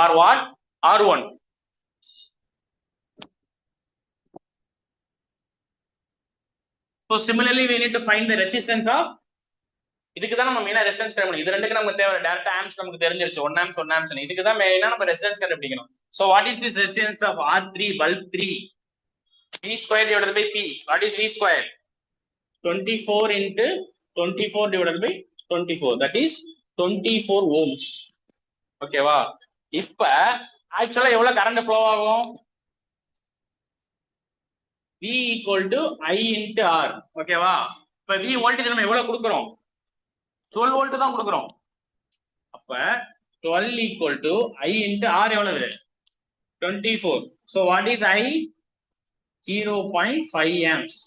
Or what? R1. So similarly we need to find the resistance of இதுக்கு தான் நம்ம மெயினா ரெசிஸ்டன்ஸ் கண்டுபிடிக்கணும். இது ரெண்டுக்கு நமக்கு தேவை டைரக்டா ஆம்ஸ் நமக்கு தெரிஞ்சிருச்சு 1 amps 1 amps. இதுக்கு தான் மெயினா நம்ம ரெசிஸ்டன்ஸ் கண்டுபிடிக்கணும். So what is this resistance of R3 bulb 3? V square divided by P. What is V square? 24 into 24 divided by 24. That is 24 ohms. ஓகேவா? இப்ப ஆக்சுவலா எவ்வளவு கரண்ட் ஃப்ளோ ஆகும்? V equal to I into R. ஓகேவா? இப்ப V வோல்டேஜ் நம்ம எவ்வளவு கொடுக்கிறோம்? 12 வோல்ட் தான் கொடுக்கிறோம். அப்ப 12 equal to I into R எவ்வளவு? 24. So what is I? 0.5 amps.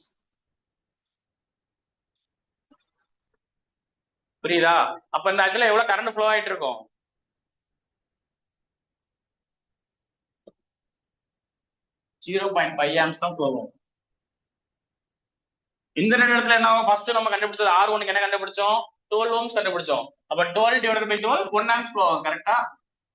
புரியுதா? அப்ப இந்த ஆக்சுவலா எவ்வளவு கரண்ட் ஃப்ளோ ஆயிட்டு இருக்கும்? 0.5 amps தான் ஃப்ளோ ஆகும். இந்த ரெண்டு இடத்துல என்ன ஆகும்? ஃபர்ஸ்ட் நம்ம கண்டுபிடிச்சது R1 க்கு என்ன கண்டுபிடிச்சோம்? 12 ohms கண்டுபிடிச்சோம். அப்ப 12 divided by 12 1 amps ஃப்ளோ ஆகும். கரெக்ட்டா?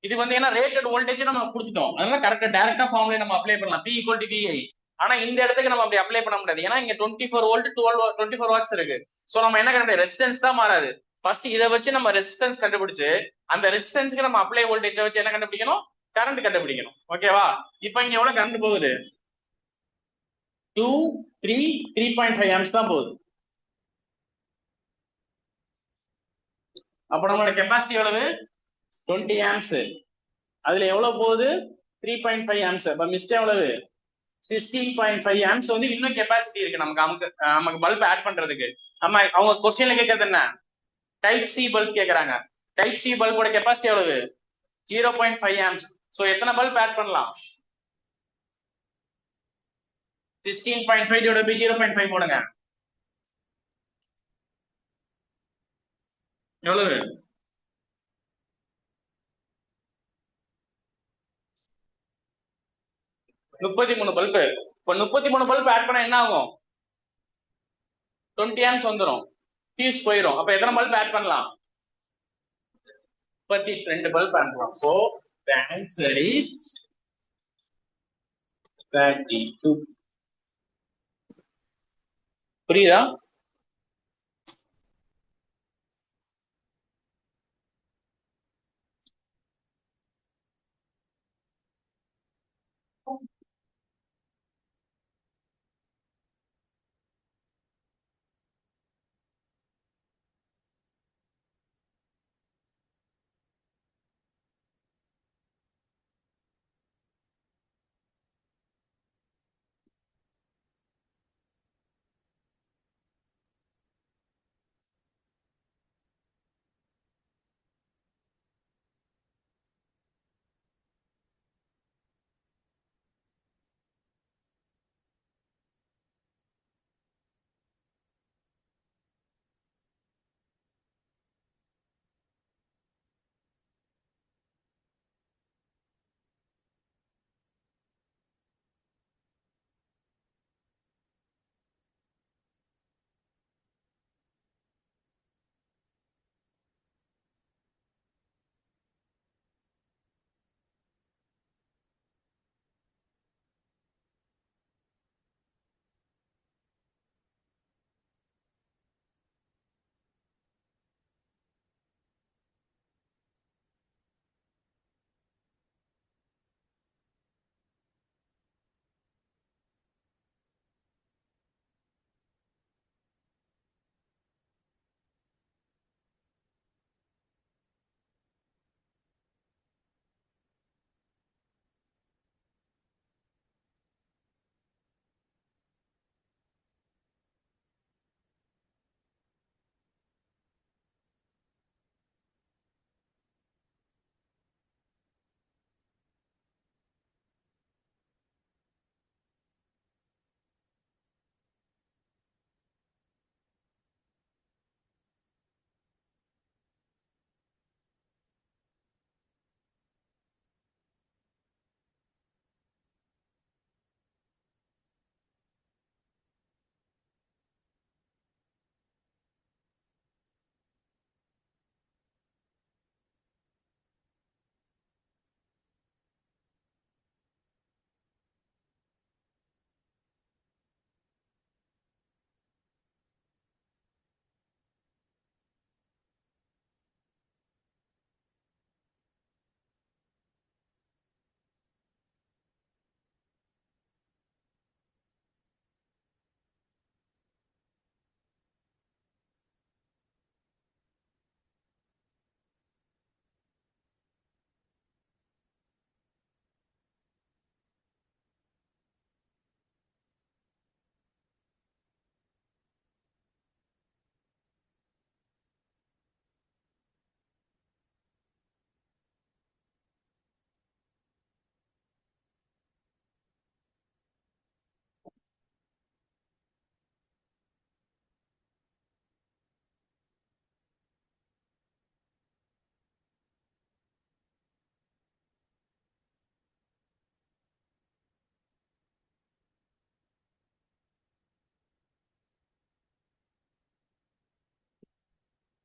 இது வந்து என்ன ரேட்டட் வோல்டேஜ் நம்ம கொடுத்துட்டோம். அதனால கரெக்ட்டா டைரக்டா ஃபார்முலா நம்ம அப்ளை பண்ணலாம். P equal to VI. ஆனா இந்த இடத்துக்கு நம்ம அப்படி அப்ளை பண்ண முடியாது. ஏன்னா இங்க 24 வோல்ட் 24 வாட்ஸ் இருக்கு. சோ நம்ம என்ன கண்டுபிடிச்சோம்? ரெசிஸ்டன்ஸ் தான் மாறாது. ஃபர்ஸ்ட் இத வச்சு நம்ம ரெசிஸ்டன்ஸ் கண்டுபிடிச்சு அந்த ரெசிஸ்டன்ஸ்க்கு நம்ம அப்ளை வோல்டேஜ் வச்சு என்ன கண்டுபிடிக்கணும்? கரண்ட் கண்டுபிடிக்கணும். ஓகேவா? இப்போ இங்க எவ்வளவு கரண்ட் போகுது? 2 3 3.5 amps தான் போகுது. அப்ப நம்மளோட கெபாசிட்டி எவ்வளவு? 20 amps. அதுல எவ்வளவு போகுது? 3.5 amps. அப்ப மிஸ்ட் எவ்வளவு? 16.5 amps வந்து இன்னும் கெபாசிட்டி இருக்கு நமக்கு பல்ப் ஆட் பண்றதுக்கு. நம்ம அவங்க क्वेश्चनல கேக்குறது என்ன? டைப் சி பல்ப் கேக்குறாங்க. டைப் சி பல்போட கெபாசிட்டி எவ்வளவு? 0.5 amps. சோ எத்தனை பல்ப் ஆட் பண்ணலாம்? 16.5 divided by 0.5 போடுங்க. எவ்வளவு? 33 பல்ப். இப்ப 33 பல்ப் ஆட் பண்ணா என்ன ஆகும்? 20 amps வந்துரும். ஃபியூஸ் போயிடும். அப்ப எத்தனை பல்ப் ஆட் பண்ணலாம்? 32 பல்ப் ஆட் பண்ணலாம். So the answer is 32. புரியுதா?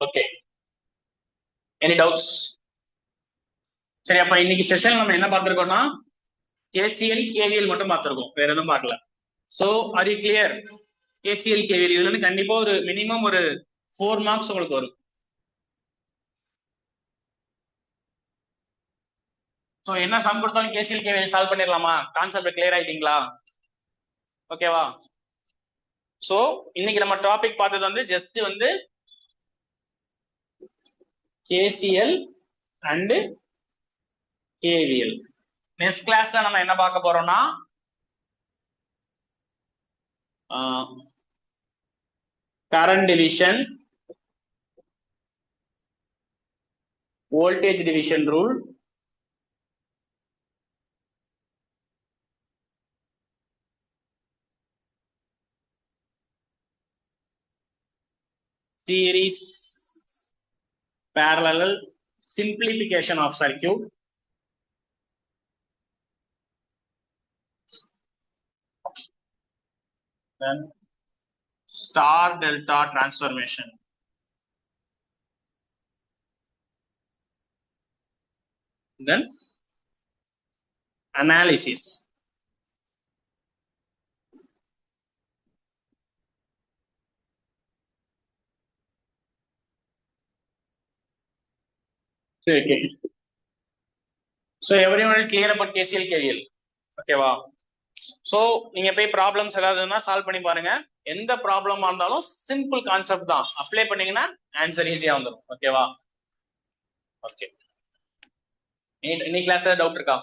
Okay, any doubts? சரி, அப்ப இன்னைக்கு செஷன் நம்ம என்ன பார்த்திருக்கோம்னா கேசிஎல் கேவிஎல் மட்டும் பார்த்திருக்கோம், வேற எதுவும் பார்க்கல. So are you clear? KCl KVL இதுல இருந்து கண்டிப்பா ஒரு மினிமம் ஒரு 4 மார்க்ஸ் உங்களுக்கு வரும். சோ என்ன சம் கொடுத்தாலும் கேசிஎல் கேவிஎல் சால்வ் பண்ணிடலாமா? கான்செப்ட் கிளியர் ஆயிட்டீங்களா? ஓகேவா? சோ இன்னைக்கு நம்ம டாபிக் பார்த்தது வந்து ஜஸ்ட் வந்து கேசிஎல் அண்ட் கேவிஎல். நெக்ஸ்ட் கிளாஸ்ல நம்ம என்ன பார்க்க போறோம்னா current division, voltage division rule, series, parallel, simplification of circuit, then star delta transformation, then analysis. Okay. So everyone clear about KCL KVL? ஓகேவா? சோ நீங்க போய் ப்ராப்ளம்ஸ் ஏதாவதுன்னா சால்வ் பண்ணி பாருங்க. எந்த ப்ராப்ளமா இருந்தாலும் சிம்பிள் கான்செப்ட் தான், அப்ளை பண்ணீங்கன்னா ஆன்சர் ஈஸியா வந்துடும். ஓகேவா? ஓகே, இன்னைக்கு கிளாஸ்ல டவுட் இருக்கா?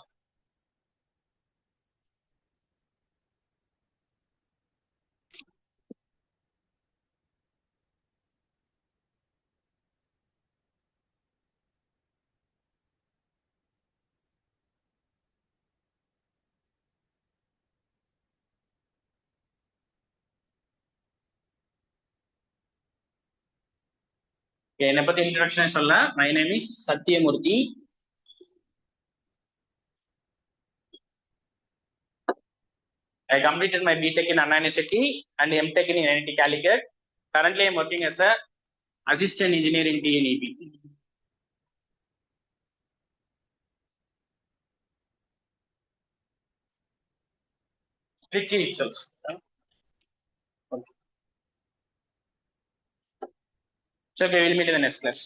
என்னை பத்தி இன்ட்ரோடக்ஷன் சொல்ல, my name is Sathyamoorthy. I completed my BTech in Anna University and MTech in NIT Calicut. Currently, I am working as a assistant engineer in TNEB. Trichy itself. Okay. So, we will meet in the next class.